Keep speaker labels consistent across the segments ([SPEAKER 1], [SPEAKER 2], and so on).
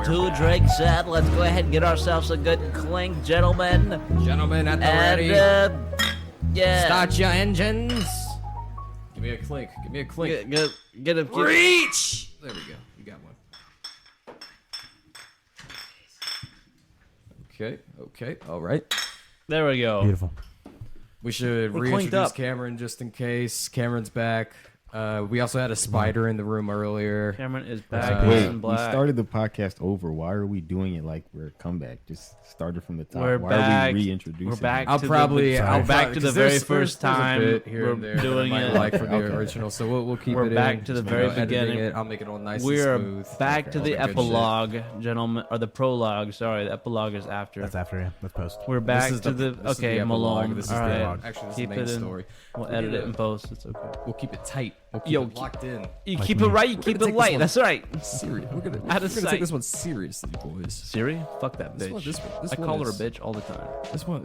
[SPEAKER 1] 2 drinks in. Let's go ahead and get ourselves a good clink, gentlemen.
[SPEAKER 2] Gentlemen at the
[SPEAKER 1] And,
[SPEAKER 2] ready.
[SPEAKER 1] yeah.
[SPEAKER 2] Start your engines. Give me a clink. Give me a clink.
[SPEAKER 1] Get a
[SPEAKER 2] Reach! There we go. You got one. Okay. All right.
[SPEAKER 1] There we go.
[SPEAKER 3] Beautiful.
[SPEAKER 2] We should
[SPEAKER 1] We're clinked
[SPEAKER 2] reintroduce
[SPEAKER 1] up.
[SPEAKER 2] Cameron just in case. Cameron's back. We also had a spider in the room earlier.
[SPEAKER 1] Cameron is back.
[SPEAKER 4] Wait,
[SPEAKER 1] in
[SPEAKER 4] we
[SPEAKER 1] black.
[SPEAKER 4] started the podcast over. Why are we doing it like we're a comeback? Just started from the top.
[SPEAKER 1] We're
[SPEAKER 4] Why
[SPEAKER 1] back.
[SPEAKER 4] are we reintroducing?
[SPEAKER 1] We're back.
[SPEAKER 4] it?
[SPEAKER 2] I'll
[SPEAKER 1] to
[SPEAKER 2] probably
[SPEAKER 1] the,
[SPEAKER 2] I'll
[SPEAKER 1] back
[SPEAKER 2] probably-
[SPEAKER 1] to the
[SPEAKER 2] 'cause
[SPEAKER 1] very
[SPEAKER 2] there's
[SPEAKER 1] first
[SPEAKER 2] a
[SPEAKER 1] time
[SPEAKER 2] bit here
[SPEAKER 1] we're
[SPEAKER 2] and there that I
[SPEAKER 1] doing
[SPEAKER 2] might
[SPEAKER 1] it.
[SPEAKER 2] like from the
[SPEAKER 4] Okay.
[SPEAKER 2] original, so we'll keep
[SPEAKER 1] We're
[SPEAKER 2] it
[SPEAKER 1] back
[SPEAKER 2] in.
[SPEAKER 1] to the
[SPEAKER 2] Just,
[SPEAKER 1] very
[SPEAKER 2] editing
[SPEAKER 1] beginning.
[SPEAKER 2] It, I'll make it all nice
[SPEAKER 1] We're
[SPEAKER 2] and smooth.
[SPEAKER 1] back to
[SPEAKER 2] All
[SPEAKER 1] the
[SPEAKER 2] that good shit.
[SPEAKER 1] epilogue, gentlemen, or the prologue. Sorry, the epilogue is after.
[SPEAKER 3] That's after you. Let's post.
[SPEAKER 1] We're back
[SPEAKER 2] This is
[SPEAKER 1] to the
[SPEAKER 2] this is
[SPEAKER 1] okay,
[SPEAKER 2] the epilogue.
[SPEAKER 1] Malone.
[SPEAKER 2] This is
[SPEAKER 1] All
[SPEAKER 2] the
[SPEAKER 1] right,
[SPEAKER 2] epilogue. Actually, this
[SPEAKER 1] keep
[SPEAKER 2] is the
[SPEAKER 1] it
[SPEAKER 2] main
[SPEAKER 1] in.
[SPEAKER 2] story.
[SPEAKER 1] We'll edit it in post. It's okay.
[SPEAKER 2] We'll keep it tight. We'll keep
[SPEAKER 1] Yo,
[SPEAKER 2] it locked in.
[SPEAKER 1] You
[SPEAKER 3] Like
[SPEAKER 1] keep
[SPEAKER 3] me.
[SPEAKER 1] it right. You
[SPEAKER 2] We're
[SPEAKER 1] keep
[SPEAKER 2] gonna
[SPEAKER 1] it
[SPEAKER 2] take this
[SPEAKER 1] light.
[SPEAKER 2] one
[SPEAKER 1] That's right.
[SPEAKER 2] Serious. We're gonna
[SPEAKER 1] Out of
[SPEAKER 2] take
[SPEAKER 1] sight.
[SPEAKER 2] this one seriously, boys.
[SPEAKER 1] Siri, fuck that
[SPEAKER 2] This
[SPEAKER 1] bitch.
[SPEAKER 2] one- this
[SPEAKER 1] I
[SPEAKER 2] one
[SPEAKER 1] call her a
[SPEAKER 2] is-
[SPEAKER 1] bitch all the time.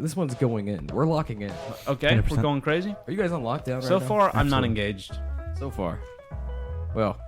[SPEAKER 2] This one's going in. We're locking in.
[SPEAKER 1] Okay,
[SPEAKER 3] 100%.
[SPEAKER 1] we're going crazy.
[SPEAKER 2] Are you guys on lockdown right
[SPEAKER 1] So
[SPEAKER 2] now?
[SPEAKER 1] far, I'm not
[SPEAKER 3] Absolutely.
[SPEAKER 1] engaged.
[SPEAKER 2] So far. Well,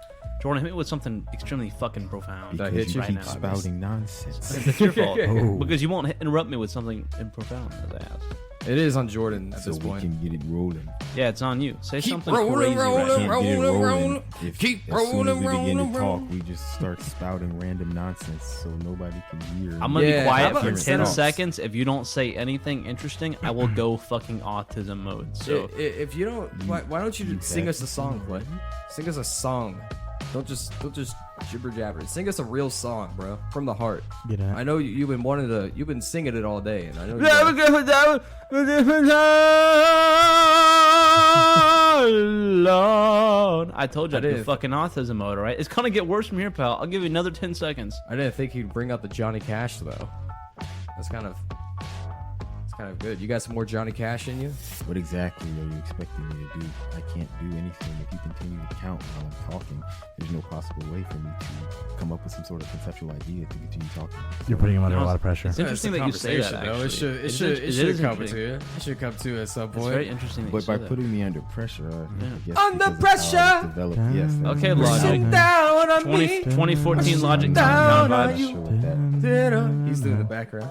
[SPEAKER 1] Jordan, hit me with something extremely fucking profound.
[SPEAKER 2] Did I
[SPEAKER 4] Because
[SPEAKER 2] hit
[SPEAKER 4] you
[SPEAKER 2] you?
[SPEAKER 4] keep
[SPEAKER 1] Right now.
[SPEAKER 4] spouting nonsense.
[SPEAKER 1] It's your fault
[SPEAKER 3] Oh.
[SPEAKER 1] because you won't interrupt me with something profound as I ask.
[SPEAKER 2] it is on Jordan at
[SPEAKER 4] so
[SPEAKER 2] this
[SPEAKER 4] we
[SPEAKER 2] point.
[SPEAKER 4] can get it rolling.
[SPEAKER 1] Yeah, it's on you. Say
[SPEAKER 2] Keep
[SPEAKER 1] something
[SPEAKER 2] rolling,
[SPEAKER 1] crazy.
[SPEAKER 2] rolling,
[SPEAKER 1] right
[SPEAKER 4] Can't
[SPEAKER 1] now.
[SPEAKER 4] get it
[SPEAKER 2] rolling,
[SPEAKER 4] rolling.
[SPEAKER 2] rolling.
[SPEAKER 4] If,
[SPEAKER 2] Keep
[SPEAKER 4] as soon as we
[SPEAKER 2] rolling,
[SPEAKER 4] begin to
[SPEAKER 2] rolling,
[SPEAKER 4] talk,
[SPEAKER 2] rolling.
[SPEAKER 4] we just start spouting random nonsense so nobody can hear.
[SPEAKER 1] I'm gonna
[SPEAKER 2] Yeah,
[SPEAKER 1] be quiet
[SPEAKER 2] how about
[SPEAKER 1] for
[SPEAKER 2] instead
[SPEAKER 1] 10
[SPEAKER 2] of-
[SPEAKER 1] seconds. If you don't say anything interesting, I will go fucking autism mode. So
[SPEAKER 2] If you don't, why don't you
[SPEAKER 4] You
[SPEAKER 2] sing us a
[SPEAKER 4] bastard.
[SPEAKER 2] song, Clay? Sing us a song. Don't just jibber jabber. Sing us a real song, bro, from the heart.
[SPEAKER 4] Get out.
[SPEAKER 2] I know you've been singing it all day, and I know.
[SPEAKER 1] I told you
[SPEAKER 2] I
[SPEAKER 1] I'd do
[SPEAKER 2] did.
[SPEAKER 1] fucking autism mode, alright? It's gonna get worse from here, pal. I'll give you another 10 seconds.
[SPEAKER 2] I didn't think he'd bring out the Johnny Cash though. It's kind of good. You got some more Johnny Cash in you?
[SPEAKER 4] What exactly are you expecting me to do? I can't do anything if you continue to count while I'm talking. There's no possible way for me to come up with some sort of conceptual idea to continue talking.
[SPEAKER 3] You're putting him under
[SPEAKER 1] You
[SPEAKER 3] a
[SPEAKER 1] know,
[SPEAKER 3] lot of pressure.
[SPEAKER 1] It's interesting that you say that.
[SPEAKER 2] Conversation, though.
[SPEAKER 1] Actually.
[SPEAKER 2] It
[SPEAKER 1] is
[SPEAKER 2] should
[SPEAKER 1] it
[SPEAKER 2] come
[SPEAKER 1] interesting.
[SPEAKER 2] to you. It should come to you at some
[SPEAKER 1] It's
[SPEAKER 2] point.
[SPEAKER 1] very interesting that you
[SPEAKER 4] But
[SPEAKER 1] say
[SPEAKER 4] by
[SPEAKER 1] that.
[SPEAKER 4] putting me under pressure, I guess
[SPEAKER 2] Under
[SPEAKER 4] because of how I
[SPEAKER 2] pressure.
[SPEAKER 4] developed, yes, that's
[SPEAKER 1] Okay,
[SPEAKER 4] what
[SPEAKER 1] Logic.
[SPEAKER 4] I'm
[SPEAKER 2] down on
[SPEAKER 1] 2014 Logic
[SPEAKER 2] Down
[SPEAKER 1] kind
[SPEAKER 2] on
[SPEAKER 1] of
[SPEAKER 2] you.
[SPEAKER 1] vibes.
[SPEAKER 4] sure with that.
[SPEAKER 2] He's doing the background.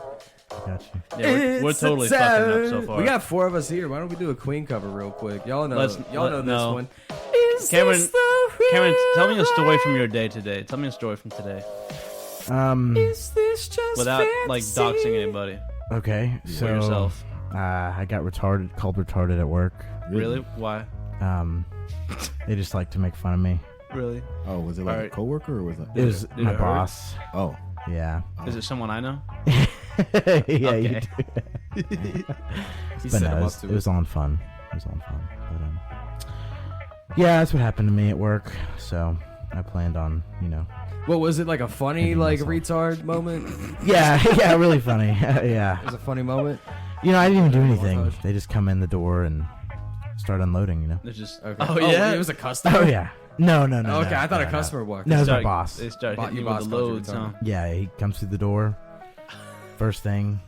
[SPEAKER 3] Got you.
[SPEAKER 1] Yeah, we're
[SPEAKER 2] It's
[SPEAKER 1] totally
[SPEAKER 2] a
[SPEAKER 1] fucking up
[SPEAKER 2] time.
[SPEAKER 1] so far.
[SPEAKER 2] We got 4 of us here. Why don't we do a Queen cover real quick? Y'all know this
[SPEAKER 1] no.
[SPEAKER 2] one.
[SPEAKER 1] Cameron, tell me a story from your day today. Tell me a story from today
[SPEAKER 2] Is this just
[SPEAKER 1] without like doxing anybody.
[SPEAKER 3] Okay,
[SPEAKER 1] For
[SPEAKER 3] so
[SPEAKER 1] yourself.
[SPEAKER 3] I got called retarded at work.
[SPEAKER 1] Really? Why?
[SPEAKER 3] They just like to make fun of me.
[SPEAKER 1] Really?
[SPEAKER 4] Oh, was it like
[SPEAKER 1] Alright.
[SPEAKER 4] a coworker or was it?
[SPEAKER 3] It was
[SPEAKER 1] Did
[SPEAKER 3] my
[SPEAKER 1] it hurt?
[SPEAKER 3] boss.
[SPEAKER 4] Oh,
[SPEAKER 3] Yeah.
[SPEAKER 1] Is it someone I know?
[SPEAKER 3] Yeah, you
[SPEAKER 1] Okay.
[SPEAKER 3] do.
[SPEAKER 2] He
[SPEAKER 3] But
[SPEAKER 2] set
[SPEAKER 3] no,
[SPEAKER 2] him
[SPEAKER 3] it
[SPEAKER 2] up
[SPEAKER 3] was,
[SPEAKER 2] to
[SPEAKER 3] it was on fun. It was on fun. But yeah, that's what happened to me at work. So I planned on,
[SPEAKER 2] What was it, like a funny
[SPEAKER 3] Hitting
[SPEAKER 2] like
[SPEAKER 3] myself.
[SPEAKER 2] retard moment?
[SPEAKER 3] yeah, really funny. Yeah.
[SPEAKER 2] It was a funny moment.
[SPEAKER 3] I didn't even do anything.
[SPEAKER 2] Montage.
[SPEAKER 3] They just come in the door and start unloading.
[SPEAKER 1] It's just
[SPEAKER 2] Okay.
[SPEAKER 1] Oh yeah.
[SPEAKER 2] it was a customer.
[SPEAKER 3] Oh yeah. No.
[SPEAKER 2] Okay, I thought a
[SPEAKER 3] no.
[SPEAKER 2] customer walked.
[SPEAKER 3] No,
[SPEAKER 2] in.
[SPEAKER 3] it was my
[SPEAKER 1] Start-
[SPEAKER 3] boss.
[SPEAKER 1] They start
[SPEAKER 2] Bought-
[SPEAKER 1] hitting
[SPEAKER 2] your
[SPEAKER 1] you with
[SPEAKER 2] boss
[SPEAKER 1] the
[SPEAKER 2] called you
[SPEAKER 1] loads, huh?
[SPEAKER 2] retarded.
[SPEAKER 3] Yeah, he comes through the door. First thing,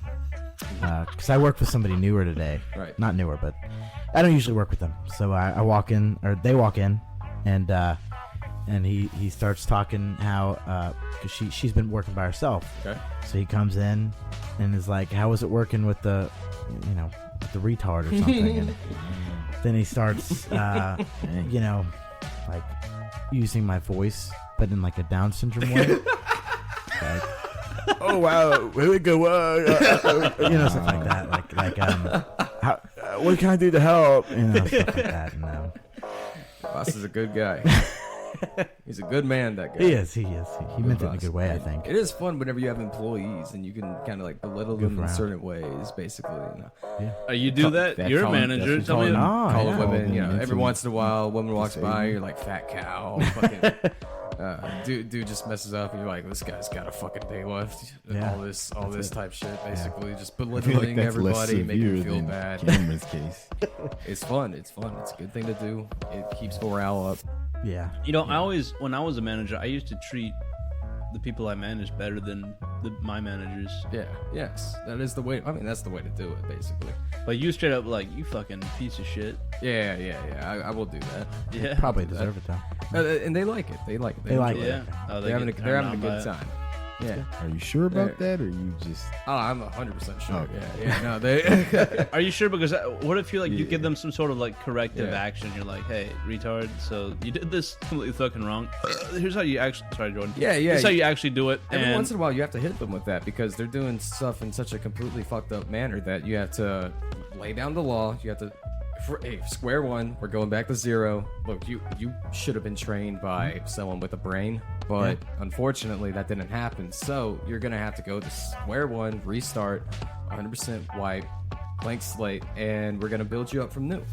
[SPEAKER 3] because I worked with somebody newer today.
[SPEAKER 2] Right.
[SPEAKER 3] Not newer, but I don't usually work with them. So I walk in, or they walk in, and he starts talking how because she's been working by herself.
[SPEAKER 2] Okay.
[SPEAKER 3] So he comes in and is like, "How was it working with the, with the retard or something?" And then he starts, like using my voice, but in like a Down syndrome way. Like, oh wow, here we go, stuff like that. How, what can I do to help? Stuff like that. And,
[SPEAKER 2] Boss is a good guy. He's a good man. That guy.
[SPEAKER 3] he is. He meant it in a
[SPEAKER 2] boss.
[SPEAKER 3] good way, I think.
[SPEAKER 2] It is fun whenever you have employees and you can kind of like belittle
[SPEAKER 3] Goof
[SPEAKER 2] them in
[SPEAKER 3] around.
[SPEAKER 2] certain ways, basically.
[SPEAKER 1] You do that?
[SPEAKER 4] that
[SPEAKER 1] You're a
[SPEAKER 4] call-
[SPEAKER 1] manager.
[SPEAKER 4] that's
[SPEAKER 1] Tell me.
[SPEAKER 4] called-
[SPEAKER 3] Oh,
[SPEAKER 2] Call
[SPEAKER 3] yeah.
[SPEAKER 2] a woman,
[SPEAKER 4] Call them
[SPEAKER 2] every
[SPEAKER 4] mentally
[SPEAKER 2] once in a while, a woman walks by,
[SPEAKER 4] disabled.
[SPEAKER 2] you're like, fat cow. Fucking, dude just messes up, and you're like, this guy's got a fucking day left.
[SPEAKER 3] Yeah.
[SPEAKER 2] All this type shit, basically, just
[SPEAKER 4] I feel like
[SPEAKER 2] belittling
[SPEAKER 4] that's less
[SPEAKER 2] everybody, making
[SPEAKER 4] severe
[SPEAKER 2] you feel
[SPEAKER 4] than
[SPEAKER 2] bad.
[SPEAKER 4] Cameron's case.
[SPEAKER 2] It's fun. It's a good thing to do. It keeps morale up.
[SPEAKER 3] Yeah.
[SPEAKER 1] When I was a manager, I used to treat the people I managed better than my managers.
[SPEAKER 2] Yeah. Yes. That is the way. I mean, that's the way to do it, basically.
[SPEAKER 1] But you straight up like, you fucking piece of shit.
[SPEAKER 2] Yeah. I will do that.
[SPEAKER 1] Yeah.
[SPEAKER 3] Probably deserve it though.
[SPEAKER 2] And they like it. They like it.
[SPEAKER 3] They like
[SPEAKER 2] enjoy
[SPEAKER 3] it.
[SPEAKER 1] Yeah. Oh,
[SPEAKER 2] They're having a
[SPEAKER 1] get
[SPEAKER 2] good
[SPEAKER 1] turned on by it.
[SPEAKER 2] time. Yeah.
[SPEAKER 4] Are you sure about
[SPEAKER 2] Yeah.
[SPEAKER 4] that, or you just?
[SPEAKER 2] Oh, I'm 100% sure.
[SPEAKER 4] Okay.
[SPEAKER 2] Yeah. No, they.
[SPEAKER 1] Are you sure? Because what if you like you
[SPEAKER 4] Yeah.
[SPEAKER 1] give them some sort of like corrective
[SPEAKER 2] Yeah.
[SPEAKER 1] action? You're like, hey, retard. So you did this completely fucking wrong. Here's how you actually. Sorry, Jordan.
[SPEAKER 2] Yeah.
[SPEAKER 1] Here's how you actually do it.
[SPEAKER 2] Every
[SPEAKER 1] And
[SPEAKER 2] once in a while, you have to hit them with that because they're doing stuff in such a completely fucked up manner that you have to lay down the law. You have to, hey, square one. We're going back to zero. Look, you should have been trained by someone with a brain, but unfortunately, that didn't happen. So you're gonna have to go to square one, restart, 100% wipe, blank slate, and we're gonna build you up from new.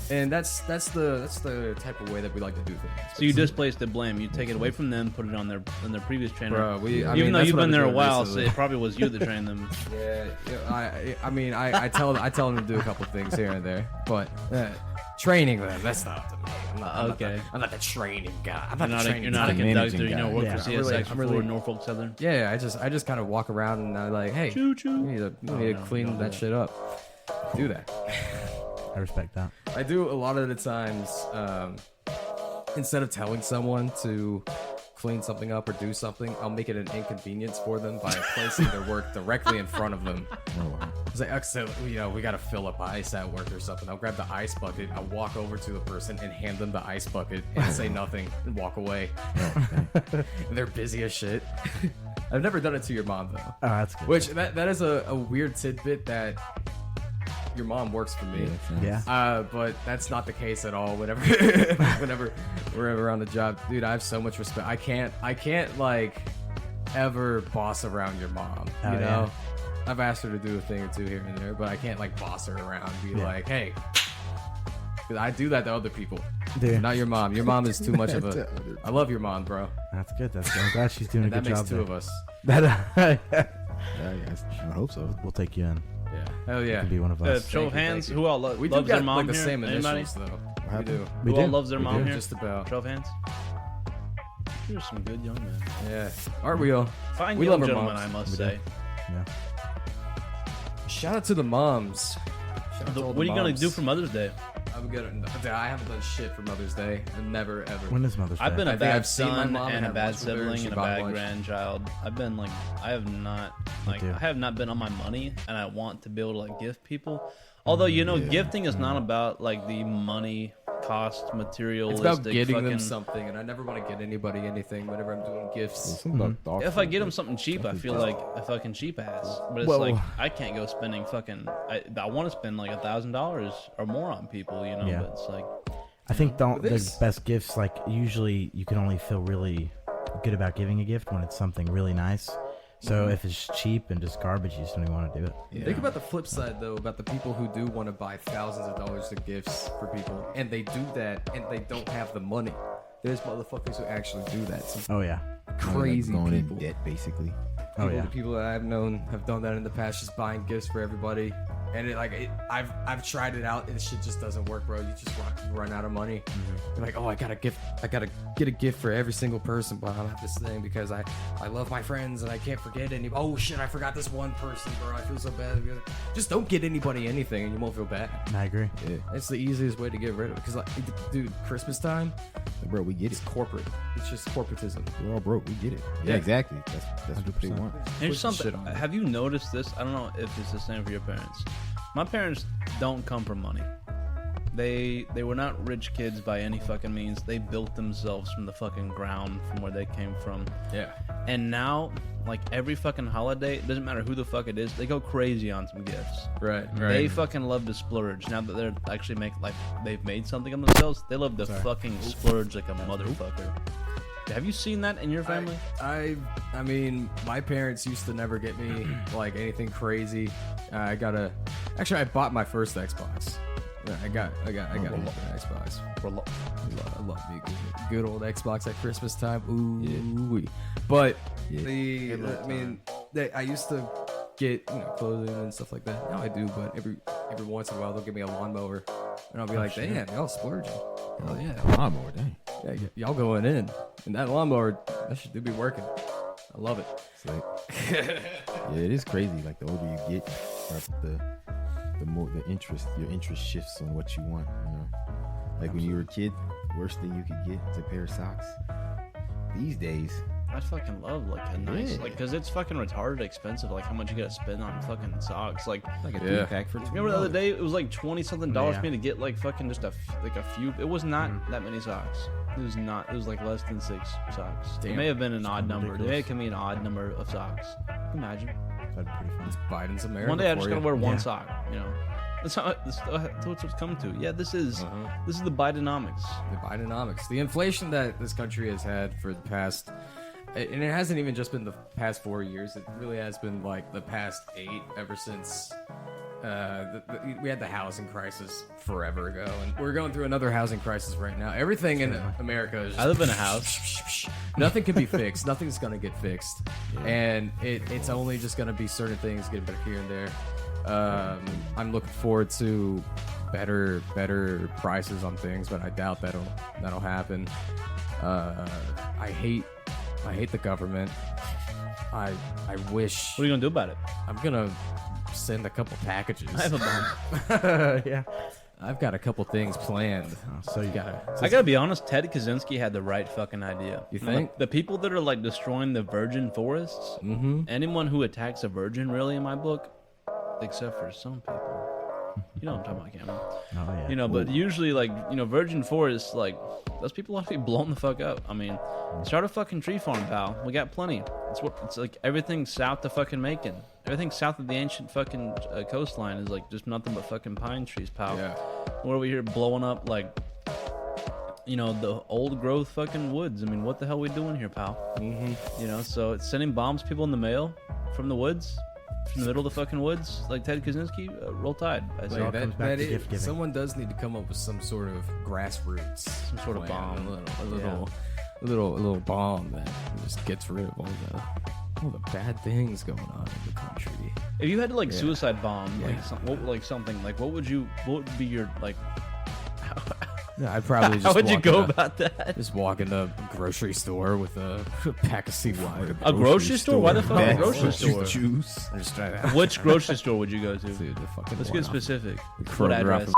[SPEAKER 2] And that's the type of way that we like to do things.
[SPEAKER 1] so you displace the blame. You take it away from them, put it on their previous trainer.
[SPEAKER 2] Bro,
[SPEAKER 1] Even though
[SPEAKER 2] that's
[SPEAKER 1] you've
[SPEAKER 2] what
[SPEAKER 1] been
[SPEAKER 2] I've
[SPEAKER 1] there a
[SPEAKER 2] doing
[SPEAKER 1] while, so
[SPEAKER 2] recently.
[SPEAKER 1] it probably was you that trained them.
[SPEAKER 2] I tell them to do a couple things here and there, but training them, that's not up to me.
[SPEAKER 1] Okay.
[SPEAKER 2] I'm not the training guy. I'm
[SPEAKER 1] You're
[SPEAKER 2] not
[SPEAKER 1] not
[SPEAKER 2] the
[SPEAKER 1] a,
[SPEAKER 2] training
[SPEAKER 1] you're not a
[SPEAKER 2] guy.
[SPEAKER 1] conductor.
[SPEAKER 4] managing
[SPEAKER 1] You know,
[SPEAKER 4] guy.
[SPEAKER 1] work
[SPEAKER 3] Yeah.
[SPEAKER 1] for
[SPEAKER 3] I'm
[SPEAKER 1] CSX
[SPEAKER 2] I'm
[SPEAKER 1] for
[SPEAKER 2] really-
[SPEAKER 1] Norfolk Southern.
[SPEAKER 2] Yeah, I just kind of walk around and I'm like, hey,
[SPEAKER 1] Choo choo.
[SPEAKER 2] you need to clean
[SPEAKER 1] don't
[SPEAKER 2] that
[SPEAKER 1] do
[SPEAKER 2] shit up. Do that.
[SPEAKER 3] I respect that.
[SPEAKER 2] I do a lot of the times. Instead of telling someone to clean something up or do something, I'll make it an inconvenience for them by placing their work directly in front of them.
[SPEAKER 4] Oh, wow.
[SPEAKER 2] It's like, so, we gotta fill up ice at work or something. I'll grab the ice bucket, I'll walk over to the person and hand them the ice bucket and say nothing and walk away. And they're busy as shit. I've never done it to your mom though.
[SPEAKER 3] Oh, that's good.
[SPEAKER 2] Which that is a weird tidbit that your mom works for me.
[SPEAKER 3] Yeah.
[SPEAKER 2] But that's not the case at all. Whenever we're ever on the job, dude, I have so much respect. I can't like ever boss around your mom.
[SPEAKER 3] Oh,
[SPEAKER 2] You know,
[SPEAKER 3] yeah.
[SPEAKER 2] I've asked her to do a thing or two here and there, but I can't like boss her around and be
[SPEAKER 3] Yeah.
[SPEAKER 2] like, hey. 'Cause I do that to other people.
[SPEAKER 3] Dude.
[SPEAKER 2] Not your mom. Your mom is too much of a. I love your mom, bro.
[SPEAKER 3] That's good. That's good. I'm glad she's doing
[SPEAKER 2] And
[SPEAKER 3] a
[SPEAKER 2] that
[SPEAKER 3] good
[SPEAKER 2] makes
[SPEAKER 3] job.
[SPEAKER 2] two
[SPEAKER 3] there.
[SPEAKER 2] of us.
[SPEAKER 4] I hope so.
[SPEAKER 3] We'll take you in.
[SPEAKER 2] Yeah. Hell yeah.
[SPEAKER 3] You can be one of us.
[SPEAKER 1] Show of
[SPEAKER 2] Thank you,
[SPEAKER 1] hands.
[SPEAKER 2] thank you.
[SPEAKER 1] Who all
[SPEAKER 2] We do
[SPEAKER 1] loves their
[SPEAKER 2] got
[SPEAKER 1] mom
[SPEAKER 2] like the
[SPEAKER 1] here?
[SPEAKER 2] same
[SPEAKER 1] Anybody?
[SPEAKER 2] initials though. We
[SPEAKER 4] happened?
[SPEAKER 2] do.
[SPEAKER 3] We
[SPEAKER 1] Who all
[SPEAKER 3] do.
[SPEAKER 1] loves their
[SPEAKER 2] We
[SPEAKER 1] mom
[SPEAKER 2] do,
[SPEAKER 1] here?
[SPEAKER 2] just about.
[SPEAKER 1] Show of hands. You're some good young men.
[SPEAKER 2] Yeah. Aren't we all?
[SPEAKER 1] Fine
[SPEAKER 2] We
[SPEAKER 1] young
[SPEAKER 2] love our
[SPEAKER 1] gentlemen,
[SPEAKER 2] moms.
[SPEAKER 1] I must
[SPEAKER 3] We do.
[SPEAKER 1] say.
[SPEAKER 3] Yeah.
[SPEAKER 2] Shout out to the moms. Shout out to all
[SPEAKER 1] What are
[SPEAKER 2] the
[SPEAKER 1] you gonna
[SPEAKER 2] moms.
[SPEAKER 1] do for Mother's Day?
[SPEAKER 2] I'm gonna. I haven't done shit for Mother's Day. I've never ever.
[SPEAKER 3] When is Mother's Day?
[SPEAKER 1] I've been a
[SPEAKER 2] I think
[SPEAKER 1] bad
[SPEAKER 2] I've seen my
[SPEAKER 1] son
[SPEAKER 2] mom
[SPEAKER 1] and a
[SPEAKER 2] have
[SPEAKER 1] bad
[SPEAKER 2] lunch with her, and
[SPEAKER 1] sibling
[SPEAKER 2] she
[SPEAKER 1] and a
[SPEAKER 2] bought
[SPEAKER 1] bad
[SPEAKER 2] lunch.
[SPEAKER 1] grandchild. I've been like, I have not, like,
[SPEAKER 3] too.
[SPEAKER 1] I have not been on my money, and I want to be able to like gift people. Although gifting is not about like the money cost materialistic.
[SPEAKER 2] It's about getting them
[SPEAKER 1] fucking-
[SPEAKER 2] something, and I never want to get anybody anything whenever I'm doing gifts.
[SPEAKER 4] Something about thoughtful,
[SPEAKER 1] If I get them
[SPEAKER 4] but
[SPEAKER 1] something cheap, I
[SPEAKER 4] something
[SPEAKER 1] feel like a fucking cheap ass. But it's
[SPEAKER 3] Well-
[SPEAKER 1] like I can't go spending fucking. I want to spend like $1,000 or more on people, you know.
[SPEAKER 3] Yeah.
[SPEAKER 1] But it's like
[SPEAKER 3] I think the
[SPEAKER 2] This-
[SPEAKER 3] best gifts, like usually you can only feel really good about giving a gift when it's something really nice. So if it's cheap and just garbage, you just don't even want to do it.
[SPEAKER 2] Think about the flip side though, about the people who do want to buy thousands of dollars of gifts for people, and they do that, and they don't have the money. There's motherfuckers who actually do that. Some
[SPEAKER 3] Oh yeah.
[SPEAKER 2] crazy
[SPEAKER 4] going
[SPEAKER 2] people.
[SPEAKER 4] in debt, basically.
[SPEAKER 3] Oh
[SPEAKER 2] People,
[SPEAKER 3] yeah.
[SPEAKER 2] the people that I've known have done that in the past, just buying gifts for everybody. And I've tried it out, and shit just doesn't work, bro. You just run out of money. You're like, oh, I gotta get a gift for every single person, but I don't have this thing because I love my friends and I can't forget any. Oh shit, I forgot this one person, bro. I feel so bad. Just don't get anybody anything, and you won't feel bad.
[SPEAKER 3] I agree.
[SPEAKER 4] Yeah,
[SPEAKER 2] It's the easiest way to get rid of it. Because like, dude, Christmas time,
[SPEAKER 4] bro, we get
[SPEAKER 2] it's
[SPEAKER 4] it.
[SPEAKER 2] corporate. It's just corporatism.
[SPEAKER 4] We're all broke. We get it.
[SPEAKER 2] Yeah.
[SPEAKER 4] Yeah, exactly. That's what they
[SPEAKER 3] 100%.
[SPEAKER 4] want.
[SPEAKER 1] here's
[SPEAKER 2] Put some shit
[SPEAKER 1] something.
[SPEAKER 2] on it.
[SPEAKER 1] Have you noticed this? I don't know if it's the same for your parents. My parents don't come from money. They were not rich kids by any fucking means. They built themselves from the fucking ground from where they came from.
[SPEAKER 2] Yeah.
[SPEAKER 1] And now, like every fucking holiday, it doesn't matter who the fuck it is, they go crazy on some gifts.
[SPEAKER 2] Right.
[SPEAKER 1] They fucking love to splurge. Now that they're actually they've made something of themselves, they love to fucking splurge like a motherfucker. Have you seen that in your family?
[SPEAKER 2] I mean, my parents used to never get me like anything crazy. I bought my first Xbox. I got an Xbox. I love me a good old Xbox at Christmas time. Ooh, but
[SPEAKER 4] Yeah.
[SPEAKER 2] I used to get clothing and stuff like that. Now I do, but every once in a while they'll give me a lawnmower, and I'll be like, damn, y'all splurging. Hell yeah.
[SPEAKER 4] Lawnmower, dang.
[SPEAKER 2] Yeah, y'all going in, and that lawnmower, that shit do be working. I love it.
[SPEAKER 4] It's like, yeah, it is crazy. Like the older you get, the more your interest shifts on what you want. You know, like when you were a kid, worst thing you could get is a pair of socks. These days,
[SPEAKER 1] I'd fucking love like a nice
[SPEAKER 4] Yeah.
[SPEAKER 1] like because it's fucking retarded expensive. Like how much you gotta spend on fucking socks. Like
[SPEAKER 4] Like a
[SPEAKER 2] Yeah.
[SPEAKER 4] 3-pack for $2.
[SPEAKER 1] remember the other day it was like $20-something for
[SPEAKER 3] Yeah.
[SPEAKER 1] me to get like fucking just a few. It was not that many socks. It was not. It was like less than 6 socks. It
[SPEAKER 2] Damn.
[SPEAKER 1] may have been an odd
[SPEAKER 3] kinda
[SPEAKER 1] number. It may
[SPEAKER 3] ridiculous.
[SPEAKER 1] have been an odd number of socks. Imagine.
[SPEAKER 3] That'd be pretty fun.
[SPEAKER 2] It's Biden's America.
[SPEAKER 1] One day I'm
[SPEAKER 2] for
[SPEAKER 1] just gonna
[SPEAKER 2] you.
[SPEAKER 1] wear one
[SPEAKER 3] Yeah.
[SPEAKER 1] sock. You know. That's what it's coming to. Yeah, this is the Bidenomics.
[SPEAKER 2] The Bidenomics, the inflation that this country has had for the past, and it hasn't even just been the past 4 years. It really has been like the past 8, ever since we had the housing crisis forever ago, and we're going through another housing crisis right now. Everything in America is. Just,
[SPEAKER 1] I live in a house.
[SPEAKER 2] Nothing can be fixed. Nothing's gonna get fixed, and it's only just gonna be certain things getting better here and there. I'm looking forward to better prices on things, but I doubt that'll happen. I hate the government. I wish
[SPEAKER 1] What are you gonna do about it?
[SPEAKER 2] I'm gonna send a couple packages.
[SPEAKER 1] I have a bomb.
[SPEAKER 3] Yeah.
[SPEAKER 2] I've got a couple things planned.
[SPEAKER 3] So you
[SPEAKER 2] Gotta.
[SPEAKER 1] I gotta be honest. Ted Kaczynski had the right fucking idea.
[SPEAKER 2] You think?
[SPEAKER 1] Like, the people that are like destroying the virgin forests?
[SPEAKER 2] Mm-hmm.
[SPEAKER 1] Anyone who attacks a virgin, really, in my book, except for some people. You know what I'm talking about, Cameron.
[SPEAKER 3] Oh yeah.
[SPEAKER 1] You know, but usually, like, you know, virgin forests, like, those people ought to be blown the fuck up. I mean, start a fucking tree farm, pal. We got plenty. It's like everything south of fucking Macon. Everything south of the ancient fucking coastline is like just nothing but fucking pine trees, pal.
[SPEAKER 2] Yeah.
[SPEAKER 1] We're over here blowing up, like, you know, the old growth fucking woods. I mean, what the hell we doing here, pal?
[SPEAKER 2] Mm-hmm.
[SPEAKER 1] You know, so it's sending bombs people in the mail from the woods, from the middle of the fucking woods, like Ted Kaczynski. Roll Tide. I say.
[SPEAKER 3] all comes back to gift giving.
[SPEAKER 2] Someone does need to come up with some sort of grassroots,
[SPEAKER 1] Some sort of
[SPEAKER 2] plan,
[SPEAKER 1] bomb.
[SPEAKER 2] a little bomb that just gets rid of all the bad things going on in the country.
[SPEAKER 1] If you had to like
[SPEAKER 2] Yeah.
[SPEAKER 1] suicide bomb,
[SPEAKER 2] Yeah.
[SPEAKER 1] like something, like what would be your like?
[SPEAKER 2] Yeah, I'd probably just
[SPEAKER 1] How would you
[SPEAKER 2] walk
[SPEAKER 1] go
[SPEAKER 2] in a-
[SPEAKER 1] about that?
[SPEAKER 2] Just walk in a grocery store with a pack of C4.
[SPEAKER 1] A grocery store? Why the fuck a
[SPEAKER 4] Bags
[SPEAKER 1] grocery
[SPEAKER 4] of
[SPEAKER 1] store?
[SPEAKER 4] Juice.
[SPEAKER 2] I'm just trying to.
[SPEAKER 1] Which grocery store would you go to?
[SPEAKER 2] Dude, the fucking
[SPEAKER 1] Let's
[SPEAKER 2] one
[SPEAKER 1] get
[SPEAKER 2] off-
[SPEAKER 1] specific.
[SPEAKER 2] the
[SPEAKER 1] What
[SPEAKER 2] Kroger off
[SPEAKER 1] address?
[SPEAKER 2] of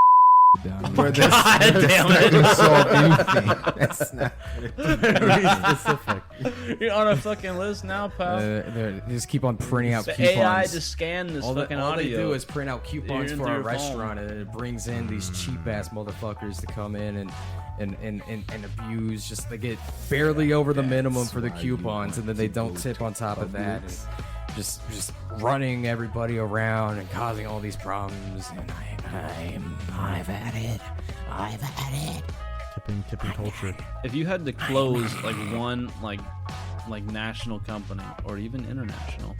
[SPEAKER 2] down here.
[SPEAKER 4] Where this
[SPEAKER 1] God damn it!
[SPEAKER 4] doesn't solve anything. That's not.
[SPEAKER 3] Very specific.
[SPEAKER 1] You're on a fucking list now, pal.
[SPEAKER 2] They just keep on printing out
[SPEAKER 1] the
[SPEAKER 2] coupons.
[SPEAKER 1] AI to scan this
[SPEAKER 2] all
[SPEAKER 1] fucking
[SPEAKER 2] all they
[SPEAKER 1] audio.
[SPEAKER 2] do is print out coupons
[SPEAKER 1] You're
[SPEAKER 2] for
[SPEAKER 1] into
[SPEAKER 2] our
[SPEAKER 1] your phone.
[SPEAKER 2] restaurant, and it brings in these cheap ass motherfuckers to come in and abuse. Just they get barely over the minimum for the
[SPEAKER 4] why you
[SPEAKER 2] coupons, and then
[SPEAKER 4] want
[SPEAKER 2] they
[SPEAKER 4] to
[SPEAKER 2] don't
[SPEAKER 4] go
[SPEAKER 2] tip
[SPEAKER 4] to
[SPEAKER 2] on top of that.
[SPEAKER 4] Publix.
[SPEAKER 2] And just running everybody around and causing all these problems. And I've had it. I've had it.
[SPEAKER 3] Tipping culture.
[SPEAKER 1] If you had to close like one like national company or even international,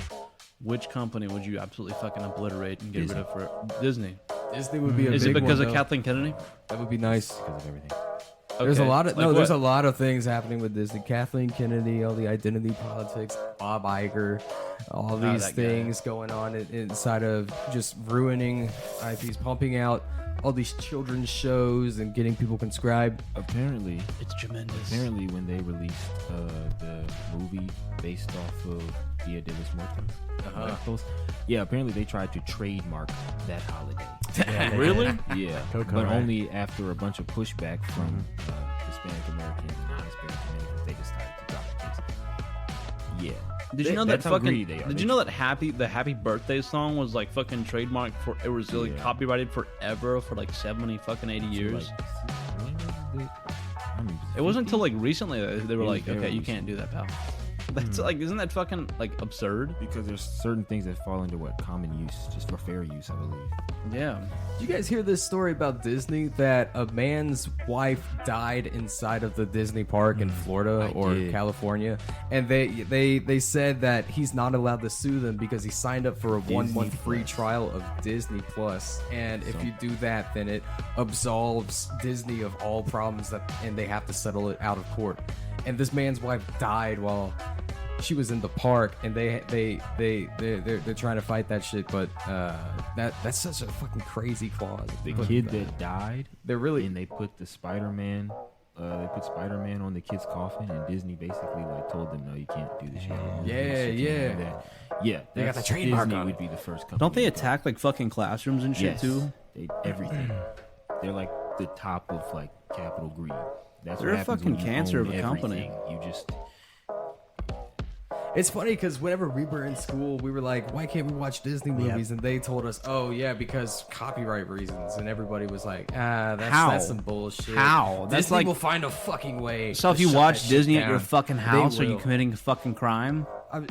[SPEAKER 1] which company would you absolutely fucking obliterate and get rid of for Disney?
[SPEAKER 2] Disney would be a
[SPEAKER 1] Is
[SPEAKER 2] big
[SPEAKER 1] it because
[SPEAKER 2] one,
[SPEAKER 1] of
[SPEAKER 2] though.
[SPEAKER 1] Kathleen Kennedy?
[SPEAKER 2] That would be nice.
[SPEAKER 4] Because of everything.
[SPEAKER 2] There's a
[SPEAKER 1] Okay.
[SPEAKER 2] lot of
[SPEAKER 1] Like
[SPEAKER 2] there's
[SPEAKER 1] what?
[SPEAKER 2] a lot of things happening with Disney. Kathleen Kennedy, all the identity politics, Bob Iger, all these
[SPEAKER 1] that guy.
[SPEAKER 2] things going on inside of just ruining IPs, pumping out all these children's shows and getting people conscribed.
[SPEAKER 4] Apparently,
[SPEAKER 1] It's tremendous.
[SPEAKER 4] apparently, when they released the movie based off of Dia de los Muertos, yeah, apparently they tried to trademark that holiday.
[SPEAKER 3] Yeah, they
[SPEAKER 1] Really?
[SPEAKER 3] did.
[SPEAKER 4] Yeah,
[SPEAKER 3] Coco,
[SPEAKER 4] but
[SPEAKER 3] right?
[SPEAKER 4] only after a bunch of pushback from Hispanic Americans and non-Hispanic Americans, they decided to drop the case. Yeah.
[SPEAKER 1] Did you know that
[SPEAKER 4] That's how
[SPEAKER 1] fucking?
[SPEAKER 4] greedy they are.
[SPEAKER 1] Did you know that the Happy Birthday song was like fucking trademarked for? It was like
[SPEAKER 4] Yeah.
[SPEAKER 1] copyrighted forever for like 70 fucking 80 years.
[SPEAKER 4] Like,
[SPEAKER 1] It wasn't until like recently that they were
[SPEAKER 4] Yeah,
[SPEAKER 1] like,
[SPEAKER 4] very
[SPEAKER 1] okay, you
[SPEAKER 4] recent.
[SPEAKER 1] can't do that, pal. That's like, isn't that fucking like absurd?
[SPEAKER 4] because there's certain things that fall into what common use, just for fair use, I believe.
[SPEAKER 1] Yeah.
[SPEAKER 2] Did you guys hear this story about Disney that a man's wife died inside of the Disney park in Florida
[SPEAKER 4] I
[SPEAKER 2] or
[SPEAKER 4] did.
[SPEAKER 2] California, and they said that he's not allowed to sue them because he signed up for a 1 month free
[SPEAKER 4] Plus.
[SPEAKER 2] trial of Disney Plus, and if you do that, then it absolves Disney of all problems and they have to settle it out of court. And this man's wife died while she was in the park, and they're trying to fight that shit, but that's such a fucking crazy clause.
[SPEAKER 4] The kid that died,
[SPEAKER 2] They're really
[SPEAKER 4] and they put the Spider-Man, they put Spider-Man on the kid's coffin, and Disney basically like told them, no, you can't do this shit. Yeah.
[SPEAKER 2] They got
[SPEAKER 4] that's-
[SPEAKER 2] the trademark
[SPEAKER 4] Disney
[SPEAKER 2] on
[SPEAKER 4] would
[SPEAKER 2] it.
[SPEAKER 4] be the first company.
[SPEAKER 1] Don't they
[SPEAKER 4] to-
[SPEAKER 1] attack like fucking classrooms and shit
[SPEAKER 4] Yes,
[SPEAKER 1] too?
[SPEAKER 4] everything. They're like the top of like capital greed. That's
[SPEAKER 1] They're
[SPEAKER 4] what
[SPEAKER 1] a
[SPEAKER 4] happens
[SPEAKER 1] fucking
[SPEAKER 4] when you
[SPEAKER 1] cancer
[SPEAKER 4] own
[SPEAKER 1] of a company.
[SPEAKER 4] everything. You just
[SPEAKER 2] It's funny because whenever we were in school, we were like, "Why can't we watch Disney movies?" And they told us, "Oh yeah, because copyright reasons." And everybody was like,
[SPEAKER 1] How?
[SPEAKER 2] that's some bullshit."
[SPEAKER 1] How? That's
[SPEAKER 2] Disney
[SPEAKER 1] like-
[SPEAKER 2] will find a fucking way.
[SPEAKER 1] So if
[SPEAKER 2] to
[SPEAKER 1] you
[SPEAKER 2] shut
[SPEAKER 1] watch
[SPEAKER 2] that shit
[SPEAKER 1] Disney at
[SPEAKER 2] down.
[SPEAKER 1] your fucking
[SPEAKER 2] They
[SPEAKER 1] house, are you
[SPEAKER 2] will.
[SPEAKER 1] committing a fucking crime?
[SPEAKER 2] I'm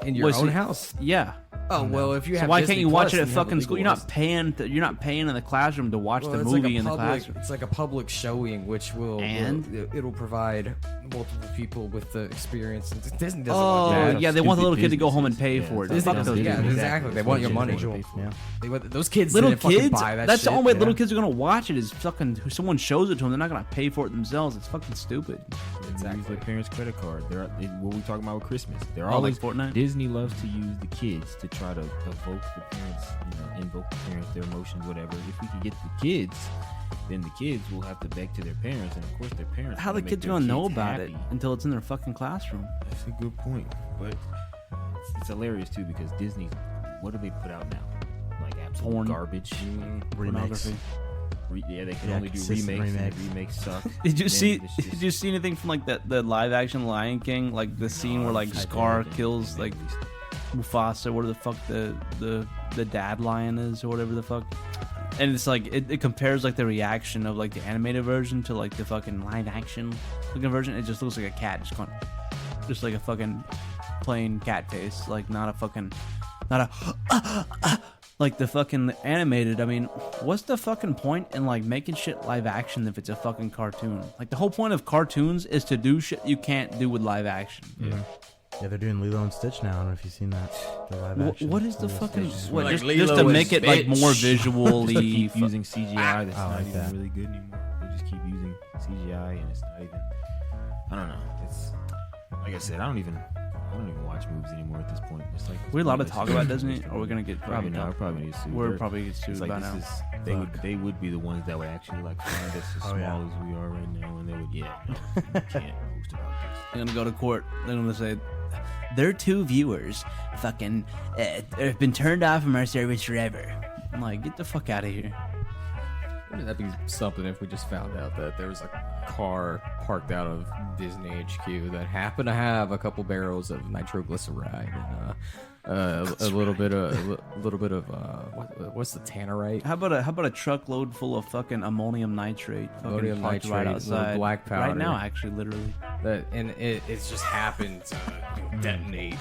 [SPEAKER 2] in your
[SPEAKER 1] Was
[SPEAKER 2] own
[SPEAKER 1] it-
[SPEAKER 2] house.
[SPEAKER 1] Yeah.
[SPEAKER 2] Oh well, if you
[SPEAKER 1] So
[SPEAKER 2] have
[SPEAKER 1] why
[SPEAKER 2] Disney
[SPEAKER 1] can't you watch
[SPEAKER 2] Plus,
[SPEAKER 1] it
[SPEAKER 2] then
[SPEAKER 1] at
[SPEAKER 2] you have a
[SPEAKER 1] fucking
[SPEAKER 2] legal
[SPEAKER 1] school? You're not
[SPEAKER 2] list.
[SPEAKER 1] paying. You're not paying in the classroom to watch
[SPEAKER 2] Well,
[SPEAKER 1] the
[SPEAKER 2] it's
[SPEAKER 1] movie
[SPEAKER 2] like a
[SPEAKER 1] in the
[SPEAKER 2] public,
[SPEAKER 1] classroom.
[SPEAKER 2] It's like a public showing, which will
[SPEAKER 1] And?
[SPEAKER 2] it'll provide multiple people with the experience. And Disney doesn't
[SPEAKER 1] Oh
[SPEAKER 2] want that.
[SPEAKER 1] yeah, they want the
[SPEAKER 4] Stupid
[SPEAKER 1] little kid to go home and pay
[SPEAKER 4] businesses.
[SPEAKER 1] for it.
[SPEAKER 4] Yeah,
[SPEAKER 1] Fuck
[SPEAKER 2] Disney
[SPEAKER 1] those
[SPEAKER 2] doesn't-
[SPEAKER 1] kids.
[SPEAKER 2] yeah, exactly. They want your money.
[SPEAKER 3] Yeah.
[SPEAKER 2] Those kids
[SPEAKER 1] Little
[SPEAKER 2] didn't fucking
[SPEAKER 1] kids.
[SPEAKER 2] buy that
[SPEAKER 1] That's
[SPEAKER 2] shit.
[SPEAKER 1] the only way
[SPEAKER 2] yeah.
[SPEAKER 1] little kids are gonna watch it is fucking. Someone shows it to them. They're not gonna pay for it themselves. It's fucking stupid.
[SPEAKER 4] Exactly. Use their parents' credit card. What we talking about with Christmas? They're
[SPEAKER 1] Oh, like
[SPEAKER 4] always
[SPEAKER 1] Fortnite?
[SPEAKER 4] Disney loves to use the kids to try to evoke the parents, invoke the parents, their emotions, whatever. If we can get the kids, then the kids will have to beg to their parents, and of course their parents.
[SPEAKER 1] How the
[SPEAKER 4] wanna make
[SPEAKER 1] kids
[SPEAKER 4] their
[SPEAKER 1] gonna know
[SPEAKER 4] kids
[SPEAKER 1] about it
[SPEAKER 4] happy.
[SPEAKER 1] until it's in their fucking classroom?
[SPEAKER 4] That's a good point, but it's hilarious too because Disney, what do they put out now? Like absolute
[SPEAKER 1] Porn.
[SPEAKER 4] garbage.
[SPEAKER 3] Remakes.
[SPEAKER 1] Pornography.
[SPEAKER 4] Yeah, they can
[SPEAKER 3] Yeah,
[SPEAKER 4] only do
[SPEAKER 3] consistent
[SPEAKER 4] remakes,
[SPEAKER 3] remakes.
[SPEAKER 4] and remakes suck.
[SPEAKER 1] Did you
[SPEAKER 4] Then
[SPEAKER 1] see?
[SPEAKER 4] it's just-
[SPEAKER 1] Did you see anything from like the live action Lion King? Like the scene where like
[SPEAKER 4] I
[SPEAKER 1] Scar
[SPEAKER 4] did,
[SPEAKER 1] kills like Mufasa, whatever the fuck the dad lion is, or whatever the fuck. And it's like it compares like the reaction of like the animated version to like the fucking live action looking version. It just looks like a cat just like a fucking plain cat face, like not a like the fucking animated. I mean, what's the fucking point in like making shit live action if it's a fucking cartoon? Like the whole point of cartoons is to do shit you can't do with live action.
[SPEAKER 3] Yeah, they're doing Lilo and Stitch now. I don't know if you've seen that. The live action
[SPEAKER 1] What is the
[SPEAKER 3] Lilo and
[SPEAKER 1] fucking
[SPEAKER 3] Stitch.
[SPEAKER 1] what,
[SPEAKER 2] Like
[SPEAKER 1] just
[SPEAKER 2] Lilo
[SPEAKER 1] to
[SPEAKER 2] and
[SPEAKER 1] make it like
[SPEAKER 2] Stitch.
[SPEAKER 1] more
[SPEAKER 4] Just
[SPEAKER 1] visually
[SPEAKER 4] to keep using CGI that's
[SPEAKER 3] I
[SPEAKER 4] not
[SPEAKER 3] like
[SPEAKER 4] even
[SPEAKER 3] that.
[SPEAKER 4] really good anymore. They just keep using CGI and it's not even. I don't know. It's like I said. I don't even watch movies anymore at this point. It's like
[SPEAKER 1] We're allowed to
[SPEAKER 4] it's
[SPEAKER 1] talk
[SPEAKER 4] just-
[SPEAKER 1] about Disney, or we're gonna get
[SPEAKER 4] Probably not. We're probably gonna get sued.
[SPEAKER 1] We're
[SPEAKER 4] They're-
[SPEAKER 1] probably get sued
[SPEAKER 4] It's like
[SPEAKER 1] by
[SPEAKER 4] this
[SPEAKER 1] now.
[SPEAKER 4] is they would be the ones that would actually like find us as
[SPEAKER 3] Oh,
[SPEAKER 4] small
[SPEAKER 3] yeah.
[SPEAKER 4] as we are right now, and they would no, you can't post about this.
[SPEAKER 1] They're gonna go to court. They're gonna say their two viewers fucking have been turned off from our service forever. I'm like, get the fuck out of here.
[SPEAKER 2] Wouldn't that be something if we just found out that there was a car parked out of Disney HQ that happened to have a couple barrels of nitroglyceride and a little bit of what's the tannerite?
[SPEAKER 1] How about a truckload full of fucking ammonium nitrate? Fucking
[SPEAKER 2] Ammonium
[SPEAKER 1] parked right
[SPEAKER 2] nitrate, little
[SPEAKER 1] outside.
[SPEAKER 2] black
[SPEAKER 1] Right
[SPEAKER 2] powder.
[SPEAKER 1] now, actually, literally.
[SPEAKER 2] That and it's just happened to detonate.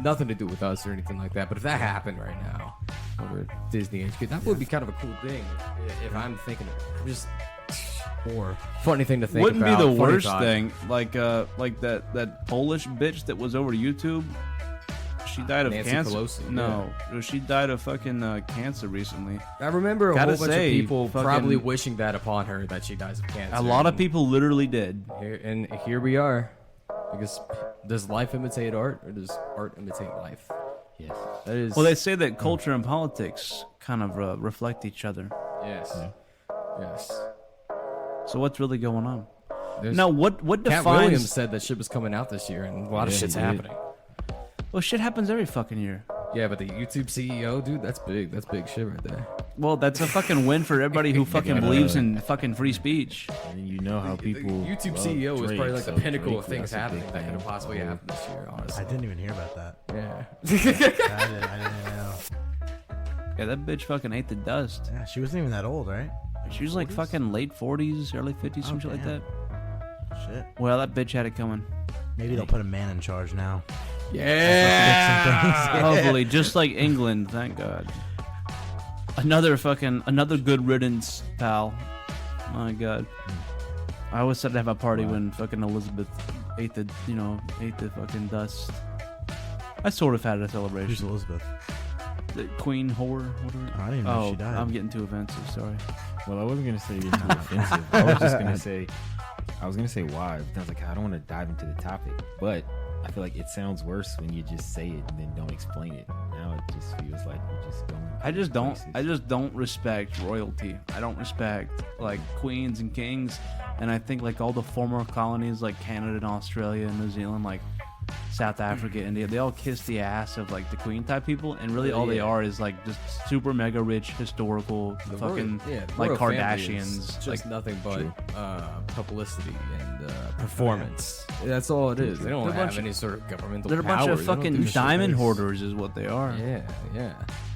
[SPEAKER 2] Nothing to do with us or anything like that. But if that happened right now over at Disney HQ, that would be kind of a cool thing. If I'm thinking, just
[SPEAKER 3] Or
[SPEAKER 2] funny thing to think
[SPEAKER 1] Wouldn't
[SPEAKER 2] about.
[SPEAKER 1] be the
[SPEAKER 2] funny
[SPEAKER 1] worst
[SPEAKER 2] thought.
[SPEAKER 1] thing. Like that Polish bitch that was over YouTube. She died of
[SPEAKER 2] Nancy
[SPEAKER 1] cancer.
[SPEAKER 2] Pelosi,
[SPEAKER 1] No, she died of fucking cancer recently.
[SPEAKER 2] I remember a
[SPEAKER 1] Gotta
[SPEAKER 2] whole bunch
[SPEAKER 1] say,
[SPEAKER 2] of people
[SPEAKER 1] fucking-
[SPEAKER 2] probably wishing that upon her that she dies of cancer.
[SPEAKER 1] A lot of
[SPEAKER 2] And
[SPEAKER 1] people literally did.
[SPEAKER 2] here we are. I guess, does life imitate art, or does art imitate life?
[SPEAKER 4] Yes.
[SPEAKER 2] That is.
[SPEAKER 1] Well, they say that culture and politics kind of reflect each other.
[SPEAKER 2] yes, yes.
[SPEAKER 1] So what's really going on?
[SPEAKER 2] There's-
[SPEAKER 1] Now, what
[SPEAKER 2] Cat
[SPEAKER 1] defines?
[SPEAKER 2] Williams said that shit was coming out this year, and a lot of
[SPEAKER 4] Yeah,
[SPEAKER 2] shit's
[SPEAKER 4] he did.
[SPEAKER 2] happening.
[SPEAKER 1] Well, shit happens every fucking year.
[SPEAKER 2] Yeah, but the YouTube CEO, dude, that's big. That's big shit right there.
[SPEAKER 1] Well, that's a fucking win for everybody who fucking believes in fucking free speech.
[SPEAKER 4] And you know how people.
[SPEAKER 2] YouTube
[SPEAKER 4] love
[SPEAKER 2] CEO is
[SPEAKER 4] Drake,
[SPEAKER 2] probably like the
[SPEAKER 4] so
[SPEAKER 2] pinnacle
[SPEAKER 4] Drake,
[SPEAKER 2] of things
[SPEAKER 4] that's a big
[SPEAKER 2] happening that could
[SPEAKER 4] thing.
[SPEAKER 2] have possibly happened this year, honestly.
[SPEAKER 3] I didn't even hear about that.
[SPEAKER 2] Yeah.
[SPEAKER 3] I didn't know.
[SPEAKER 1] Yeah, that bitch fucking ate the dust.
[SPEAKER 3] Yeah, she wasn't even that old, right?
[SPEAKER 1] She was like fucking late 40s, early 50s, some shit like
[SPEAKER 3] damn.
[SPEAKER 1] that.
[SPEAKER 3] Shit.
[SPEAKER 1] Well, that bitch had it coming.
[SPEAKER 3] Maybe they'll put a man in charge now.
[SPEAKER 2] Yeah.
[SPEAKER 1] Hopefully, just like England, thank God. Another good riddance, pal. My God. I always said to have a party when fucking Elizabeth ate the fucking dust. I sort of had a
[SPEAKER 3] Who's
[SPEAKER 1] celebration.
[SPEAKER 3] Elizabeth?
[SPEAKER 1] The Queen whore, whatever.
[SPEAKER 3] I didn't even know
[SPEAKER 1] Oh,
[SPEAKER 3] she died.
[SPEAKER 1] I'm getting too offensive. Sorry.
[SPEAKER 4] Well, I wasn't gonna say anything too offensive. I was just gonna say, why. But I was like, I don't want to dive into the topic, but I feel like it sounds worse when you just say it and then don't explain it. Now it just feels like you're just going.
[SPEAKER 1] I just
[SPEAKER 4] places.
[SPEAKER 1] don't respect royalty. I don't respect like queens and kings, and I think like all the former colonies like Canada and Australia and New Zealand, like South Africa, India, they all kiss the ass of like the queen type people, and really all they are is like just super mega rich historical fucking
[SPEAKER 2] the
[SPEAKER 1] like
[SPEAKER 2] royal family is
[SPEAKER 1] Kardashians.
[SPEAKER 2] just
[SPEAKER 1] Like
[SPEAKER 2] nothing but publicity and performance. That's all it is. They don't
[SPEAKER 1] They're a bunch
[SPEAKER 2] have any sort of governmental
[SPEAKER 1] they're a bunch
[SPEAKER 2] powers.
[SPEAKER 1] of
[SPEAKER 2] They don't
[SPEAKER 1] fucking
[SPEAKER 2] do shit.
[SPEAKER 1] diamond hoarders, is what they are.
[SPEAKER 2] Yeah, yeah.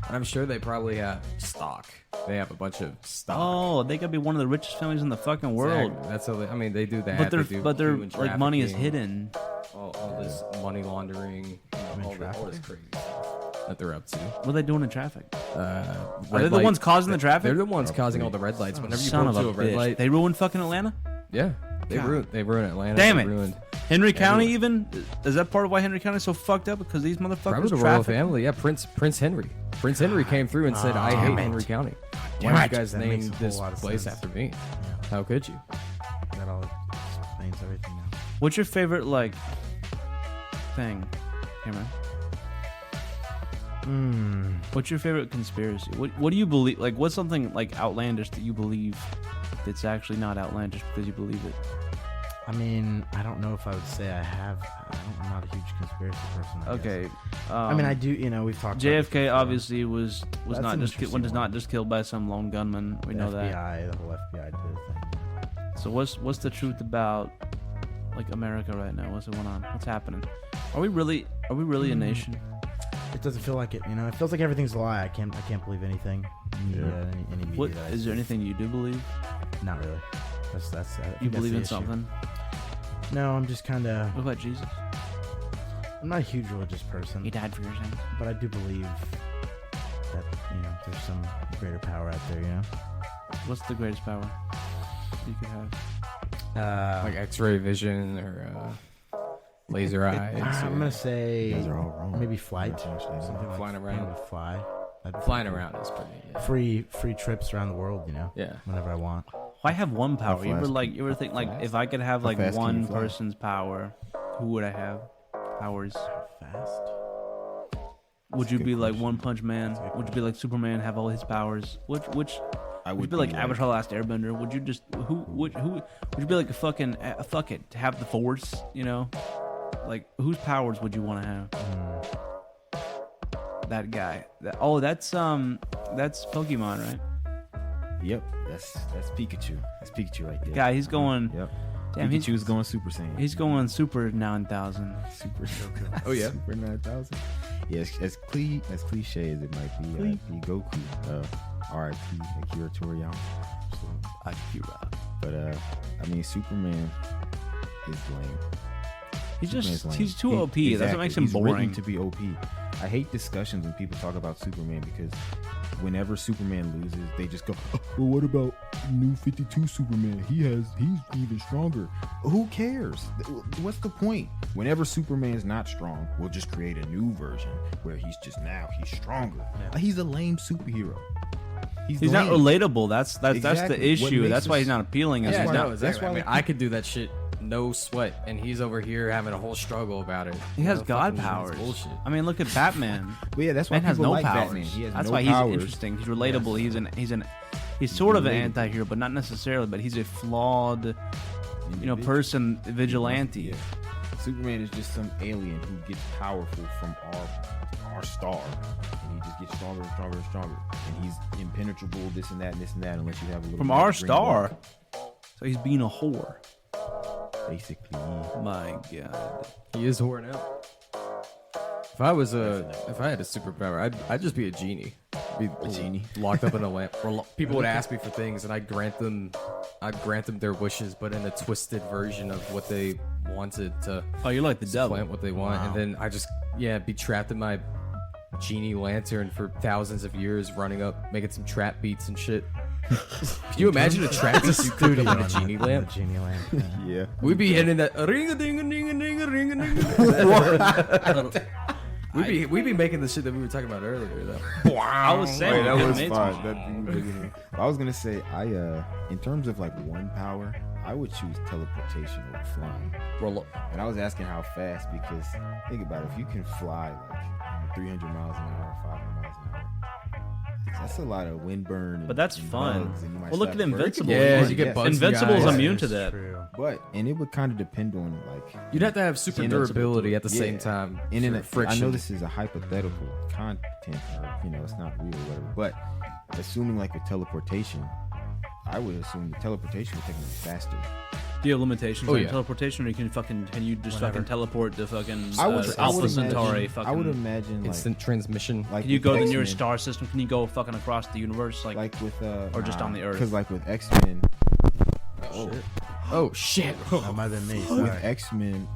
[SPEAKER 2] And I'm sure they probably have stock. They have a bunch of stock.
[SPEAKER 1] Oh, they could be one of the richest families in the fucking world.
[SPEAKER 2] Exactly. That's how they, I mean, they do that.
[SPEAKER 1] But
[SPEAKER 2] they do
[SPEAKER 1] their
[SPEAKER 2] human
[SPEAKER 1] like money is
[SPEAKER 2] trafficking,
[SPEAKER 1] hidden.
[SPEAKER 2] All this money laundering, all this crazy stuff that they're up to.
[SPEAKER 1] What are they doing in traffic?
[SPEAKER 2] Are
[SPEAKER 1] Are they the ones causing the traffic?
[SPEAKER 2] They're the ones causing all the red lights. Whenever you
[SPEAKER 1] Son
[SPEAKER 2] go
[SPEAKER 1] of
[SPEAKER 2] to
[SPEAKER 1] a
[SPEAKER 2] a red
[SPEAKER 1] bitch.
[SPEAKER 2] light,
[SPEAKER 1] They ruined fucking Atlanta.
[SPEAKER 2] yeah, they
[SPEAKER 1] God.
[SPEAKER 2] ruined Atlanta.
[SPEAKER 1] Damn
[SPEAKER 2] They
[SPEAKER 1] it.
[SPEAKER 2] ruined
[SPEAKER 1] Henry County even? Is that part of why Henry County is so fucked up? Because these motherfuckers
[SPEAKER 2] probably the royal
[SPEAKER 1] traffic.
[SPEAKER 2] family. Yeah, Prince Henry. Prince Henry came through and said, "I hate Henry County. Why did you guys
[SPEAKER 3] That
[SPEAKER 2] name
[SPEAKER 3] makes a whole
[SPEAKER 2] this
[SPEAKER 3] lot of
[SPEAKER 2] place
[SPEAKER 3] sense.
[SPEAKER 2] after me? How could you?"
[SPEAKER 3] That all explains everything now.
[SPEAKER 1] What's your favorite like thing, Cameron? What's your favorite conspiracy? What do you believe? Like, what's something like outlandish that you believe that's actually not outlandish because you believe it?
[SPEAKER 3] I mean, I don't know if I would say I have. I'm not a huge conspiracy person. I guess.
[SPEAKER 1] Okay.
[SPEAKER 3] I mean, I do. You know, we've talked. about this
[SPEAKER 1] JFK
[SPEAKER 3] before.
[SPEAKER 1] obviously was
[SPEAKER 3] That's
[SPEAKER 1] not
[SPEAKER 3] an
[SPEAKER 1] just
[SPEAKER 3] interesting
[SPEAKER 1] was
[SPEAKER 3] one.
[SPEAKER 1] not just killed by some lone gunman. We
[SPEAKER 3] The
[SPEAKER 1] know that.
[SPEAKER 3] FBI, the whole FBI did a thing.
[SPEAKER 1] So what's the truth about like America right now? What's going on? What's happening? Are we really a nation?
[SPEAKER 3] It doesn't feel like it. You know, it feels like everything's a lie. I can't believe anything. Media, any media.
[SPEAKER 1] What
[SPEAKER 3] that I
[SPEAKER 1] is there
[SPEAKER 3] see.
[SPEAKER 1] anything you do believe?
[SPEAKER 3] Not really. That's. I think
[SPEAKER 1] You
[SPEAKER 3] that's
[SPEAKER 1] believe
[SPEAKER 3] the
[SPEAKER 1] in
[SPEAKER 3] issue.
[SPEAKER 1] something?
[SPEAKER 3] No, I'm just kind of.
[SPEAKER 1] What about Jesus?
[SPEAKER 3] I'm not a huge religious person,
[SPEAKER 1] He died for your sins.
[SPEAKER 3] but I do believe that there's some greater power out there. You know.
[SPEAKER 1] What's the greatest power you could have?
[SPEAKER 2] Like X-ray vision or laser eyes.
[SPEAKER 3] I'm
[SPEAKER 2] or
[SPEAKER 3] gonna say
[SPEAKER 4] You guys are all wrong.
[SPEAKER 3] maybe flight.
[SPEAKER 4] Pretty much the same.
[SPEAKER 3] Something like
[SPEAKER 2] Flying
[SPEAKER 3] being
[SPEAKER 2] around.
[SPEAKER 3] able to fly. That'd be
[SPEAKER 2] flying
[SPEAKER 3] cool.
[SPEAKER 2] around is pretty. Yeah.
[SPEAKER 3] Free trips around the world. You know.
[SPEAKER 2] Yeah.
[SPEAKER 3] Whenever I want.
[SPEAKER 1] Why have one power? You ever
[SPEAKER 4] fast-
[SPEAKER 1] you ever think like
[SPEAKER 4] fast?
[SPEAKER 1] if I could have
[SPEAKER 4] How
[SPEAKER 1] like
[SPEAKER 4] fast can
[SPEAKER 1] one
[SPEAKER 4] you fly?
[SPEAKER 1] person's power, who would I have? Powers.
[SPEAKER 3] Fast.
[SPEAKER 1] Would you
[SPEAKER 4] good
[SPEAKER 1] be like
[SPEAKER 4] question.
[SPEAKER 1] One Punch Man? Would you be like Superman, have all his powers? Which
[SPEAKER 4] I
[SPEAKER 1] would you be like Avatar: The Last Airbender? Would you just who would you be like a fucking fuck it to have the Force? You know, like whose powers would you want to have? That guy. That's Pokemon, right?
[SPEAKER 4] Yep, that's Pikachu. That's Pikachu right there.
[SPEAKER 1] Guy, he's going.
[SPEAKER 4] Yep.
[SPEAKER 1] Damn,
[SPEAKER 4] Pikachu's going Super Saiyan.
[SPEAKER 1] He's going Super 9000.
[SPEAKER 4] Super Goku.
[SPEAKER 2] Oh, yeah?
[SPEAKER 4] Super 9000. Yeah, as cliche as it might be, Goku. R.I.P. Akira Toriyama. So,
[SPEAKER 1] Akira.
[SPEAKER 4] but I mean, Superman is lame.
[SPEAKER 1] He's too OP. That's what makes him
[SPEAKER 4] He's written
[SPEAKER 1] boring.
[SPEAKER 4] to be OP. I hate discussions when people talk about Superman because whenever Superman loses, they just go, oh, "Well, what about New 52 Superman? He's even stronger." Who cares? What's the point? Whenever Superman's not strong, we'll just create a new version where he's stronger. He's a lame superhero.
[SPEAKER 1] He's
[SPEAKER 4] lame.
[SPEAKER 1] not relatable. That's the
[SPEAKER 4] Exactly. What
[SPEAKER 1] issue.
[SPEAKER 4] makes
[SPEAKER 1] That's why
[SPEAKER 4] us-
[SPEAKER 1] he's not appealing. Is
[SPEAKER 2] Yeah,
[SPEAKER 1] he's
[SPEAKER 2] no,
[SPEAKER 1] not.
[SPEAKER 2] exactly.
[SPEAKER 4] that's why,
[SPEAKER 2] I mean,
[SPEAKER 4] like,
[SPEAKER 2] I could do that shit no sweat, and he's over here having a whole struggle about it.
[SPEAKER 1] He
[SPEAKER 2] You
[SPEAKER 1] has
[SPEAKER 2] know,
[SPEAKER 1] God
[SPEAKER 2] fucking
[SPEAKER 1] powers.
[SPEAKER 2] Bullshit.
[SPEAKER 1] I mean, look at Batman.
[SPEAKER 4] But yeah, that's why
[SPEAKER 1] Man has
[SPEAKER 4] people
[SPEAKER 1] no
[SPEAKER 4] like
[SPEAKER 1] powers.
[SPEAKER 4] Batman. He has
[SPEAKER 1] That's
[SPEAKER 4] no
[SPEAKER 1] why
[SPEAKER 4] powers.
[SPEAKER 1] he's interesting. He's relatable. He's sort of an anti-hero, but not necessarily. But he's a flawed, person, vigilante.
[SPEAKER 4] Yeah. Superman is just some alien who gets powerful from our star, and he just gets stronger and stronger and stronger, and he's impenetrable, this and that, and this and that, unless you have a little
[SPEAKER 1] From
[SPEAKER 4] bit of
[SPEAKER 1] our
[SPEAKER 4] green
[SPEAKER 1] star.
[SPEAKER 4] blood.
[SPEAKER 1] So he's being a whore.
[SPEAKER 4] Basically.
[SPEAKER 1] My God.
[SPEAKER 2] He is whoring out. If I had a superpower, I'd just be a genie. Be a
[SPEAKER 4] genie?
[SPEAKER 2] locked up in a lamp. Or people would ask me for things, and I'd grant them their wishes, but in a twisted version of what they wanted to
[SPEAKER 1] Oh, you're like the devil.
[SPEAKER 2] plant what they want, and then I just be trapped in my genie lantern for thousands of years, running up, making some trap beats and shit. Could you imagine a trap beat you could in a genie lamp?
[SPEAKER 3] The genie lamp. Yeah.
[SPEAKER 4] Yeah.
[SPEAKER 2] We'd be hitting that ring a ding a ding a ding a ring a ding a ding. We'd be making the shit that we were talking about earlier, though.
[SPEAKER 1] I was saying
[SPEAKER 4] Wait, that was
[SPEAKER 1] it's-
[SPEAKER 4] fun. I was gonna say, in terms of like one power, I would choose teleportation over flying.
[SPEAKER 2] Roll
[SPEAKER 4] And I was asking how fast because think about it, if you can fly like 300 miles an hour, 500 miles an hour, it's That's a lot of wind burn.
[SPEAKER 1] But that's
[SPEAKER 4] and
[SPEAKER 1] fun.
[SPEAKER 4] bugs, and you might
[SPEAKER 1] Well, look at
[SPEAKER 4] slap a bird.
[SPEAKER 1] Invincible.
[SPEAKER 2] Yeah, you get bugs in the
[SPEAKER 1] Invincible's
[SPEAKER 2] eyes.
[SPEAKER 1] immune to
[SPEAKER 3] That's
[SPEAKER 1] that.
[SPEAKER 3] true.
[SPEAKER 4] And it would kind of depend on like
[SPEAKER 2] You'd have to have super
[SPEAKER 4] Invincible
[SPEAKER 2] durability
[SPEAKER 4] to-
[SPEAKER 2] at the same time.
[SPEAKER 4] And in
[SPEAKER 2] for
[SPEAKER 4] a,
[SPEAKER 2] friction.
[SPEAKER 4] I know this is a hypothetical content, or it's not real or whatever. But assuming like with teleportation, I would assume the teleportation would take me faster.
[SPEAKER 1] Do you have limitations
[SPEAKER 2] Oh,
[SPEAKER 1] on
[SPEAKER 2] yeah.
[SPEAKER 1] teleportation, or can you just
[SPEAKER 3] Whenever.
[SPEAKER 1] fucking teleport to fucking
[SPEAKER 4] I would
[SPEAKER 1] Alpha
[SPEAKER 4] imagine.
[SPEAKER 1] Centauri? Fucking,
[SPEAKER 4] I would imagine like,
[SPEAKER 2] Instant transmission.
[SPEAKER 4] like
[SPEAKER 1] can you
[SPEAKER 4] with
[SPEAKER 1] go to the
[SPEAKER 4] X-Men,
[SPEAKER 1] nearest star system? Can you go fucking across the universe?
[SPEAKER 4] like with
[SPEAKER 1] or just on the Earth?
[SPEAKER 4] Because like with X-Men,
[SPEAKER 2] Oh shit!
[SPEAKER 3] That might have been me.
[SPEAKER 4] with
[SPEAKER 3] Sorry.
[SPEAKER 4] X-Men,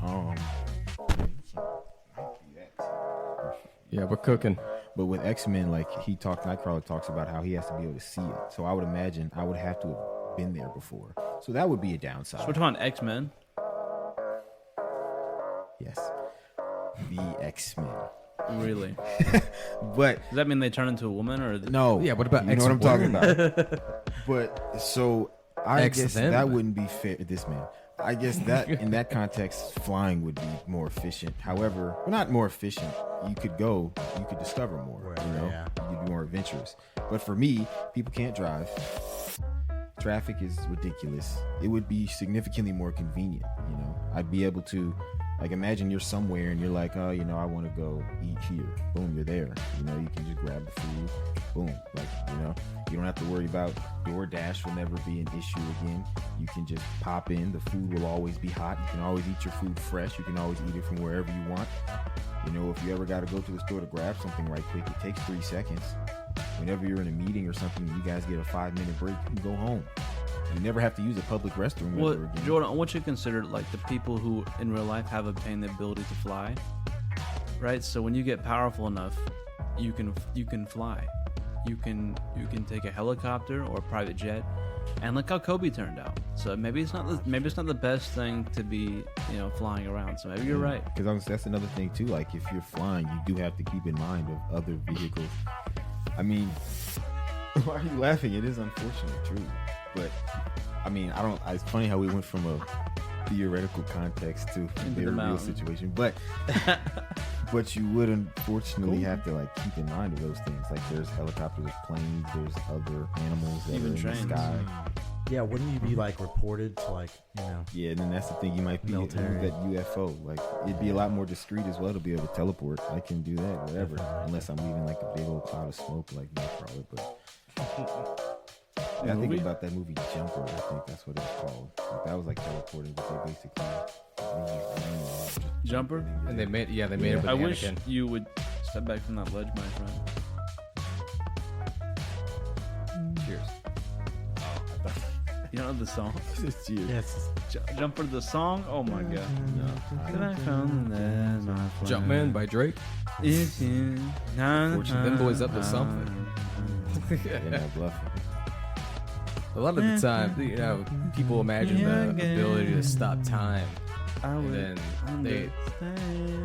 [SPEAKER 2] Yeah, we're cooking.
[SPEAKER 4] but with X-Men, like Nightcrawler talks about how he has to be able to see it. So I would imagine I would have to have been there before. So that would be a downside.
[SPEAKER 1] So we're talking X-Men.
[SPEAKER 4] Yes, the X-Men.
[SPEAKER 1] Really?
[SPEAKER 4] But
[SPEAKER 1] Does that mean they turn into a woman, or
[SPEAKER 4] no,
[SPEAKER 2] Yeah, what about
[SPEAKER 4] you know what I'm talking
[SPEAKER 2] X-Woman?
[SPEAKER 4] about? But so I
[SPEAKER 2] X
[SPEAKER 4] guess
[SPEAKER 2] them.
[SPEAKER 4] that wouldn't be fair. This man, I guess that in that context, flying would be more efficient. However, well, not more efficient. You could discover more.
[SPEAKER 3] Right,
[SPEAKER 4] You know,
[SPEAKER 3] yeah.
[SPEAKER 4] you'd be more adventurous. But for me, people can't drive. Traffic is ridiculous. It would be significantly more convenient. You know, I'd be able to. Like, imagine you're somewhere and you're like, oh, I want to go eat here. Boom, you're there. You can just grab the food. Boom. Like, you don't have to worry about DoorDash will never be an issue again. You can just pop in. The food will always be hot. You can always eat your food fresh. You can always eat it from wherever you want. If you ever got to go to the store to grab something right quick, it takes 3 seconds. Whenever you're in a meeting or something, you guys get a 5-minute break, you can go home. You never have to use a public restroom
[SPEAKER 1] what?
[SPEAKER 4] ever again.
[SPEAKER 1] Jordan, I want you to consider like the people who in real life have obtained the ability to fly, right? So when you get powerful enough, you can fly. You can take a helicopter or a private jet, and look how Kobe turned out. So maybe it's not the best thing to be flying around. So maybe you're right.
[SPEAKER 4] Because that's another thing too. Like if you're flying, you do have to keep in mind of other vehicles. I mean, why are you laughing? It is unfortunately true. But I mean, it's funny how we went from a theoretical context to
[SPEAKER 1] Into the
[SPEAKER 4] a real
[SPEAKER 1] mountain.
[SPEAKER 4] situation. But you would unfortunately have to like keep in mind of those things. Like there's helicopters, there's planes, there's other animals that
[SPEAKER 1] Even
[SPEAKER 4] are in
[SPEAKER 1] trains.
[SPEAKER 4] the sky.
[SPEAKER 3] Yeah, wouldn't you be like reported to
[SPEAKER 4] Yeah, and then that's the thing. You might be
[SPEAKER 3] Military.
[SPEAKER 4] that UFO. Like it'd be a lot more discreet as well to be able to teleport. I can do that, whatever.
[SPEAKER 3] Definitely.
[SPEAKER 4] Unless I'm leaving like a big old cloud of smoke, like Nightcrawler. But I think
[SPEAKER 1] Movie?
[SPEAKER 4] about that movie Jumper. I think that's what it was called. Like, that was like teleporting, but they basically just
[SPEAKER 1] Jumper?
[SPEAKER 2] And they made it with
[SPEAKER 1] I wish
[SPEAKER 2] Anakin.
[SPEAKER 1] you would step back from that ledge, my friend.
[SPEAKER 2] Cheers.
[SPEAKER 1] You don't know the song?
[SPEAKER 4] It's you.
[SPEAKER 3] Yes.
[SPEAKER 1] Jumper the song? Oh my god.
[SPEAKER 4] No,
[SPEAKER 1] Then I found the ledge, my friend.
[SPEAKER 2] Jumpman by Drake.
[SPEAKER 1] It's you.
[SPEAKER 2] Fortune, them boys up to something.
[SPEAKER 4] they're not bluffing.
[SPEAKER 2] A lot of the time, people imagine the ability to stop time. And then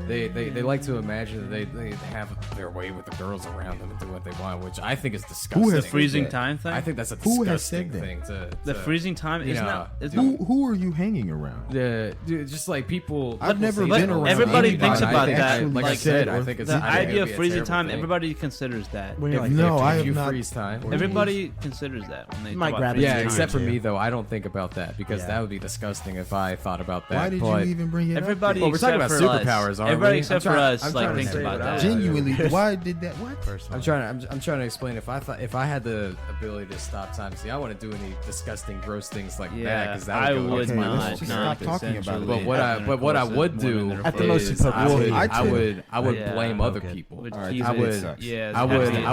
[SPEAKER 2] they like to imagine that they have their way with the girls around them and do what they want, which I think is disgusting.
[SPEAKER 4] has
[SPEAKER 1] freezing
[SPEAKER 4] that?
[SPEAKER 1] time thing?
[SPEAKER 2] I think that's a
[SPEAKER 4] Who has
[SPEAKER 2] disgusting
[SPEAKER 4] said that?
[SPEAKER 2] thing to
[SPEAKER 1] the freezing time
[SPEAKER 2] you
[SPEAKER 1] isn't
[SPEAKER 2] know,
[SPEAKER 1] that it's
[SPEAKER 2] dude,
[SPEAKER 1] not,
[SPEAKER 4] Who are you hanging around?
[SPEAKER 2] dude, just like people.
[SPEAKER 4] I've never
[SPEAKER 2] people say
[SPEAKER 4] been
[SPEAKER 2] that.
[SPEAKER 4] around
[SPEAKER 1] everybody
[SPEAKER 4] anybody.
[SPEAKER 1] thinks about
[SPEAKER 2] I think-
[SPEAKER 1] that.
[SPEAKER 2] Like I
[SPEAKER 1] Like,
[SPEAKER 2] said, I think it's
[SPEAKER 1] the
[SPEAKER 2] I think
[SPEAKER 1] idea
[SPEAKER 2] it'd
[SPEAKER 1] of
[SPEAKER 2] be a
[SPEAKER 1] freezing
[SPEAKER 2] terrible
[SPEAKER 1] time,
[SPEAKER 2] thing.
[SPEAKER 1] everybody considers that.
[SPEAKER 3] When you're like,
[SPEAKER 4] No, I
[SPEAKER 2] if
[SPEAKER 4] have
[SPEAKER 2] you
[SPEAKER 4] not-
[SPEAKER 2] freeze time.
[SPEAKER 1] Everybody considers that when they
[SPEAKER 3] You might
[SPEAKER 1] talk
[SPEAKER 3] grab
[SPEAKER 1] about
[SPEAKER 3] it
[SPEAKER 2] Yeah,
[SPEAKER 3] time,
[SPEAKER 2] except for
[SPEAKER 3] too.
[SPEAKER 2] me though. I don't think about that because
[SPEAKER 3] Yeah.
[SPEAKER 2] that would be disgusting if I thought about that.
[SPEAKER 4] Why did
[SPEAKER 2] but
[SPEAKER 4] you even bring it
[SPEAKER 1] everybody
[SPEAKER 4] up?
[SPEAKER 2] Well, we're talking
[SPEAKER 1] except
[SPEAKER 2] about
[SPEAKER 1] for
[SPEAKER 2] superpowers,
[SPEAKER 1] us,
[SPEAKER 2] aren't
[SPEAKER 1] everybody
[SPEAKER 2] we?
[SPEAKER 1] except
[SPEAKER 2] I'm
[SPEAKER 1] for
[SPEAKER 2] trying-
[SPEAKER 1] us
[SPEAKER 2] I'm
[SPEAKER 1] like
[SPEAKER 2] trying to
[SPEAKER 1] thinks
[SPEAKER 2] say
[SPEAKER 1] about
[SPEAKER 2] what I
[SPEAKER 1] that.
[SPEAKER 2] was-
[SPEAKER 4] Genuinely, why did that? What?
[SPEAKER 3] Personally.
[SPEAKER 2] I'm trying to explain if I had the ability to stop time. See, I wouldn't do any disgusting, gross things like that
[SPEAKER 1] Yeah,
[SPEAKER 2] because that
[SPEAKER 1] I
[SPEAKER 2] would go
[SPEAKER 1] would
[SPEAKER 2] against
[SPEAKER 4] Okay,
[SPEAKER 2] my
[SPEAKER 4] let's
[SPEAKER 1] not.
[SPEAKER 2] whole
[SPEAKER 4] just
[SPEAKER 1] not
[SPEAKER 4] stop talking about it.
[SPEAKER 2] But what I would do
[SPEAKER 3] At the most, you
[SPEAKER 2] is
[SPEAKER 3] put
[SPEAKER 2] I
[SPEAKER 3] wool.
[SPEAKER 2] would
[SPEAKER 1] Yeah.
[SPEAKER 2] blame other
[SPEAKER 3] Okay.
[SPEAKER 2] people.
[SPEAKER 1] Would
[SPEAKER 4] All right,
[SPEAKER 1] tease
[SPEAKER 2] I
[SPEAKER 1] it.
[SPEAKER 2] would-
[SPEAKER 4] sucks.
[SPEAKER 1] Yeah,
[SPEAKER 2] I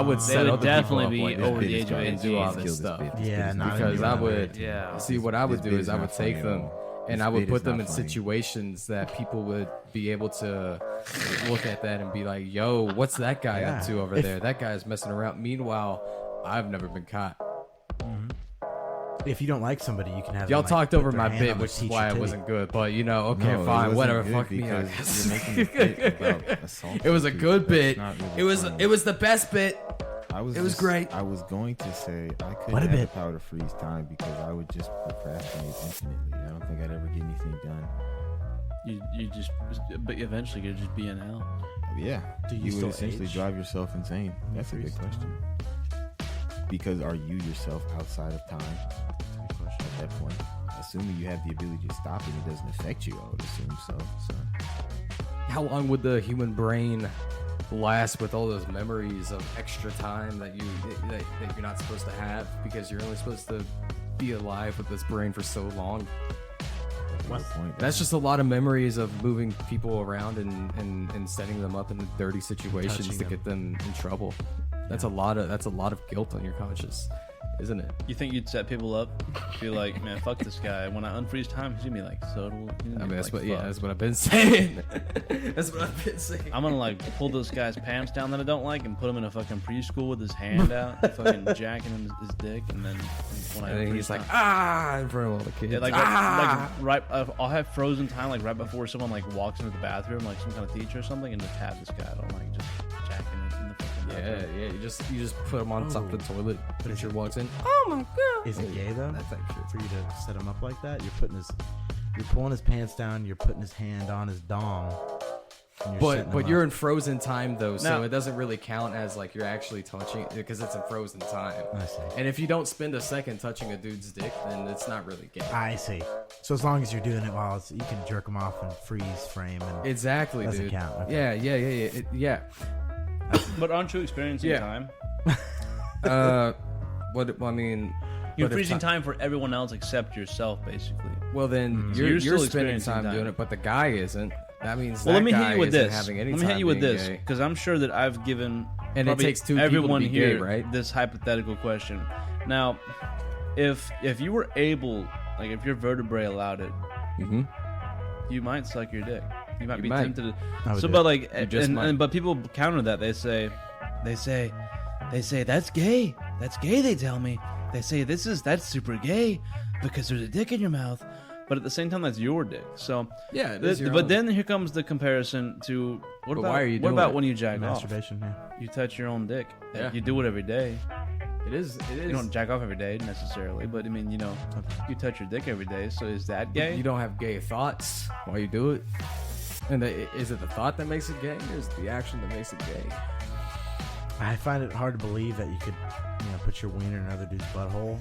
[SPEAKER 2] would
[SPEAKER 1] they
[SPEAKER 2] set
[SPEAKER 1] would
[SPEAKER 2] other
[SPEAKER 1] definitely
[SPEAKER 2] people
[SPEAKER 1] be
[SPEAKER 2] up like
[SPEAKER 1] over
[SPEAKER 2] this
[SPEAKER 1] the age of
[SPEAKER 2] bitch
[SPEAKER 1] 18
[SPEAKER 2] and do all
[SPEAKER 1] for
[SPEAKER 2] this
[SPEAKER 1] this
[SPEAKER 2] stuff.
[SPEAKER 3] Yeah, not
[SPEAKER 2] Because I
[SPEAKER 3] even
[SPEAKER 2] would
[SPEAKER 1] Yeah.
[SPEAKER 2] see what I would
[SPEAKER 4] This
[SPEAKER 2] do
[SPEAKER 4] bit
[SPEAKER 2] is
[SPEAKER 4] is
[SPEAKER 2] I would
[SPEAKER 4] not funny
[SPEAKER 2] take
[SPEAKER 4] at
[SPEAKER 2] them
[SPEAKER 4] all.
[SPEAKER 2] and
[SPEAKER 4] This
[SPEAKER 2] I would
[SPEAKER 4] bit
[SPEAKER 2] put
[SPEAKER 4] is
[SPEAKER 2] them
[SPEAKER 4] not
[SPEAKER 2] in
[SPEAKER 4] funny.
[SPEAKER 2] situations that people would be able to look at that and be like, "Yo, what's that guy up
[SPEAKER 3] Yeah.
[SPEAKER 2] to over
[SPEAKER 3] If-
[SPEAKER 2] there? That guy's messing around." Meanwhile, I've never been caught.
[SPEAKER 3] If you don't like somebody, you can have
[SPEAKER 2] Y'all
[SPEAKER 3] them, like,
[SPEAKER 2] talked
[SPEAKER 3] put
[SPEAKER 2] over
[SPEAKER 3] their
[SPEAKER 2] my
[SPEAKER 3] hand
[SPEAKER 2] bit,
[SPEAKER 3] on the
[SPEAKER 2] which is
[SPEAKER 3] teacher
[SPEAKER 2] why it
[SPEAKER 3] titty.
[SPEAKER 2] wasn't good. But okay,
[SPEAKER 4] No, it
[SPEAKER 2] fine,
[SPEAKER 4] wasn't
[SPEAKER 2] whatever.
[SPEAKER 4] good
[SPEAKER 2] Fuck me. I
[SPEAKER 4] because
[SPEAKER 2] guess.
[SPEAKER 4] you're making a bit about assault
[SPEAKER 2] It was a
[SPEAKER 4] people.
[SPEAKER 2] good
[SPEAKER 4] That's
[SPEAKER 2] bit.
[SPEAKER 4] not really
[SPEAKER 2] It was
[SPEAKER 4] funny.
[SPEAKER 2] the best bit.
[SPEAKER 4] It
[SPEAKER 2] was
[SPEAKER 4] just-
[SPEAKER 2] great.
[SPEAKER 4] I was going to say I couldn't
[SPEAKER 3] What a
[SPEAKER 4] have the
[SPEAKER 3] bit.
[SPEAKER 4] power to freeze time because I would just procrastinate infinitely. I don't think I'd ever get anything done.
[SPEAKER 1] You just, but eventually you'll just be in hell.
[SPEAKER 4] Yeah.
[SPEAKER 3] Do you
[SPEAKER 4] would
[SPEAKER 3] still
[SPEAKER 4] essentially
[SPEAKER 3] age?
[SPEAKER 4] drive yourself insane.
[SPEAKER 3] you
[SPEAKER 4] That's a good
[SPEAKER 3] freeze
[SPEAKER 4] question. because are you yourself outside of time at that point? Assuming you have the ability to stop it, it doesn't affect you. I would assume so.
[SPEAKER 2] How long would the human brain last with all those memories of extra time that you're not supposed to have because you're only supposed to be alive with this brain for so long?
[SPEAKER 4] What point?
[SPEAKER 2] That's just a lot of memories of moving people around and setting them up in dirty situations
[SPEAKER 3] Touching
[SPEAKER 2] to
[SPEAKER 3] them.
[SPEAKER 2] get them in trouble. That's a lot of guilt on your conscience, isn't it?
[SPEAKER 1] You think you'd set people up? Be like, man, fuck this guy. When I unfreeze time, he's gonna be like, so.
[SPEAKER 2] I mean, that's what I've been saying. That's what I've been saying.
[SPEAKER 1] I'm gonna like pull this guy's pants down that I don't like and put him in a fucking preschool with his hand out, fucking jacking his dick, and then when I
[SPEAKER 2] And then
[SPEAKER 1] unfreeze
[SPEAKER 2] he's like,
[SPEAKER 1] time-
[SPEAKER 2] in front of all the kids.
[SPEAKER 1] yeah, like
[SPEAKER 2] ah!
[SPEAKER 1] right. I'll have frozen time like right before someone like walks into the bathroom, like some kind of teacher or something, and just have this guy. I don't like just jacking it in the fucking bathroom.
[SPEAKER 2] Yeah. You just put him on top of the toilet. Teacher walks in.
[SPEAKER 3] Is it gay though?
[SPEAKER 2] That type shit.
[SPEAKER 3] For you to set him up like that, you're pulling his pants down, you're putting his hand on his dong. and setting him
[SPEAKER 2] But you're
[SPEAKER 3] up.
[SPEAKER 2] in frozen time though, so
[SPEAKER 1] Now-
[SPEAKER 2] it doesn't really count as like you're actually touching it because it's in frozen time.
[SPEAKER 3] I see.
[SPEAKER 2] And if you don't spend a second touching a dude's dick, then it's not really gay.
[SPEAKER 3] I see. So as long as you're doing it while you can jerk him off and freeze frame and
[SPEAKER 2] Exactly,
[SPEAKER 3] Doesn't
[SPEAKER 2] dude.
[SPEAKER 3] count, okay.
[SPEAKER 2] Yeah.
[SPEAKER 1] But aren't you experiencing
[SPEAKER 2] Yeah.
[SPEAKER 1] time?
[SPEAKER 2] What I mean,
[SPEAKER 1] You're
[SPEAKER 2] but if
[SPEAKER 1] freezing
[SPEAKER 2] ti-
[SPEAKER 1] time for everyone else except yourself, basically.
[SPEAKER 2] Well, then
[SPEAKER 1] So
[SPEAKER 2] you're
[SPEAKER 1] you're still
[SPEAKER 2] spending
[SPEAKER 1] experiencing
[SPEAKER 2] time
[SPEAKER 1] time.
[SPEAKER 2] doing it, but the guy isn't. That means
[SPEAKER 1] Well,
[SPEAKER 2] that
[SPEAKER 1] let me
[SPEAKER 2] guy
[SPEAKER 1] hit you with
[SPEAKER 2] isn't
[SPEAKER 1] this.
[SPEAKER 2] having any
[SPEAKER 1] Let me hit
[SPEAKER 2] time
[SPEAKER 1] you with
[SPEAKER 2] being
[SPEAKER 1] this
[SPEAKER 2] gay.
[SPEAKER 1] because I'm sure that I've given
[SPEAKER 2] And it
[SPEAKER 1] probably
[SPEAKER 2] takes two people to
[SPEAKER 1] everyone
[SPEAKER 2] be gay,
[SPEAKER 1] here
[SPEAKER 2] right?
[SPEAKER 1] this hypothetical question. Now, if you were able, like if your vertebrae allowed it,
[SPEAKER 2] Mm-hmm.
[SPEAKER 1] you might suck your dick. You might
[SPEAKER 2] You
[SPEAKER 1] be
[SPEAKER 2] might.
[SPEAKER 1] tempted.
[SPEAKER 3] I would
[SPEAKER 1] So,
[SPEAKER 3] do
[SPEAKER 1] but
[SPEAKER 3] it.
[SPEAKER 1] like,
[SPEAKER 2] You just might.
[SPEAKER 1] but people counter that. They say that's gay. That's gay. They tell me. They say that's super gay because there's a dick in your mouth. But at the same time, that's your dick. So
[SPEAKER 2] Yeah, it is your
[SPEAKER 1] but
[SPEAKER 2] own.
[SPEAKER 1] then here comes the comparison to what
[SPEAKER 2] But
[SPEAKER 1] about
[SPEAKER 2] why are you
[SPEAKER 1] what
[SPEAKER 2] doing
[SPEAKER 1] about
[SPEAKER 2] it?
[SPEAKER 1] when you jack off?
[SPEAKER 3] masturbation. Yeah.
[SPEAKER 1] You touch your own dick.
[SPEAKER 2] Yeah.
[SPEAKER 1] You do it every day.
[SPEAKER 2] It is.
[SPEAKER 1] You don't jack off every day necessarily, but I mean, you touch your dick every day. So is that gay?
[SPEAKER 2] You don't have gay thoughts while you do it. And is it the thought that makes it gay, or is it the action that makes it gay?
[SPEAKER 3] I find it hard to believe that you could, put your wiener in another dude's butthole.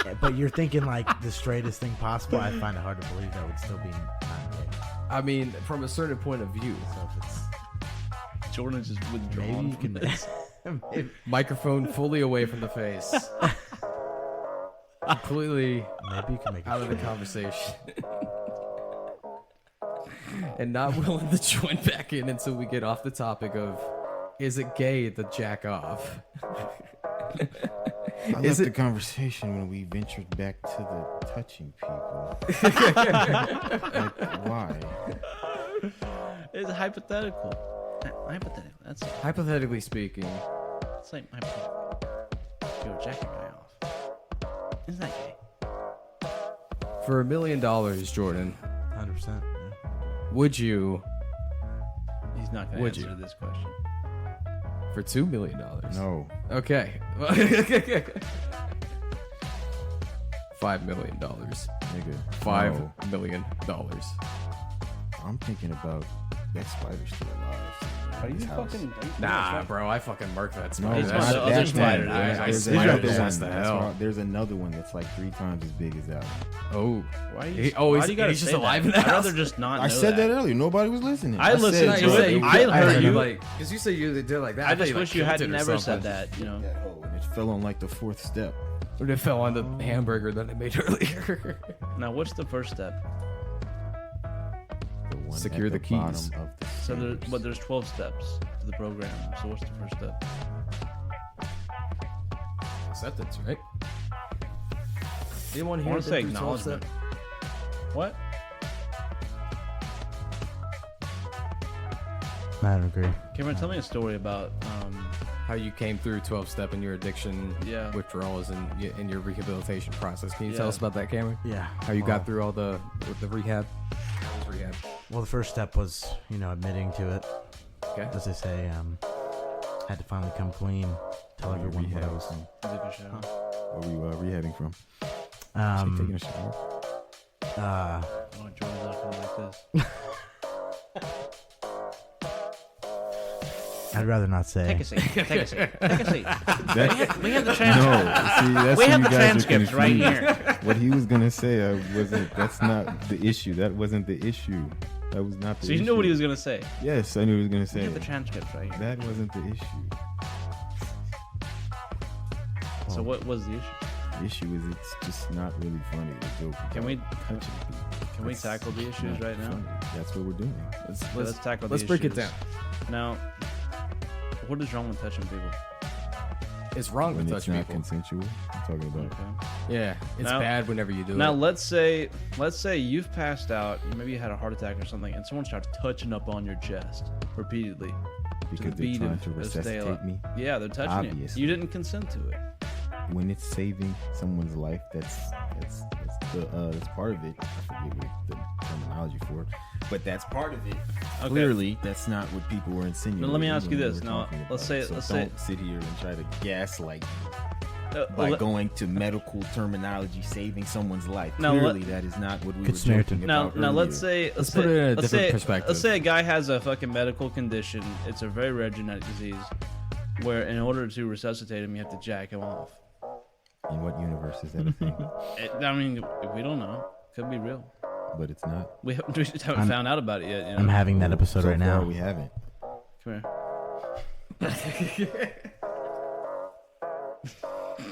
[SPEAKER 3] Yeah, but you're thinking like the straightest thing possible. I find it hard to believe that would still be not gay.
[SPEAKER 2] I mean, from a certain point of view.
[SPEAKER 3] So if
[SPEAKER 1] Jordan's just
[SPEAKER 3] it's
[SPEAKER 1] withdrawn
[SPEAKER 3] maybe you
[SPEAKER 1] from
[SPEAKER 3] can.
[SPEAKER 1] this.
[SPEAKER 3] maybe,
[SPEAKER 2] Microphone fully away from the face. Completely
[SPEAKER 3] maybe you can make it
[SPEAKER 2] out of the
[SPEAKER 3] straight.
[SPEAKER 2] conversation. And not willing to join back in until we get off the topic of, is it gay to jack off?
[SPEAKER 4] I
[SPEAKER 2] Is
[SPEAKER 4] left the
[SPEAKER 2] it-
[SPEAKER 4] conversation when we ventured back to the touching people. Like, why?
[SPEAKER 1] It's hypothetical. Hypothetical. That's
[SPEAKER 2] Hypothetically speaking,
[SPEAKER 1] it's like hypothetical. Yo, jacking a guy off. Isn't that gay?
[SPEAKER 2] for $1 million, Jordan,
[SPEAKER 3] 100%. Yeah.
[SPEAKER 2] would you,
[SPEAKER 1] He's not gonna
[SPEAKER 2] Would
[SPEAKER 1] answer
[SPEAKER 2] you?
[SPEAKER 1] this question.
[SPEAKER 2] for $2 million?
[SPEAKER 4] No.
[SPEAKER 2] Okay. $5 million.
[SPEAKER 4] Nigga.
[SPEAKER 2] $5 million.
[SPEAKER 4] No. I'm thinking about that spider still alive.
[SPEAKER 1] Are you
[SPEAKER 4] His house.
[SPEAKER 1] fucking?
[SPEAKER 2] Nah, bro, I fucking murked that
[SPEAKER 4] No,
[SPEAKER 2] spider.
[SPEAKER 1] It's
[SPEAKER 4] not
[SPEAKER 1] not the other
[SPEAKER 4] that
[SPEAKER 1] spider,
[SPEAKER 4] one.
[SPEAKER 1] dude.
[SPEAKER 4] There's
[SPEAKER 2] I
[SPEAKER 4] another
[SPEAKER 2] swear
[SPEAKER 4] one.
[SPEAKER 2] to
[SPEAKER 4] That's
[SPEAKER 2] hell.
[SPEAKER 4] why- There's another one that's like 3 times as big as that one.
[SPEAKER 2] Oh.
[SPEAKER 1] Why are you?
[SPEAKER 2] He- oh,
[SPEAKER 1] why
[SPEAKER 2] he's-
[SPEAKER 1] do you gotta
[SPEAKER 2] he's just
[SPEAKER 1] say
[SPEAKER 2] alive
[SPEAKER 1] that?
[SPEAKER 2] in the
[SPEAKER 1] I'd
[SPEAKER 2] house?
[SPEAKER 1] rather just not.
[SPEAKER 4] I
[SPEAKER 1] know
[SPEAKER 4] said that earlier. Nobody was listening.
[SPEAKER 1] I listened
[SPEAKER 4] said
[SPEAKER 1] to
[SPEAKER 4] you
[SPEAKER 1] it.
[SPEAKER 4] said-
[SPEAKER 1] I heard you.
[SPEAKER 2] Because you said you did it like that.
[SPEAKER 1] I
[SPEAKER 2] thought
[SPEAKER 1] just
[SPEAKER 2] you, like,
[SPEAKER 1] wish you
[SPEAKER 2] killed
[SPEAKER 1] had
[SPEAKER 2] it or
[SPEAKER 1] never said
[SPEAKER 2] something.
[SPEAKER 1] that.
[SPEAKER 4] that hole, and it fell on like the 4th step.
[SPEAKER 2] Or it fell on the hamburger that I made earlier.
[SPEAKER 1] Now, what's the first step?
[SPEAKER 4] The one
[SPEAKER 2] Secure
[SPEAKER 4] at
[SPEAKER 2] the keys.
[SPEAKER 4] bottom of the
[SPEAKER 1] So
[SPEAKER 4] stairs.
[SPEAKER 1] there's 12 steps to the program. So what's the first step?
[SPEAKER 2] Acceptance, right? Anyone
[SPEAKER 1] I
[SPEAKER 2] here
[SPEAKER 1] want to
[SPEAKER 2] been
[SPEAKER 1] say
[SPEAKER 2] through 12
[SPEAKER 1] acknowledgement.
[SPEAKER 2] step?
[SPEAKER 1] What?
[SPEAKER 3] I don't agree.
[SPEAKER 1] Cameron, tell me a story about.
[SPEAKER 2] How you came through 12 step in your addiction
[SPEAKER 1] Yeah.
[SPEAKER 2] withdrawals and in your rehabilitation process. Can you tell
[SPEAKER 1] Yeah.
[SPEAKER 2] us about that, Cameron?
[SPEAKER 3] Yeah.
[SPEAKER 2] How you
[SPEAKER 3] Well,
[SPEAKER 2] got through all the rehab? How was rehab?
[SPEAKER 3] Well, the first step was, admitting to it.
[SPEAKER 2] Okay.
[SPEAKER 3] As they say, had to finally come clean, tell everyone what I was.
[SPEAKER 1] Take a shower.
[SPEAKER 4] Where were you rehabbing from? Taking a shower.
[SPEAKER 1] Oh, Jordan's not coming like this.
[SPEAKER 3] I'd rather not say.
[SPEAKER 1] Take a seat. Take a seat. Take a seat.
[SPEAKER 4] That's,
[SPEAKER 1] We have the
[SPEAKER 4] no,
[SPEAKER 1] transcript.
[SPEAKER 4] see, that's
[SPEAKER 1] We
[SPEAKER 4] where
[SPEAKER 1] have
[SPEAKER 4] you
[SPEAKER 1] the
[SPEAKER 4] guys are
[SPEAKER 1] transcripts right
[SPEAKER 4] confused.
[SPEAKER 1] here.
[SPEAKER 4] What he was gonna say, that's not the issue. That wasn't the issue. That was not the
[SPEAKER 1] So
[SPEAKER 4] issue.
[SPEAKER 1] you knew what he was gonna say.
[SPEAKER 4] Yes, I knew what he was gonna
[SPEAKER 1] We
[SPEAKER 4] say.
[SPEAKER 1] have the transcripts right here.
[SPEAKER 4] That wasn't the issue.
[SPEAKER 1] So what was the issue?
[SPEAKER 4] The issue is it's just not really funny to joke about
[SPEAKER 1] Can we-
[SPEAKER 4] touching people.
[SPEAKER 1] Can we
[SPEAKER 4] It's
[SPEAKER 1] tackle the issues
[SPEAKER 4] not
[SPEAKER 1] right now?
[SPEAKER 4] funny. That's what we're doing.
[SPEAKER 1] Let's tackle the
[SPEAKER 2] Let's break it
[SPEAKER 1] issues.
[SPEAKER 2] down.
[SPEAKER 1] Now, what is wrong with touching people?
[SPEAKER 2] It's wrong
[SPEAKER 4] When
[SPEAKER 2] with
[SPEAKER 4] it's
[SPEAKER 2] touching
[SPEAKER 4] not
[SPEAKER 2] people.
[SPEAKER 4] consensual, I'm talking about.
[SPEAKER 1] Okay.
[SPEAKER 2] Yeah, it's
[SPEAKER 1] Now-
[SPEAKER 2] bad whenever you do
[SPEAKER 1] Now
[SPEAKER 2] it.
[SPEAKER 1] let's say you've passed out, maybe you had a heart attack or something, and someone starts touching up on your chest repeatedly.
[SPEAKER 4] Because
[SPEAKER 1] the
[SPEAKER 4] they're
[SPEAKER 1] beat
[SPEAKER 4] trying
[SPEAKER 1] of-
[SPEAKER 4] to
[SPEAKER 1] of stay
[SPEAKER 4] resuscitate
[SPEAKER 1] alive.
[SPEAKER 4] me.
[SPEAKER 1] Yeah, they're touching you.
[SPEAKER 4] Obviously.
[SPEAKER 1] You didn't consent to it.
[SPEAKER 4] When it's saving someone's life, that's part of it. I forget what the terminology for it, but that's part of it.
[SPEAKER 1] Okay.
[SPEAKER 4] Clearly, that's not what people were insinuating.
[SPEAKER 1] Now, let me ask you
[SPEAKER 4] when we
[SPEAKER 1] this.
[SPEAKER 4] were
[SPEAKER 1] Now,
[SPEAKER 4] talking
[SPEAKER 1] let's
[SPEAKER 4] about it.
[SPEAKER 1] say-
[SPEAKER 4] So
[SPEAKER 1] let's
[SPEAKER 4] don't
[SPEAKER 1] say-
[SPEAKER 4] sit here and try to gaslight
[SPEAKER 1] Uh,
[SPEAKER 4] by
[SPEAKER 1] let-
[SPEAKER 4] going to medical terminology, saving someone's life.
[SPEAKER 1] Now,
[SPEAKER 4] Clearly, that is not what we
[SPEAKER 3] Good
[SPEAKER 4] were
[SPEAKER 3] Samaritan.
[SPEAKER 4] joking
[SPEAKER 1] Now,
[SPEAKER 4] about.
[SPEAKER 1] now let's
[SPEAKER 4] earlier.
[SPEAKER 1] say
[SPEAKER 2] Let's put it in a
[SPEAKER 1] let's
[SPEAKER 2] different
[SPEAKER 1] say-
[SPEAKER 2] perspective.
[SPEAKER 1] Let's say a guy has a fucking medical condition. It's a very rare genetic disease, where in order to resuscitate him, you have to jack him off.
[SPEAKER 4] In what universe is that a thing?
[SPEAKER 1] I mean, we don't know. Could be real.
[SPEAKER 4] But it's not.
[SPEAKER 1] We just haven't found out about it yet. You know?
[SPEAKER 3] I'm having that episode
[SPEAKER 4] So
[SPEAKER 3] right
[SPEAKER 4] far,
[SPEAKER 3] now.
[SPEAKER 4] we haven't.
[SPEAKER 1] Come here.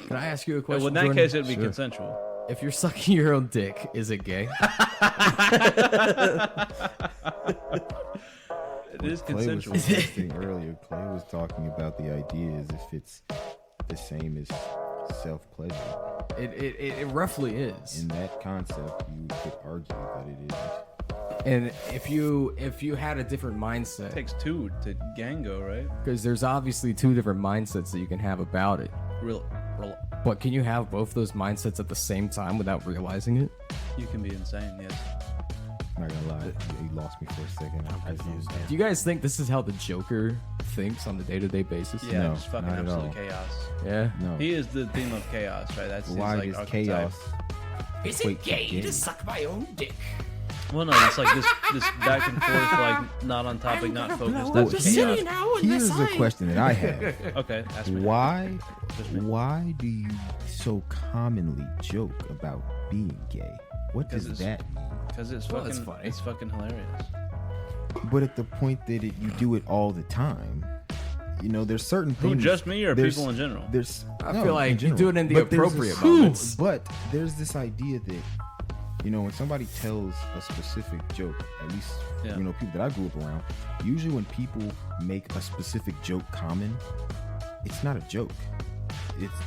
[SPEAKER 2] Can I ask you a question?
[SPEAKER 1] Well, in that
[SPEAKER 2] Jordan?
[SPEAKER 1] case, it would be
[SPEAKER 4] Sure.
[SPEAKER 1] consensual.
[SPEAKER 2] If you're sucking your own dick, is it gay?
[SPEAKER 1] It is
[SPEAKER 4] Clay was
[SPEAKER 1] consensual.
[SPEAKER 4] suggesting earlier. Clay was talking about the idea as if it's the same as self-pleasure.
[SPEAKER 2] It roughly is.
[SPEAKER 4] In that concept, you could argue that it is.
[SPEAKER 2] And if you had a different mindset,
[SPEAKER 1] It takes two to Gango, right?
[SPEAKER 2] because there's obviously two different mindsets that you can have about it.
[SPEAKER 1] Real,
[SPEAKER 2] But can you have both those mindsets at the same time without realizing it?
[SPEAKER 1] you can be insane. Yes.
[SPEAKER 4] Not gonna lie, you lost me for a second. I'm confused.
[SPEAKER 2] Do you guys think this is how the Joker thinks on a day-to-day basis?
[SPEAKER 1] Yeah,
[SPEAKER 4] No,
[SPEAKER 1] just fucking
[SPEAKER 4] not at
[SPEAKER 1] absolute
[SPEAKER 4] all.
[SPEAKER 1] chaos.
[SPEAKER 2] Yeah.
[SPEAKER 4] No.
[SPEAKER 1] He is the theme of chaos, right? That's his,
[SPEAKER 4] Why
[SPEAKER 1] like,
[SPEAKER 4] is
[SPEAKER 1] archetype.
[SPEAKER 4] chaos?
[SPEAKER 2] Is
[SPEAKER 4] Wait, gay?
[SPEAKER 2] suck my own dick?
[SPEAKER 1] Well, no, it's like this back and forth, like not on topic, not focused.
[SPEAKER 4] Well,
[SPEAKER 1] That's chaos.
[SPEAKER 4] Here's the question that I have.
[SPEAKER 1] Okay, ask me.
[SPEAKER 4] Why do you so commonly joke about being gay? What
[SPEAKER 1] 'Cause
[SPEAKER 4] does
[SPEAKER 1] it's-
[SPEAKER 4] that mean?
[SPEAKER 1] Because it's
[SPEAKER 2] Well,
[SPEAKER 1] fucking,
[SPEAKER 2] it's funny.
[SPEAKER 1] it's fucking hilarious.
[SPEAKER 4] But at the point that you do it all the time, you know, there's certain
[SPEAKER 1] Who,
[SPEAKER 4] things.
[SPEAKER 1] just me or
[SPEAKER 4] there's-
[SPEAKER 1] people in general?
[SPEAKER 4] There's.
[SPEAKER 2] I
[SPEAKER 4] no,
[SPEAKER 2] feel like
[SPEAKER 4] in
[SPEAKER 2] you
[SPEAKER 4] general.
[SPEAKER 2] do it in the
[SPEAKER 4] But there's
[SPEAKER 2] appropriate
[SPEAKER 4] this-
[SPEAKER 2] moments.
[SPEAKER 4] But there's this idea that, you know, when somebody tells a specific joke, at least
[SPEAKER 1] Yeah.
[SPEAKER 4] you know people that I grew up around, usually when people make a specific joke common, it's not a joke.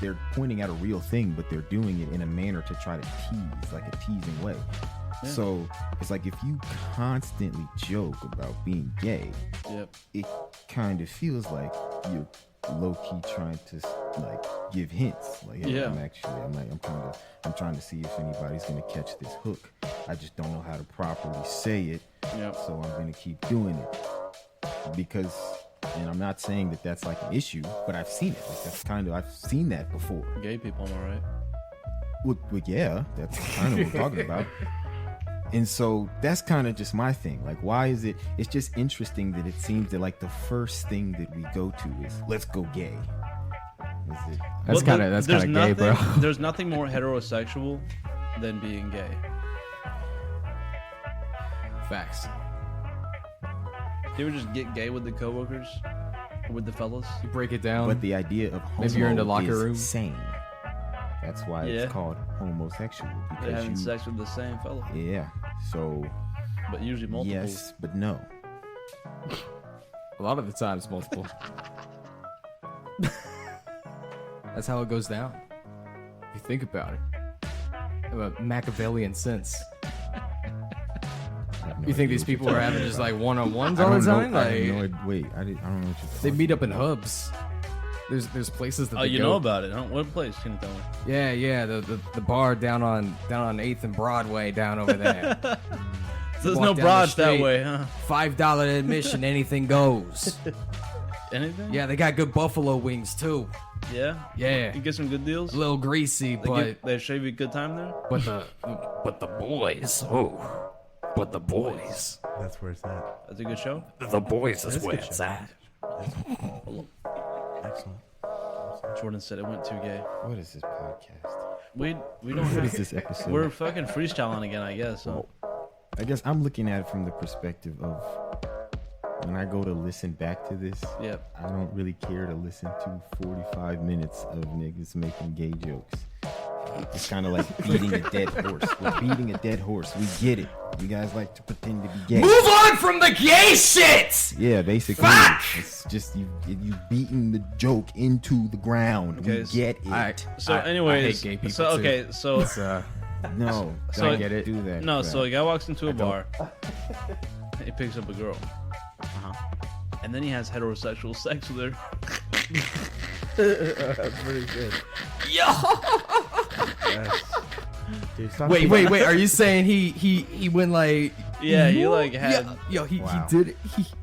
[SPEAKER 4] They're pointing at a real thing, but they're doing it in a manner to try to tease, like a teasing way.
[SPEAKER 1] Yeah.
[SPEAKER 4] So it's like if you constantly joke about being gay,
[SPEAKER 1] Yep.
[SPEAKER 4] it kind of feels like you're low key trying to like give hints. Like, hey,
[SPEAKER 1] Yeah.
[SPEAKER 4] I'm trying to see if anybody's gonna catch this hook. I just don't know how to properly say it,
[SPEAKER 1] Yep.
[SPEAKER 4] so I'm gonna keep doing it because. And I'm not saying that that's like an issue, but I've seen it. Like I've seen that before.
[SPEAKER 1] Gay people, am I right?
[SPEAKER 4] Well, yeah, that's kind of what we're talking about. And so that's kind of just my thing. Like, why is it? It's just interesting that it seems that like the first thing that we go to is let's go gay. Is it?
[SPEAKER 2] That's kind of
[SPEAKER 1] there's
[SPEAKER 2] gay, bro.
[SPEAKER 1] nothing- There's nothing more heterosexual than being gay.
[SPEAKER 2] Facts.
[SPEAKER 1] Do you ever just get gay with the coworkers or with the fellas?
[SPEAKER 2] You break it down.
[SPEAKER 4] But the idea of homo
[SPEAKER 2] Maybe you're in the locker
[SPEAKER 4] is
[SPEAKER 2] room.
[SPEAKER 4] sane. That's why
[SPEAKER 1] Yeah.
[SPEAKER 4] it's called homosexual
[SPEAKER 1] They're
[SPEAKER 4] because
[SPEAKER 1] having
[SPEAKER 4] you.
[SPEAKER 1] sex with the same fella,
[SPEAKER 4] Yeah. So
[SPEAKER 1] but usually multiple.
[SPEAKER 4] yes, but no.
[SPEAKER 2] A lot of the times, multiple. That's how it goes down. If you think about it. In a Machiavellian sense.
[SPEAKER 4] I have no
[SPEAKER 2] You think
[SPEAKER 4] idea
[SPEAKER 2] these
[SPEAKER 4] what you're
[SPEAKER 2] people are
[SPEAKER 4] talking
[SPEAKER 2] having just
[SPEAKER 4] about.
[SPEAKER 2] like one-on-ones
[SPEAKER 4] I
[SPEAKER 2] all the
[SPEAKER 4] don't know-
[SPEAKER 2] time?
[SPEAKER 4] I have no
[SPEAKER 2] Like,
[SPEAKER 4] idea. Wait, I don't know what you're
[SPEAKER 2] they
[SPEAKER 4] talking
[SPEAKER 2] meet up in
[SPEAKER 4] about.
[SPEAKER 2] hubs. There's places that
[SPEAKER 1] Oh,
[SPEAKER 2] they
[SPEAKER 1] you
[SPEAKER 2] go.
[SPEAKER 1] know about it, huh? What place? Can you tell me?
[SPEAKER 2] Yeah, the bar down on 8th and Broadway down over there.
[SPEAKER 1] So there's
[SPEAKER 2] walk
[SPEAKER 1] no
[SPEAKER 2] down the
[SPEAKER 1] broads that
[SPEAKER 2] street.
[SPEAKER 1] way, huh?
[SPEAKER 2] $5 admission, anything goes.
[SPEAKER 1] Anything?
[SPEAKER 2] Yeah, they got good buffalo wings too.
[SPEAKER 1] Yeah?
[SPEAKER 2] Yeah.
[SPEAKER 1] You get some good deals?
[SPEAKER 2] A little greasy,
[SPEAKER 1] They shave you a good time there?
[SPEAKER 2] but the boys, but the boys,
[SPEAKER 3] That's where it's at.
[SPEAKER 1] That's a good show?
[SPEAKER 2] the boys
[SPEAKER 3] is where it's
[SPEAKER 2] at.
[SPEAKER 3] Excellent.
[SPEAKER 1] Jordan said it went too gay.
[SPEAKER 4] What is this podcast?
[SPEAKER 1] We don't
[SPEAKER 4] What
[SPEAKER 1] have.
[SPEAKER 4] is this episode?
[SPEAKER 1] We're fucking freestyling again, I guess. So.
[SPEAKER 4] I guess I'm looking at it from the perspective of when I go to listen back to this.
[SPEAKER 1] Yep.
[SPEAKER 4] I don't really care to listen to 45 minutes of niggas making gay jokes. It's kind of like beating a dead horse. We're beating a dead horse. We get it. You guys like to pretend to be gay.
[SPEAKER 2] Move on from the gay shit.
[SPEAKER 4] Yeah, basically.
[SPEAKER 2] Fuck!
[SPEAKER 4] It's just you beating the joke into the ground.
[SPEAKER 1] Okay,
[SPEAKER 4] We get it.
[SPEAKER 1] So,
[SPEAKER 2] I
[SPEAKER 1] anyways,
[SPEAKER 2] hate gay people
[SPEAKER 1] so
[SPEAKER 2] too.
[SPEAKER 1] okay, so
[SPEAKER 2] It's,
[SPEAKER 4] No,
[SPEAKER 1] So-
[SPEAKER 4] don't get it. Do that.
[SPEAKER 1] no, so a
[SPEAKER 4] crap.
[SPEAKER 1] guy walks into a bar. He picks up a girl. And then he has heterosexual sex with her.
[SPEAKER 3] That's pretty good. Yes. Dude, stop
[SPEAKER 2] wait.
[SPEAKER 3] being-
[SPEAKER 2] Are you saying he went like?
[SPEAKER 1] Yeah, he like had
[SPEAKER 2] He
[SPEAKER 3] Wow.
[SPEAKER 2] did it.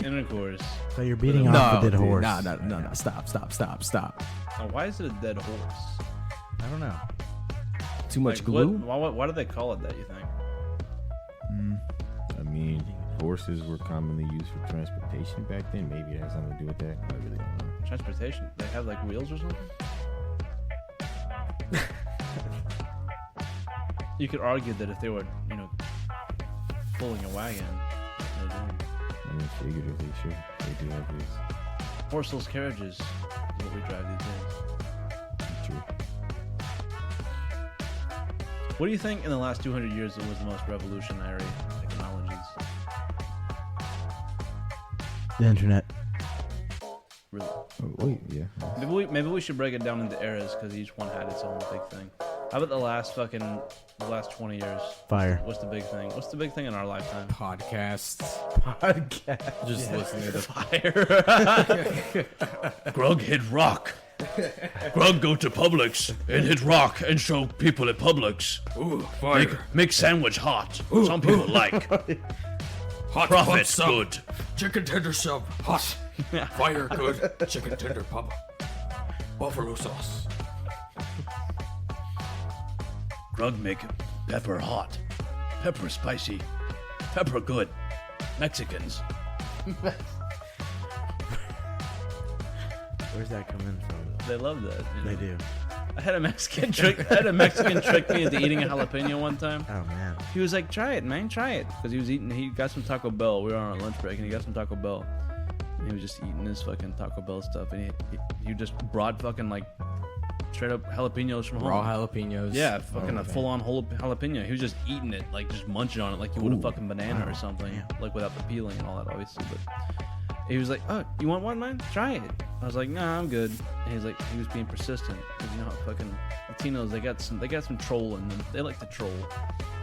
[SPEAKER 1] intercourse.
[SPEAKER 3] So you're beating
[SPEAKER 2] No,
[SPEAKER 3] off the dead
[SPEAKER 2] dude,
[SPEAKER 3] horse.
[SPEAKER 2] no. Stop.
[SPEAKER 1] Now, why is it a dead horse?
[SPEAKER 3] I don't know.
[SPEAKER 2] Too much
[SPEAKER 1] Like,
[SPEAKER 2] glue.
[SPEAKER 1] why do they call it that, you think?
[SPEAKER 4] I mean, horses were commonly used for transportation back then. Maybe it has something to do with that. I really don't know.
[SPEAKER 1] Transportation? They have like wheels or something? You could argue that if they were, pulling a wagon, they're doing
[SPEAKER 4] I mean, figuratively, sure. They do have this.
[SPEAKER 1] horseless carriages is what we drive these days.
[SPEAKER 4] True.
[SPEAKER 1] What do you think in the last 200 years that was the most revolutionary technologies?
[SPEAKER 3] The internet.
[SPEAKER 1] Really?
[SPEAKER 4] Oh, wait, yeah.
[SPEAKER 1] Maybe we should break it down into eras because each one had its own big thing. How about the last 20 years?
[SPEAKER 3] Fire.
[SPEAKER 1] What's the big thing? What's the big thing in our lifetime?
[SPEAKER 2] Podcasts.
[SPEAKER 3] Podcast.
[SPEAKER 2] Just listening to
[SPEAKER 1] Fire. Grug hit rock. Grug go to Publix and hit rock and show people at Publix.
[SPEAKER 2] Ooh, fire.
[SPEAKER 1] Make sandwich hot. Some people like.
[SPEAKER 2] Hot
[SPEAKER 1] Profit's good.
[SPEAKER 2] Chicken tender sub. Hot. Fire good. Chicken tender pub. Buffalo sauce.
[SPEAKER 1] Grug make pepper hot. Pepper spicy. Pepper good. Mexicans.
[SPEAKER 3] Where's that coming from?
[SPEAKER 1] They love that.
[SPEAKER 3] They do.
[SPEAKER 1] I had a Mexican trick me into eating a jalapeno one time.
[SPEAKER 3] Oh man.
[SPEAKER 1] He was like, "Try it, man, try it," because he got some Taco Bell. We were on our lunch break, and he got some Taco Bell. And he was just eating his fucking Taco Bell stuff, and he just brought fucking like straight up jalapenos from home.
[SPEAKER 2] Raw jalapenos.
[SPEAKER 1] Yeah, fucking a full on jalapeno. He was just eating it, like just munching on it, like you would a fucking banana or something, like without the peeling and all that, obviously. But he was like, "Oh, you want one, man? Try it." I was like, "Nah, I'm good." And he was being persistent, because you know how fucking Latinos, they got some troll in them. They like to troll.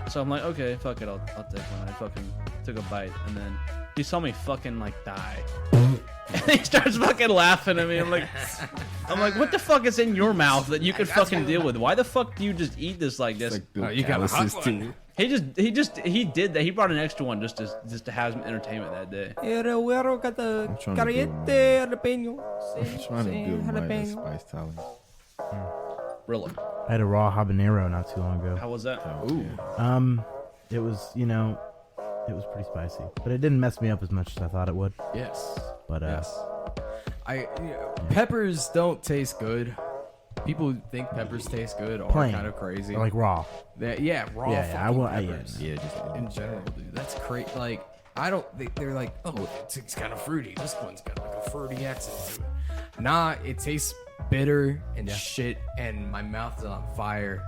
[SPEAKER 1] So I'm like, okay, fuck it, I'll take one. I fucking took a bite, and then he saw me fucking like die. And he starts fucking laughing at me. I'm like, what the fuck is in your mouth that you could fucking deal with? Why the fuck do you just eat this like this?
[SPEAKER 4] Like the
[SPEAKER 2] You got a hot
[SPEAKER 4] calluses,
[SPEAKER 2] one.
[SPEAKER 1] He did that. He brought an extra one just to have some entertainment that day.
[SPEAKER 4] I'm trying to build my spice tolerance.
[SPEAKER 1] Really?
[SPEAKER 3] I had a raw habanero not too long ago.
[SPEAKER 1] How was that?
[SPEAKER 2] Ooh.
[SPEAKER 3] It was, it was pretty spicy, but it didn't mess me up as much as I thought it would.
[SPEAKER 2] Yes.
[SPEAKER 3] But
[SPEAKER 2] Yes. Peppers don't taste good. People who think peppers taste good are
[SPEAKER 3] Plain.
[SPEAKER 2] kind of crazy.
[SPEAKER 3] like raw.
[SPEAKER 2] Raw
[SPEAKER 3] Yeah, I
[SPEAKER 2] fucking
[SPEAKER 3] will-
[SPEAKER 2] peppers.
[SPEAKER 4] Yeah, just
[SPEAKER 2] In general, dude, that's crazy. Like, I don't. They're like, oh, it's kind of fruity. This one's got like a fruity accent to it. Nah, it tastes bitter and shit, and my mouth is on fire.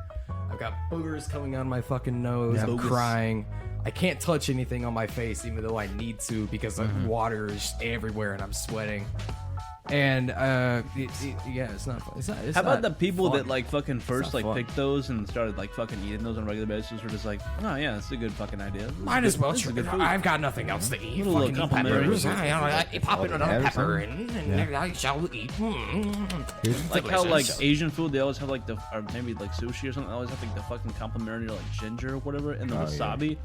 [SPEAKER 2] I've got boogers coming out my fucking nose.
[SPEAKER 3] Yeah.
[SPEAKER 2] I'm
[SPEAKER 1] Boogers.
[SPEAKER 2] crying. I can't touch anything on my face, even though I need to, because the water is everywhere and I'm sweating. And it's not fun. It's
[SPEAKER 1] How about
[SPEAKER 2] not
[SPEAKER 1] the people
[SPEAKER 2] fun.
[SPEAKER 1] that like fucking first
[SPEAKER 2] not
[SPEAKER 1] like
[SPEAKER 2] fun.
[SPEAKER 1] picked those and started like fucking eating those on a regular basis? Were just like, oh yeah, that's a good fucking idea. This is
[SPEAKER 2] Might
[SPEAKER 1] good-
[SPEAKER 2] as well.
[SPEAKER 1] this is good food.
[SPEAKER 2] I've got nothing else to eat.
[SPEAKER 1] Little
[SPEAKER 2] Fucking eat
[SPEAKER 1] complimentary.
[SPEAKER 2] peppers. I pop in another
[SPEAKER 4] Add
[SPEAKER 2] pepper
[SPEAKER 4] something.
[SPEAKER 2] and I shall eat.
[SPEAKER 1] Like how like Asian food, they always have like or maybe like sushi or something. They always have like the fucking complimentary like ginger or whatever and the wasabi.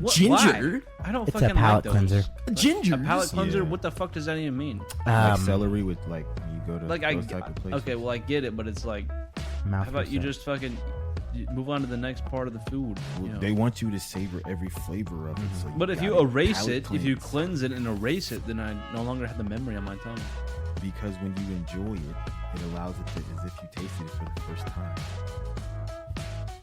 [SPEAKER 1] What,
[SPEAKER 2] Ginger?
[SPEAKER 1] why? I don't
[SPEAKER 3] It's a
[SPEAKER 1] fucking
[SPEAKER 3] palate
[SPEAKER 1] like those.
[SPEAKER 3] cleanser.
[SPEAKER 2] Ginger.
[SPEAKER 1] A palate cleanser?
[SPEAKER 4] Yeah.
[SPEAKER 1] What the fuck does that even mean?
[SPEAKER 4] like celery with like you go to
[SPEAKER 1] Like
[SPEAKER 4] those type of places.
[SPEAKER 1] okay, well I get it, but it's like,
[SPEAKER 3] Mouth
[SPEAKER 1] how about you
[SPEAKER 3] reset.
[SPEAKER 1] just fucking you move on to the next part of the food. You know?
[SPEAKER 5] They want you to savor every flavor of it. So
[SPEAKER 1] But if you
[SPEAKER 5] gotta
[SPEAKER 1] erase
[SPEAKER 5] palate
[SPEAKER 1] it, if you
[SPEAKER 5] cleanse.
[SPEAKER 1] cleanse it and erase it, then I no longer have the memory on my tongue.
[SPEAKER 5] Because when you enjoy it, it allows it to as if you tasted it for the first time.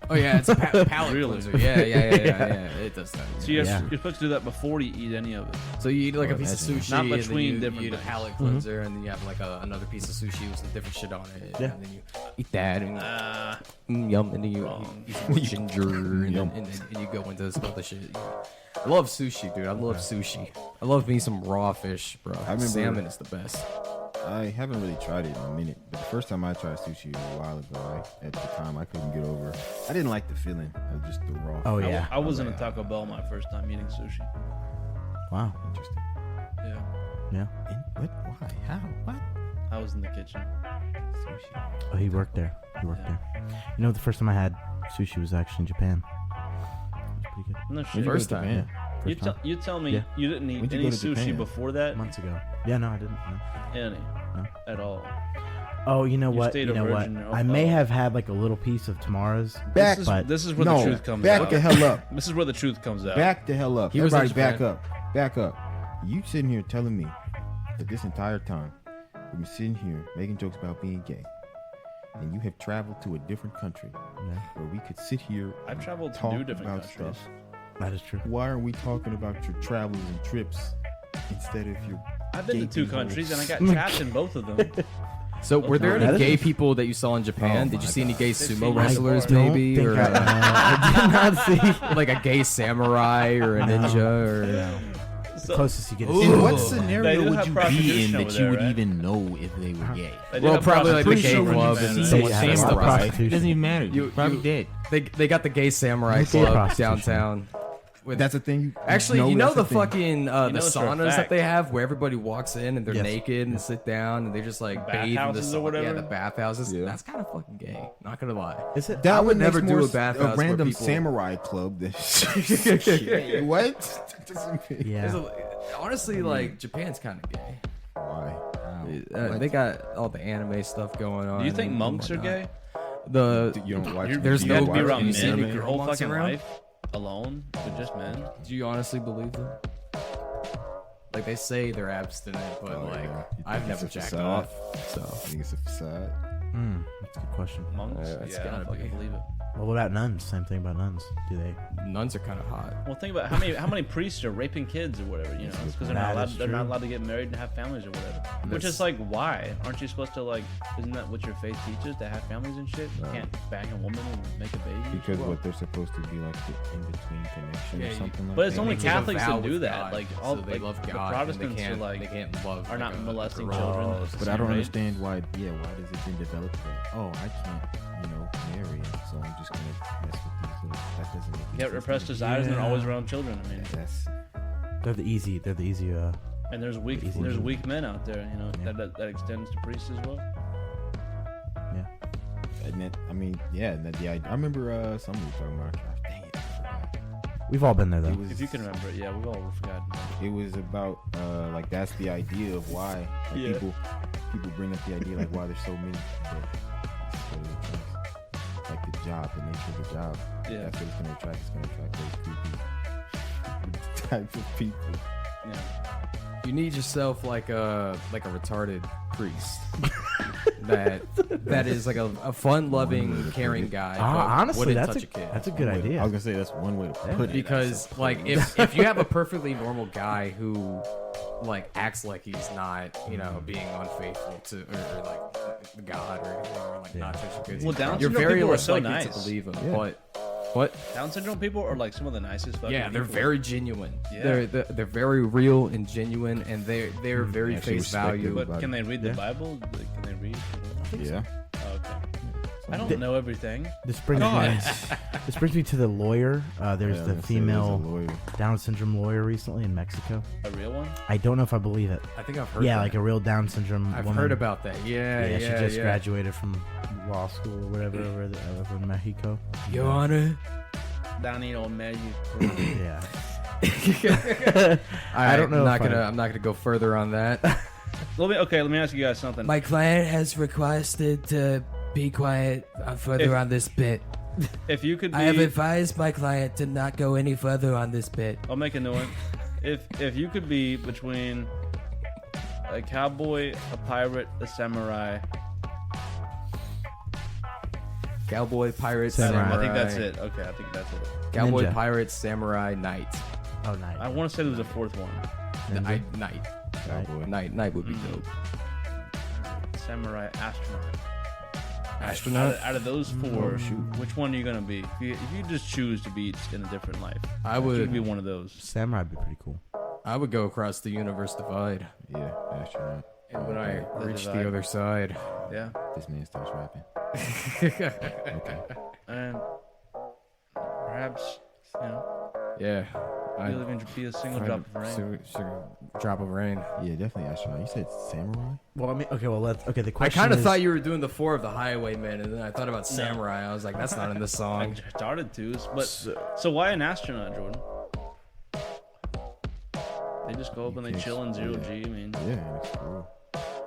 [SPEAKER 2] Oh yeah, it's a palate
[SPEAKER 1] Really?
[SPEAKER 2] cleanser. Yeah. It does that.
[SPEAKER 1] So you're
[SPEAKER 3] Yeah.
[SPEAKER 1] supposed to do that before you eat any of it.
[SPEAKER 2] So you eat like a
[SPEAKER 5] Oh,
[SPEAKER 2] piece of
[SPEAKER 5] that's-
[SPEAKER 2] sushi,
[SPEAKER 1] Not
[SPEAKER 2] and then
[SPEAKER 1] between
[SPEAKER 2] you
[SPEAKER 1] different
[SPEAKER 2] eat a
[SPEAKER 1] things.
[SPEAKER 2] palate cleanser, and then you have like another piece of sushi with some different shit on it.
[SPEAKER 3] Yeah.
[SPEAKER 2] And then you eat that, and yum, and then you
[SPEAKER 1] Wrong.
[SPEAKER 2] eat some ginger, and
[SPEAKER 5] Yum.
[SPEAKER 2] then you go into some other shit. I love sushi, dude. I love sushi. I love me some raw fish, bro.
[SPEAKER 5] remember-
[SPEAKER 2] Salmon is the best.
[SPEAKER 5] I haven't really tried it in a minute, but the first time I tried sushi was a while ago. At the time, I couldn't get over. I didn't like the feeling of just the raw.
[SPEAKER 3] Oh
[SPEAKER 5] fish.
[SPEAKER 3] yeah.
[SPEAKER 1] I was in a Taco Bell my first time eating sushi.
[SPEAKER 3] Wow.
[SPEAKER 5] Interesting.
[SPEAKER 1] Yeah,
[SPEAKER 3] Yeah.
[SPEAKER 5] What? Why? How? What?
[SPEAKER 1] I was in the kitchen.
[SPEAKER 5] Sushi.
[SPEAKER 3] Oh, he worked there. He worked there. You know, the first time I had sushi was actually in Japan. It was pretty good.
[SPEAKER 1] No shit.
[SPEAKER 2] First time.
[SPEAKER 5] Japan?
[SPEAKER 1] You,
[SPEAKER 3] First time.
[SPEAKER 1] you tell me
[SPEAKER 3] Yeah.
[SPEAKER 1] you didn't eat
[SPEAKER 5] When'd you
[SPEAKER 1] any
[SPEAKER 5] go to
[SPEAKER 1] sushi
[SPEAKER 5] Japan?
[SPEAKER 1] before that?
[SPEAKER 3] Months ago. Yeah, no, I didn't. No.
[SPEAKER 1] Any.
[SPEAKER 3] No.
[SPEAKER 1] At all.
[SPEAKER 3] Oh, you know
[SPEAKER 1] You
[SPEAKER 3] what?
[SPEAKER 1] stayed
[SPEAKER 3] You
[SPEAKER 1] a
[SPEAKER 3] know what?
[SPEAKER 1] virgin your
[SPEAKER 3] I
[SPEAKER 1] whole
[SPEAKER 3] may
[SPEAKER 1] life.
[SPEAKER 3] have had like a little piece of Tamara's.
[SPEAKER 5] Back,
[SPEAKER 3] but
[SPEAKER 1] This is where
[SPEAKER 5] no,
[SPEAKER 1] the truth comes
[SPEAKER 5] back
[SPEAKER 1] out.
[SPEAKER 5] the hell up.
[SPEAKER 1] This is where the truth comes out.
[SPEAKER 5] Back the hell up.
[SPEAKER 2] He was in
[SPEAKER 5] Everybody back
[SPEAKER 2] Japan.
[SPEAKER 5] up. Back up. You sitting here telling me that this entire time we've been sitting here making jokes about being gay, and you have traveled to a different country
[SPEAKER 3] Yeah,
[SPEAKER 5] where we could sit here
[SPEAKER 1] I've traveled to
[SPEAKER 5] talk
[SPEAKER 1] two different
[SPEAKER 5] about
[SPEAKER 1] countries.
[SPEAKER 5] stuff.
[SPEAKER 3] that is true.
[SPEAKER 5] Why are we talking about your travels and trips instead of your
[SPEAKER 1] I've been to
[SPEAKER 5] gay
[SPEAKER 1] two
[SPEAKER 5] people?
[SPEAKER 1] countries and I got trapped in both of them.
[SPEAKER 2] So, were there
[SPEAKER 3] That
[SPEAKER 2] any
[SPEAKER 3] is-
[SPEAKER 2] gay people that you saw in Japan?
[SPEAKER 5] Oh
[SPEAKER 2] Did you
[SPEAKER 5] my
[SPEAKER 2] see any
[SPEAKER 5] God.
[SPEAKER 2] gay
[SPEAKER 1] They've
[SPEAKER 2] sumo
[SPEAKER 1] seen my
[SPEAKER 2] wrestlers,
[SPEAKER 1] bar.
[SPEAKER 2] maybe,
[SPEAKER 3] Think
[SPEAKER 2] or
[SPEAKER 3] I did not see.
[SPEAKER 2] like a gay samurai or a
[SPEAKER 3] No.
[SPEAKER 2] ninja, or
[SPEAKER 1] So,
[SPEAKER 3] Closest you get.
[SPEAKER 1] Ooh.
[SPEAKER 5] In what
[SPEAKER 1] They
[SPEAKER 5] scenario
[SPEAKER 1] do
[SPEAKER 5] would
[SPEAKER 1] have
[SPEAKER 5] you be
[SPEAKER 1] prostitution
[SPEAKER 5] in
[SPEAKER 1] over
[SPEAKER 5] that
[SPEAKER 1] there,
[SPEAKER 5] you would
[SPEAKER 1] right?
[SPEAKER 5] even know if they were gay?
[SPEAKER 1] they do
[SPEAKER 2] well,
[SPEAKER 1] have
[SPEAKER 2] probably like the
[SPEAKER 1] prostitution
[SPEAKER 2] gay
[SPEAKER 1] in
[SPEAKER 2] club
[SPEAKER 1] Japan.
[SPEAKER 2] and
[SPEAKER 3] They
[SPEAKER 2] some
[SPEAKER 3] have
[SPEAKER 2] stuff
[SPEAKER 3] a
[SPEAKER 2] like that.
[SPEAKER 3] prostitution.
[SPEAKER 5] It doesn't even matter.
[SPEAKER 2] You-
[SPEAKER 5] You're probably
[SPEAKER 2] you-
[SPEAKER 5] dead.
[SPEAKER 2] They got the gay samurai
[SPEAKER 3] Gay
[SPEAKER 2] club
[SPEAKER 3] prostitution.
[SPEAKER 2] downtown. With,
[SPEAKER 5] That's a thing. You
[SPEAKER 2] actually, you know
[SPEAKER 5] that's
[SPEAKER 2] the
[SPEAKER 5] a thing.
[SPEAKER 2] fucking the
[SPEAKER 1] know it's for a
[SPEAKER 2] saunas that
[SPEAKER 1] fact.
[SPEAKER 2] they have where everybody walks in and they're
[SPEAKER 3] Yes.
[SPEAKER 2] naked and sit down and they just like bathe in the
[SPEAKER 1] Bathhouses or
[SPEAKER 2] sauna.
[SPEAKER 1] whatever?
[SPEAKER 2] Yeah, the bathhouses.
[SPEAKER 5] Yeah.
[SPEAKER 2] That's kind of fucking gay. Not gonna lie.
[SPEAKER 3] Is it?
[SPEAKER 5] That
[SPEAKER 2] I would
[SPEAKER 5] one
[SPEAKER 2] never
[SPEAKER 5] makes
[SPEAKER 2] do
[SPEAKER 5] more
[SPEAKER 2] a bathhouse
[SPEAKER 5] a
[SPEAKER 2] where
[SPEAKER 5] random
[SPEAKER 2] people-
[SPEAKER 5] samurai club. That what? That doesn't make-
[SPEAKER 3] Yeah.
[SPEAKER 2] There's honestly, like Japan's kind of gay.
[SPEAKER 5] Why?
[SPEAKER 2] They got all the anime stuff going on.
[SPEAKER 1] Do you think
[SPEAKER 2] and
[SPEAKER 1] monks are
[SPEAKER 2] whatnot.
[SPEAKER 1] gay?
[SPEAKER 5] You don't watch.
[SPEAKER 2] There's
[SPEAKER 5] do
[SPEAKER 1] You
[SPEAKER 5] you
[SPEAKER 1] have to
[SPEAKER 2] no
[SPEAKER 1] be
[SPEAKER 5] watch
[SPEAKER 1] around
[SPEAKER 5] any
[SPEAKER 2] you
[SPEAKER 1] men
[SPEAKER 2] see
[SPEAKER 5] anime?
[SPEAKER 1] your whole
[SPEAKER 2] monks
[SPEAKER 1] fucking
[SPEAKER 2] around?
[SPEAKER 1] life alone with just men.
[SPEAKER 2] Do you honestly believe them? Like they say they're abstinent, but
[SPEAKER 5] Oh,
[SPEAKER 2] like
[SPEAKER 5] yeah. You
[SPEAKER 2] I've
[SPEAKER 5] think
[SPEAKER 2] never
[SPEAKER 5] it's a
[SPEAKER 2] jacked
[SPEAKER 5] facade?
[SPEAKER 2] off. So
[SPEAKER 5] I think it's a facade.
[SPEAKER 3] That's a good question.
[SPEAKER 1] Monks?
[SPEAKER 2] Yeah, it's
[SPEAKER 1] Yeah, I
[SPEAKER 2] gotta
[SPEAKER 1] don't fucking
[SPEAKER 2] be.
[SPEAKER 1] believe it.
[SPEAKER 3] Well, what about nuns? Same thing about nuns. Do they?
[SPEAKER 2] nuns are kind of hot.
[SPEAKER 1] Well, think about how many priests are raping kids or whatever. You know, it's because
[SPEAKER 3] That is
[SPEAKER 1] they're not
[SPEAKER 3] true.
[SPEAKER 1] allowed to get married and have families or whatever. Which
[SPEAKER 2] That's-
[SPEAKER 1] is like, why aren't you supposed to like? Isn't that what your faith teaches to have families and shit? You
[SPEAKER 5] No.
[SPEAKER 1] can't bang a woman and make a baby.
[SPEAKER 5] Because
[SPEAKER 1] Well,
[SPEAKER 5] what they're supposed to be like the in-between connection
[SPEAKER 2] Yeah,
[SPEAKER 5] or
[SPEAKER 2] you-
[SPEAKER 5] something like
[SPEAKER 1] but it's
[SPEAKER 5] that.
[SPEAKER 1] only
[SPEAKER 2] They take a
[SPEAKER 1] Catholics
[SPEAKER 2] vow
[SPEAKER 1] that do
[SPEAKER 2] with
[SPEAKER 1] that.
[SPEAKER 2] God,
[SPEAKER 1] Like all
[SPEAKER 2] so they
[SPEAKER 1] like,
[SPEAKER 2] love
[SPEAKER 1] the
[SPEAKER 2] God.
[SPEAKER 1] Protestants
[SPEAKER 2] and they can't,
[SPEAKER 1] are like
[SPEAKER 2] they can't love
[SPEAKER 1] are not
[SPEAKER 2] like, a
[SPEAKER 1] molesting
[SPEAKER 2] girl.
[SPEAKER 1] children.
[SPEAKER 5] But I don't
[SPEAKER 1] Right?
[SPEAKER 5] understand why. Yeah, why does it been developed that? Oh, I can't, marry, so I'm just gonna mess with these little. That doesn't make
[SPEAKER 1] You
[SPEAKER 5] any
[SPEAKER 1] get
[SPEAKER 5] sense
[SPEAKER 1] repressed
[SPEAKER 5] to me.
[SPEAKER 1] desires and they're always
[SPEAKER 3] Yeah.
[SPEAKER 1] around children. I mean,
[SPEAKER 5] That's
[SPEAKER 3] They're the easy. They're the easy.
[SPEAKER 1] and there's weak
[SPEAKER 3] Easy.
[SPEAKER 1] men out there. You know that extends to priests as well.
[SPEAKER 3] Yeah.
[SPEAKER 5] and that, I mean, yeah. And that, I remember somebody talking about. Dang it, I forgot.
[SPEAKER 3] We've all been there though.
[SPEAKER 5] It was.
[SPEAKER 1] If you can remember it, yeah, we've all forgotten.
[SPEAKER 5] It was about like that's the idea of why like,
[SPEAKER 1] Yeah.
[SPEAKER 5] people bring up the idea like why there's so many. But it's what it is. Like the job, the nature of the job.
[SPEAKER 1] Yeah.
[SPEAKER 5] That's what it's gonna attract. It's gonna attract those creepy type of people.
[SPEAKER 1] Yeah.
[SPEAKER 2] You need yourself like a retarded priest. that is like a fun-loving, caring guy. but
[SPEAKER 3] Honestly,
[SPEAKER 2] wouldn't
[SPEAKER 3] that's
[SPEAKER 2] touch
[SPEAKER 3] a
[SPEAKER 2] a kid.
[SPEAKER 3] that's a good
[SPEAKER 5] I
[SPEAKER 3] idea.
[SPEAKER 5] was gonna say that's one way to put it.
[SPEAKER 2] Because like if you have a perfectly normal guy who like acts like he's not being unfaithful to or like God or anything or like not touching kids,
[SPEAKER 1] Well, Down
[SPEAKER 2] you're
[SPEAKER 1] syndrome
[SPEAKER 2] very
[SPEAKER 1] people are
[SPEAKER 2] less
[SPEAKER 1] so
[SPEAKER 2] likely
[SPEAKER 1] nice.
[SPEAKER 2] to believe him.
[SPEAKER 5] Yeah.
[SPEAKER 2] But what?
[SPEAKER 1] Down syndrome people are like some of the nicest fucking
[SPEAKER 2] Yeah, they're
[SPEAKER 1] people.
[SPEAKER 2] very genuine.
[SPEAKER 1] Yeah.
[SPEAKER 2] They're very real and genuine, and they're very
[SPEAKER 5] Actually
[SPEAKER 2] face
[SPEAKER 5] respect
[SPEAKER 2] value.
[SPEAKER 5] it.
[SPEAKER 1] But can they read the
[SPEAKER 3] Yeah.
[SPEAKER 1] Bible? Like, can they read?
[SPEAKER 5] Yeah.
[SPEAKER 1] Oh, okay. I don't know everything.
[SPEAKER 3] This brings me to the lawyer. There's
[SPEAKER 5] Yeah,
[SPEAKER 3] the
[SPEAKER 5] I was gonna say, there's a
[SPEAKER 3] female
[SPEAKER 5] lawyer.
[SPEAKER 3] Down syndrome lawyer recently in Mexico.
[SPEAKER 1] A real one?
[SPEAKER 3] I don't know if I believe it.
[SPEAKER 2] I think I've heard.
[SPEAKER 3] Yeah,
[SPEAKER 2] that.
[SPEAKER 3] like a real Down syndrome
[SPEAKER 2] I've
[SPEAKER 3] woman.
[SPEAKER 2] heard about that. Yeah,
[SPEAKER 3] She just graduated from law school or whatever over in Mexico.
[SPEAKER 2] Your Honor.
[SPEAKER 1] Danny O'Malley.
[SPEAKER 3] Yeah.
[SPEAKER 2] I
[SPEAKER 3] don't know
[SPEAKER 2] I'm not
[SPEAKER 3] if I-
[SPEAKER 2] gonna go further on that.
[SPEAKER 1] Let me ask you guys something.
[SPEAKER 2] My client has requested to be quiet further
[SPEAKER 1] If-
[SPEAKER 2] on this bit.
[SPEAKER 1] If you could be,
[SPEAKER 2] I have advised my client to not go any further on this bit.
[SPEAKER 1] I'll make a new one. If you could be between a cowboy, a pirate, a samurai,
[SPEAKER 2] Cowboy, pirate,
[SPEAKER 3] Samurai.
[SPEAKER 1] I think that's it. Okay, I think that's it.
[SPEAKER 2] Cowboy,
[SPEAKER 3] Ninja.
[SPEAKER 2] pirate, samurai, knight.
[SPEAKER 3] Oh, nice.
[SPEAKER 1] I want to say there was a fourth one.
[SPEAKER 2] Knight.
[SPEAKER 5] Cowboy.
[SPEAKER 2] Knight would be dope.
[SPEAKER 1] Samurai, astronaut.
[SPEAKER 2] Astronaut?
[SPEAKER 1] Out of those four, which one are you gonna be? If you just choose to be in a different life,
[SPEAKER 2] I
[SPEAKER 1] you
[SPEAKER 2] would
[SPEAKER 1] be one of those.
[SPEAKER 3] Samurai would be pretty cool.
[SPEAKER 2] I would go across the universe divide.
[SPEAKER 5] Yeah, astronaut.
[SPEAKER 2] And when I
[SPEAKER 1] The
[SPEAKER 2] reach
[SPEAKER 1] divide.
[SPEAKER 2] the other side.
[SPEAKER 1] Yeah,
[SPEAKER 5] This man starts rapping. Okay.
[SPEAKER 1] and perhaps
[SPEAKER 2] Yeah.
[SPEAKER 1] you'll even be a single drop of rain.
[SPEAKER 2] Drop of rain.
[SPEAKER 5] Yeah, definitely astronaut. You said samurai?
[SPEAKER 3] Well, I mean, okay, well, let's. Okay, the
[SPEAKER 2] I
[SPEAKER 3] question
[SPEAKER 2] kind of
[SPEAKER 3] is-
[SPEAKER 2] thought you were doing the Four of the Highwaymen, and then I thought about samurai. I was like, that's not in the
[SPEAKER 1] I
[SPEAKER 2] song.
[SPEAKER 1] started to, but so why an astronaut, Jordan? They just go up and they chill in zero G. I mean,
[SPEAKER 5] Yeah, it's cool.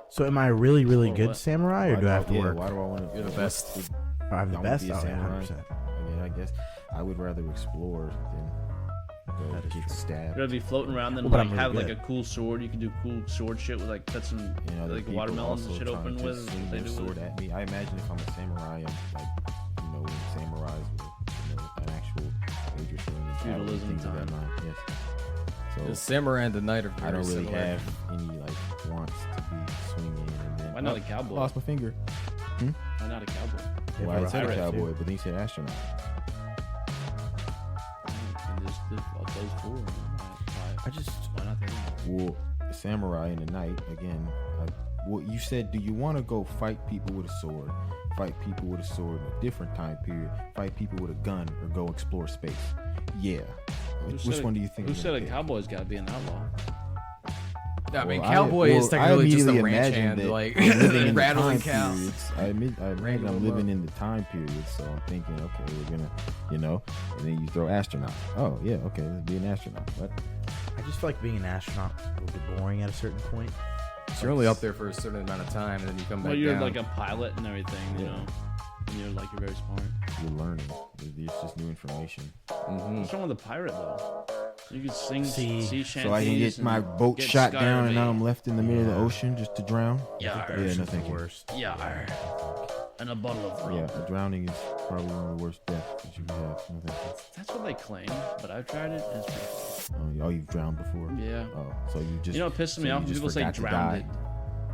[SPEAKER 3] So, am I really, really
[SPEAKER 1] Or
[SPEAKER 3] good
[SPEAKER 1] what?
[SPEAKER 3] samurai, or do I have to
[SPEAKER 5] yeah,
[SPEAKER 3] work?
[SPEAKER 5] Why do I want to?
[SPEAKER 2] You're the best.
[SPEAKER 3] I'm the
[SPEAKER 5] I wanna
[SPEAKER 3] best.
[SPEAKER 5] be a
[SPEAKER 3] Oh, yeah,
[SPEAKER 5] samurai.
[SPEAKER 3] 100%.
[SPEAKER 5] I mean, I guess I would rather explore than go
[SPEAKER 3] That is
[SPEAKER 5] get
[SPEAKER 3] true.
[SPEAKER 5] stabbed.
[SPEAKER 1] you're gonna be floating around, then
[SPEAKER 3] Well, but
[SPEAKER 1] like
[SPEAKER 3] I'm really
[SPEAKER 1] have like
[SPEAKER 3] good.
[SPEAKER 1] a cool sword. You can do cool sword shit with like cut some
[SPEAKER 5] You know, the
[SPEAKER 1] like
[SPEAKER 5] people
[SPEAKER 1] watermelons and
[SPEAKER 5] also
[SPEAKER 1] shit
[SPEAKER 5] trying
[SPEAKER 1] open
[SPEAKER 5] to
[SPEAKER 1] with.
[SPEAKER 5] swing
[SPEAKER 1] They
[SPEAKER 5] their
[SPEAKER 1] do
[SPEAKER 5] sword
[SPEAKER 1] with.
[SPEAKER 5] at me. I imagine if I'm a samurai, I'm like, when samurais were, an actual major swing and
[SPEAKER 1] Feudalism
[SPEAKER 5] things of that
[SPEAKER 1] time.
[SPEAKER 5] line. Yes.
[SPEAKER 2] The
[SPEAKER 5] So
[SPEAKER 2] samurai and the knight are
[SPEAKER 5] I
[SPEAKER 2] very
[SPEAKER 5] don't really
[SPEAKER 2] similar.
[SPEAKER 5] have any like wants to be swinging and then
[SPEAKER 1] Why not
[SPEAKER 5] oh,
[SPEAKER 1] a cowboy?
[SPEAKER 5] Lost my finger.
[SPEAKER 1] Why not a cowboy?
[SPEAKER 3] Yeah,
[SPEAKER 5] Well, I
[SPEAKER 3] for
[SPEAKER 5] said a
[SPEAKER 1] pirate,
[SPEAKER 5] cowboy,
[SPEAKER 3] too.
[SPEAKER 5] but then you said astronaut.
[SPEAKER 1] And just those four.
[SPEAKER 3] I just.
[SPEAKER 1] Why not the
[SPEAKER 5] Well, a samurai and a knight again. Well, you said, do you want to go fight people with a sword? Fight people with a sword in a different time period? Fight people with a gun or go explore space? Yeah. Which one do you think?
[SPEAKER 1] Who
[SPEAKER 5] you're
[SPEAKER 1] said
[SPEAKER 5] gonna
[SPEAKER 1] a
[SPEAKER 5] pick?
[SPEAKER 1] cowboy's got to be an outlaw?
[SPEAKER 2] I mean,
[SPEAKER 5] Well,
[SPEAKER 2] cowboy is
[SPEAKER 5] I
[SPEAKER 2] technically just a
[SPEAKER 5] immediately
[SPEAKER 2] ranch
[SPEAKER 5] imagine
[SPEAKER 2] hand,
[SPEAKER 5] that
[SPEAKER 2] like
[SPEAKER 5] I'm living in the
[SPEAKER 2] rattling
[SPEAKER 5] time
[SPEAKER 2] cows.
[SPEAKER 5] periods. I imagine
[SPEAKER 2] Wrangling
[SPEAKER 5] I'm
[SPEAKER 2] them
[SPEAKER 5] living
[SPEAKER 2] up.
[SPEAKER 5] in the time period, so I'm thinking, okay, we're gonna, and then you throw astronaut. Oh yeah, okay, let's be an astronaut. What?
[SPEAKER 3] I just feel like being an astronaut will be boring at a certain point.
[SPEAKER 2] So you're only up there for a certain amount of time, and then you come back
[SPEAKER 1] Well, you're
[SPEAKER 2] down.
[SPEAKER 1] like a pilot and everything, you
[SPEAKER 5] Yeah.
[SPEAKER 1] know. And you're very smart.
[SPEAKER 5] You're learning. It's just new information.
[SPEAKER 2] Mhm.
[SPEAKER 1] What's wrong with the pirate though? You can sing
[SPEAKER 3] See,
[SPEAKER 1] sea shanties.
[SPEAKER 5] So I can get
[SPEAKER 1] and
[SPEAKER 5] my boat
[SPEAKER 1] get
[SPEAKER 5] shot down, and now
[SPEAKER 1] scurvy.
[SPEAKER 5] I'm left in the middle of the ocean just to drown.
[SPEAKER 1] Yeah,
[SPEAKER 5] Yeah, no,
[SPEAKER 3] Ocean's
[SPEAKER 5] thank
[SPEAKER 3] the
[SPEAKER 5] you.
[SPEAKER 3] worst.
[SPEAKER 1] yeah, and a bottle of rum.
[SPEAKER 5] Yeah, drowning is probably one of the worst deaths that you could have. No, thank you.
[SPEAKER 1] That's what they claim, but I've tried it. And it's pretty fun.
[SPEAKER 5] Oh, you've drowned before?
[SPEAKER 1] Yeah.
[SPEAKER 5] Oh, so you just.
[SPEAKER 1] You know what pisses me
[SPEAKER 5] so
[SPEAKER 1] off
[SPEAKER 5] you
[SPEAKER 1] when
[SPEAKER 5] just
[SPEAKER 1] people say
[SPEAKER 5] forgot to
[SPEAKER 1] drowned.
[SPEAKER 5] die.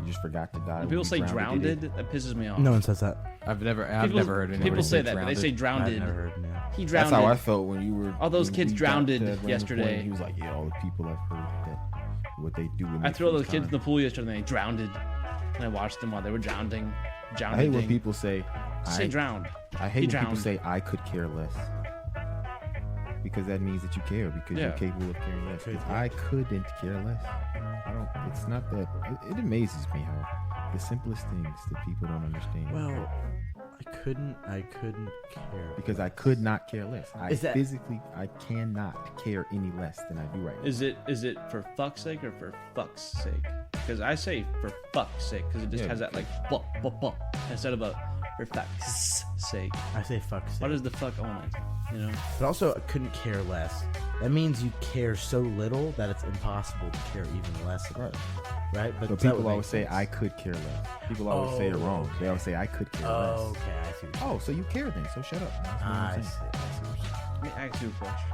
[SPEAKER 5] You just forgot to die.
[SPEAKER 1] When
[SPEAKER 5] when
[SPEAKER 1] people
[SPEAKER 5] you
[SPEAKER 1] say
[SPEAKER 5] drowned,
[SPEAKER 1] drowned,
[SPEAKER 5] did it?
[SPEAKER 1] that pisses me off.
[SPEAKER 3] No one says that.
[SPEAKER 2] I've never
[SPEAKER 1] People-
[SPEAKER 2] heard anybody
[SPEAKER 1] People say that, but
[SPEAKER 2] drowned.
[SPEAKER 1] they say drowned.
[SPEAKER 3] I've never heard. Yeah.
[SPEAKER 1] He
[SPEAKER 5] That's
[SPEAKER 1] drowned.
[SPEAKER 5] how I felt when you were.
[SPEAKER 1] All those
[SPEAKER 5] when
[SPEAKER 1] kids
[SPEAKER 5] we got
[SPEAKER 1] drowned
[SPEAKER 5] to that random
[SPEAKER 1] yesterday.
[SPEAKER 5] point, He was like, "Yeah, all the people I've heard that what they do."
[SPEAKER 1] I threw all those kids in the pool yesterday and they drowned. And I watched them while they were drowning.
[SPEAKER 5] I hate when people say,
[SPEAKER 1] say drowned.
[SPEAKER 5] I
[SPEAKER 1] He
[SPEAKER 5] hate when people
[SPEAKER 1] drowned.
[SPEAKER 5] say, "I could care less," because that means that you care because
[SPEAKER 1] Yeah.
[SPEAKER 5] you're capable of caring less. 'Cause I couldn't care less. I don't. It's not that. It amazes me how the simplest things that people don't understand.
[SPEAKER 3] Well, I couldn't care.
[SPEAKER 5] Because I could not care less.
[SPEAKER 3] Is that-
[SPEAKER 5] I cannot care any less than I do right now.
[SPEAKER 1] Is it for fuck's sake or for fuck's sake? Because I say for fuck's sake because it just
[SPEAKER 5] Yeah,
[SPEAKER 1] has that like fuck instead of a for fuck's sake.
[SPEAKER 3] I say fuck.
[SPEAKER 1] What is the fuck on it? You know?
[SPEAKER 3] But also, I couldn't care less. That means you care so little that it's impossible to care even less.
[SPEAKER 5] Right.
[SPEAKER 3] Right.
[SPEAKER 5] But
[SPEAKER 3] that
[SPEAKER 5] people
[SPEAKER 3] would make
[SPEAKER 5] always say,
[SPEAKER 3] sense.
[SPEAKER 5] "I could care less." People always say it wrong. They always say, "I could care less."
[SPEAKER 3] Oh, okay. I see. What you're
[SPEAKER 5] Oh, so you care then? So shut up. That's what
[SPEAKER 3] I
[SPEAKER 5] I'm
[SPEAKER 3] see.
[SPEAKER 5] saying.
[SPEAKER 3] I see what you're
[SPEAKER 1] Let me ask you a question.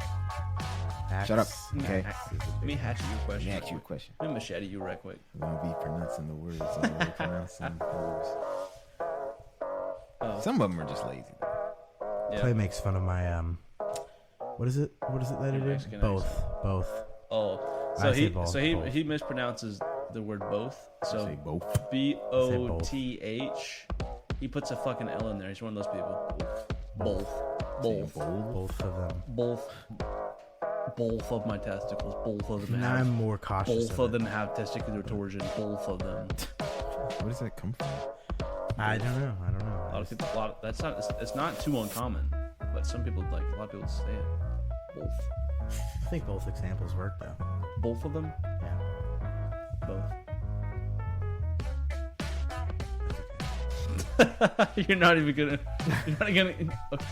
[SPEAKER 3] saying.
[SPEAKER 5] Shut up.
[SPEAKER 3] Axe-
[SPEAKER 5] Okay.
[SPEAKER 3] axe is a
[SPEAKER 1] Let
[SPEAKER 3] big
[SPEAKER 1] me hatch you a
[SPEAKER 5] Let
[SPEAKER 1] question.
[SPEAKER 5] me ask you a question.
[SPEAKER 1] Let me machete you right quick.
[SPEAKER 5] I'm gonna be pronouncing the words. I'm gonna be pronouncing the words.
[SPEAKER 1] Oh.
[SPEAKER 5] Some of them are just lazy.
[SPEAKER 1] Yeah.
[SPEAKER 3] Clay makes fun of my What is it? What is it that I do?
[SPEAKER 1] Mexican
[SPEAKER 3] Both.
[SPEAKER 1] Oh,
[SPEAKER 3] I
[SPEAKER 1] so
[SPEAKER 3] say
[SPEAKER 1] he
[SPEAKER 3] both,
[SPEAKER 1] so he
[SPEAKER 3] both.
[SPEAKER 1] he mispronounces the word both.
[SPEAKER 5] I
[SPEAKER 1] So
[SPEAKER 5] say both.
[SPEAKER 1] BOTH. He puts a fucking L in there. He's one of those people. Both. Both.
[SPEAKER 3] Both of them.
[SPEAKER 1] Both. Both of my testicles. Both of them
[SPEAKER 3] Now I'm
[SPEAKER 1] have.
[SPEAKER 3] more cautious.
[SPEAKER 1] Both of them have testicular torsion. Both of them.
[SPEAKER 5] Where does that come from?
[SPEAKER 3] I don't know. I don't know.
[SPEAKER 1] A lot of people. That's not. It's not too uncommon. But some people like. A lot of people say it. Both.
[SPEAKER 3] I think both examples work though.
[SPEAKER 1] Both of them.
[SPEAKER 3] Yeah.
[SPEAKER 1] Both. You're not even gonna. You're not gonna. Okay.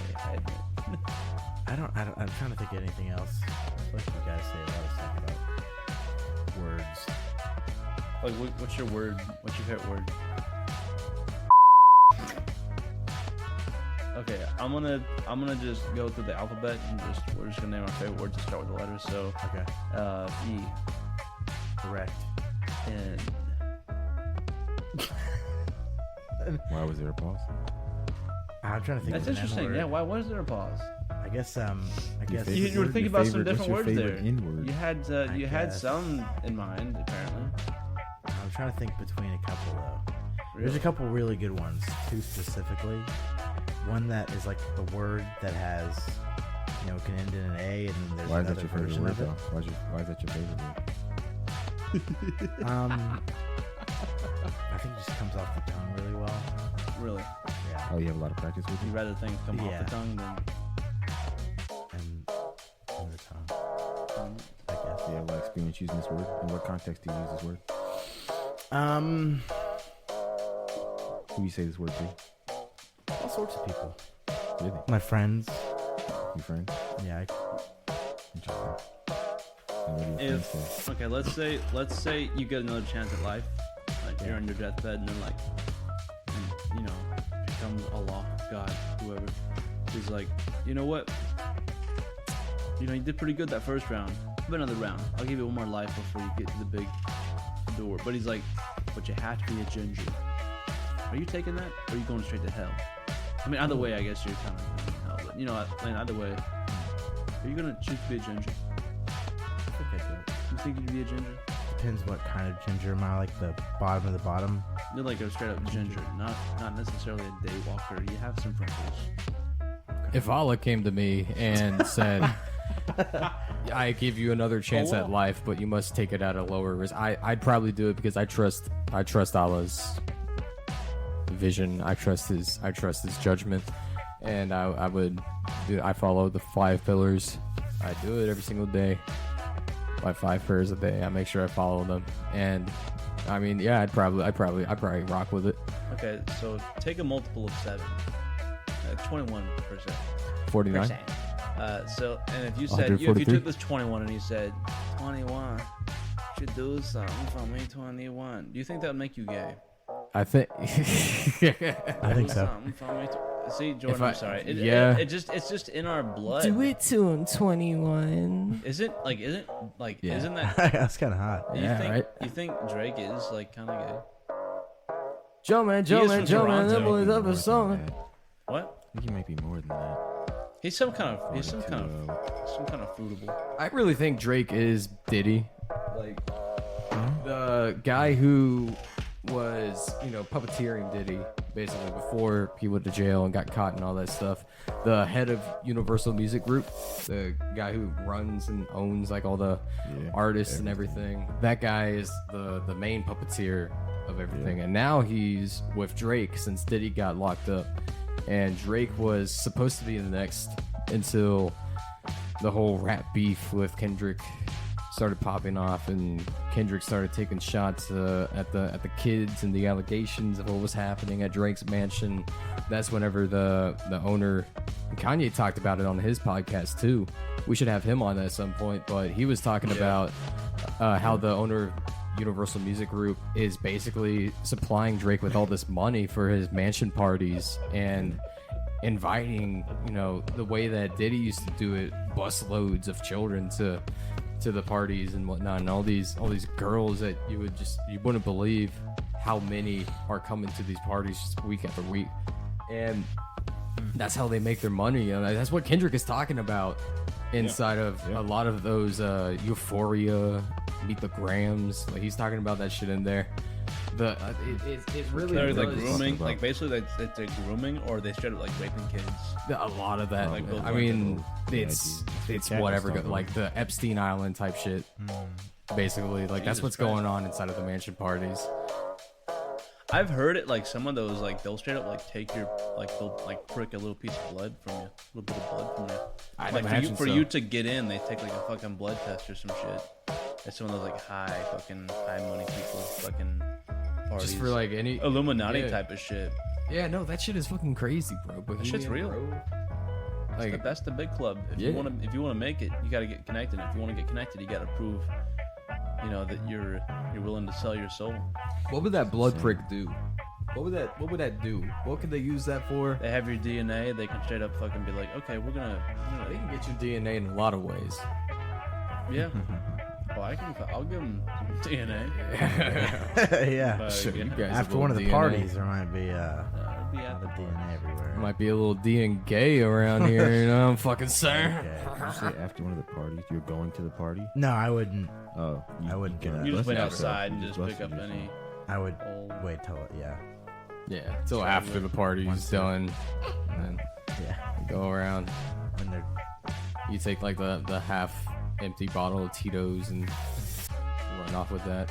[SPEAKER 3] I'm trying to think of anything else. I feel like you guys say a lot of stuff about words.
[SPEAKER 1] Like, what's your word? What's your favorite word? Okay, I'm gonna just go through the alphabet and we're just gonna name our favorite words to start with the letters. So,
[SPEAKER 3] Okay.
[SPEAKER 1] E,
[SPEAKER 3] Correct.
[SPEAKER 1] N.
[SPEAKER 5] Why was there a pause?
[SPEAKER 3] I'm trying to think
[SPEAKER 1] That's
[SPEAKER 3] of an
[SPEAKER 1] interesting.
[SPEAKER 3] N-word.
[SPEAKER 1] Yeah. Why was there a pause?
[SPEAKER 3] I guess
[SPEAKER 5] Your
[SPEAKER 1] You were
[SPEAKER 5] favorite
[SPEAKER 1] thinking
[SPEAKER 5] word?
[SPEAKER 1] about some
[SPEAKER 5] What's
[SPEAKER 1] different
[SPEAKER 5] your
[SPEAKER 1] words there.
[SPEAKER 5] favorite N-word?
[SPEAKER 1] You had
[SPEAKER 3] I
[SPEAKER 1] you had
[SPEAKER 3] guess.
[SPEAKER 1] some in mind apparently.
[SPEAKER 3] I'm trying to think between a couple though. There's
[SPEAKER 1] Really?
[SPEAKER 3] a couple really good ones. Two specifically. One that is like a word that has, can end in an A, and then there's
[SPEAKER 5] Why is that
[SPEAKER 3] another
[SPEAKER 5] your favorite
[SPEAKER 3] version
[SPEAKER 5] word
[SPEAKER 3] of it.
[SPEAKER 5] though? Why is that your favorite word?
[SPEAKER 3] I think it just comes off the tongue really well.
[SPEAKER 1] Really?
[SPEAKER 3] Yeah.
[SPEAKER 5] Oh, you have a lot of practice with
[SPEAKER 1] You
[SPEAKER 5] it?
[SPEAKER 1] rather things come off
[SPEAKER 3] Yeah.
[SPEAKER 1] the tongue than.
[SPEAKER 3] And the tongue, I
[SPEAKER 5] Do you have a lot of experience using this word? In what context do you use this word?
[SPEAKER 3] guess.
[SPEAKER 5] Who you say this word to?
[SPEAKER 3] All sorts of people.
[SPEAKER 5] Really?
[SPEAKER 3] My friends.
[SPEAKER 5] Your friends?
[SPEAKER 3] Yeah.
[SPEAKER 5] Interesting. And what do your friends say?
[SPEAKER 1] Okay, let's say you get another chance at life. Like you're on your deathbed and then here comes Allah, God, whoever. He's like, you know what? You did pretty good that first round. Have another round. I'll give you one more life before you get to the big door. But he's like, but you have to be a ginger. Are you taking that? Or are you going straight to hell? I mean, either way, I guess you're kind of in hell. But either way, are you gonna choose to be a ginger?
[SPEAKER 3] I think I do.
[SPEAKER 1] You think you'd be a ginger?
[SPEAKER 3] Depends what kind of ginger am I, like the bottom of the bottom.
[SPEAKER 1] You're like a straight up ginger, not necessarily a day walker. You have some freckles.
[SPEAKER 2] If Allah came to me and said, "I give you another chance at life, but you must take it at a lower risk," I'd probably do it because I trust Allah's vision. I trust his judgment, and I follow the 5 pillars. I do it every single day. My 5 prayers a day. I make sure I follow them, and I mean, yeah, I'd probably rock with it.
[SPEAKER 1] Okay, so take a multiple of 7. 21%.
[SPEAKER 2] 49.
[SPEAKER 1] So, and if you said, if you
[SPEAKER 2] 143?
[SPEAKER 1] took this 21 and you said, 21, should do something for me, 21. Do you think that would make you gay?
[SPEAKER 2] I think.
[SPEAKER 3] I think so.
[SPEAKER 1] Something for me See, Jordan, I'm sorry. It's just in our blood.
[SPEAKER 2] Do it to him, 21.
[SPEAKER 1] Isn't
[SPEAKER 2] Yeah.
[SPEAKER 1] isn't that?
[SPEAKER 3] That's kind of hot.
[SPEAKER 2] Yeah,
[SPEAKER 1] You think Drake is like kind of gay?
[SPEAKER 2] Joe man,
[SPEAKER 1] from Toronto.
[SPEAKER 2] that boy's up
[SPEAKER 5] More
[SPEAKER 2] a
[SPEAKER 5] than
[SPEAKER 2] song.
[SPEAKER 5] that.
[SPEAKER 1] What?
[SPEAKER 5] I think he might be more than that.
[SPEAKER 1] He's some kind of fruitable.
[SPEAKER 2] I really think Drake is Diddy. Like, the guy who was, puppeteering Diddy, basically, before he went to jail and got caught and all that stuff. The head of Universal Music Group, the guy who runs and owns, like, all the artists and everything. That guy is the main puppeteer of everything. And now he's with Drake since Diddy got locked up. And Drake was supposed to be the next until the whole rap beef with Kendrick started popping off, and Kendrick started taking shots at the kids and the allegations of what was happening at Drake's mansion. That's whenever the owner, Kanye talked about it on his podcast too. We should have him on at some point, but he was talking about how the owner of Universal Music Group is basically supplying Drake with all this money for his mansion parties and inviting, the way that Diddy used to do it, bus loads of children to the parties and whatnot, and all these girls that you wouldn't believe how many are coming to these parties just week after week, and that's how they make their money. And that's what Kendrick is talking about inside of a lot of those Euphoria, Meet the Grams. Like, he's talking about that shit in there. It really
[SPEAKER 1] They're like
[SPEAKER 2] does-
[SPEAKER 1] grooming, like basically they're grooming, or they straight up like raping kids.
[SPEAKER 2] A lot of that.
[SPEAKER 1] Like,
[SPEAKER 2] I mean,
[SPEAKER 5] Yeah,
[SPEAKER 2] it's
[SPEAKER 5] dude.
[SPEAKER 2] it's
[SPEAKER 5] Cat
[SPEAKER 2] whatever,
[SPEAKER 5] was talking
[SPEAKER 2] like the Epstein Island type shit. Basically, like that's
[SPEAKER 1] Jesus
[SPEAKER 2] what's
[SPEAKER 1] Christ.
[SPEAKER 2] going on inside of the mansion parties.
[SPEAKER 1] I've heard it like some of those like they'll straight up like take your they'll like prick a little piece of blood from you, a little bit of blood from you.
[SPEAKER 2] I'd
[SPEAKER 1] Like
[SPEAKER 2] imagine
[SPEAKER 1] for
[SPEAKER 2] so.
[SPEAKER 1] you to get in, they take like a fucking blood test or some shit. It's some of those like high money people fucking parties.
[SPEAKER 2] Just for like any
[SPEAKER 1] Illuminati
[SPEAKER 2] yeah.
[SPEAKER 1] type of shit.
[SPEAKER 2] Yeah, no, that shit is fucking crazy, bro.
[SPEAKER 1] That shit's real.
[SPEAKER 2] Like,
[SPEAKER 1] That's the big club. If
[SPEAKER 2] Yeah.
[SPEAKER 1] you want to make it, you got to get connected. If you want to get connected, you got to prove, that you're willing to sell your soul.
[SPEAKER 2] what would that blood prick do? What would that do? What could they use that for?
[SPEAKER 1] They have your DNA. They can straight up fucking be like, okay, we're gonna
[SPEAKER 2] They can get your DNA in a lot of ways.
[SPEAKER 1] yeah. Well, I'll give them DNA.
[SPEAKER 3] Yeah.
[SPEAKER 2] Sure, you guys
[SPEAKER 3] After
[SPEAKER 2] have
[SPEAKER 3] one of
[SPEAKER 2] a
[SPEAKER 3] the
[SPEAKER 2] DNA.
[SPEAKER 3] parties, there might be
[SPEAKER 1] It'll be
[SPEAKER 3] a
[SPEAKER 1] at
[SPEAKER 3] lot
[SPEAKER 1] the
[SPEAKER 3] of DNA everywhere.
[SPEAKER 2] Might be a little D and gay around here, you know what I'm fucking saying?
[SPEAKER 3] Okay.
[SPEAKER 5] You say after one of the parties, you're going to the party?
[SPEAKER 3] No, I wouldn't.
[SPEAKER 5] Oh,
[SPEAKER 3] I wouldn't
[SPEAKER 5] can
[SPEAKER 3] do that.
[SPEAKER 1] You just
[SPEAKER 5] bust
[SPEAKER 1] went
[SPEAKER 5] yourself.
[SPEAKER 1] outside and
[SPEAKER 5] You
[SPEAKER 1] just pick
[SPEAKER 5] busted
[SPEAKER 1] up
[SPEAKER 5] yourself.
[SPEAKER 1] any
[SPEAKER 3] I would
[SPEAKER 1] old.
[SPEAKER 3] wait till it. Yeah.
[SPEAKER 2] Yeah, till after the party's
[SPEAKER 3] Once
[SPEAKER 2] done, and then
[SPEAKER 3] Yeah.
[SPEAKER 2] you go around.
[SPEAKER 3] When they're
[SPEAKER 2] You take like the half empty bottle of Tito's and run off with that.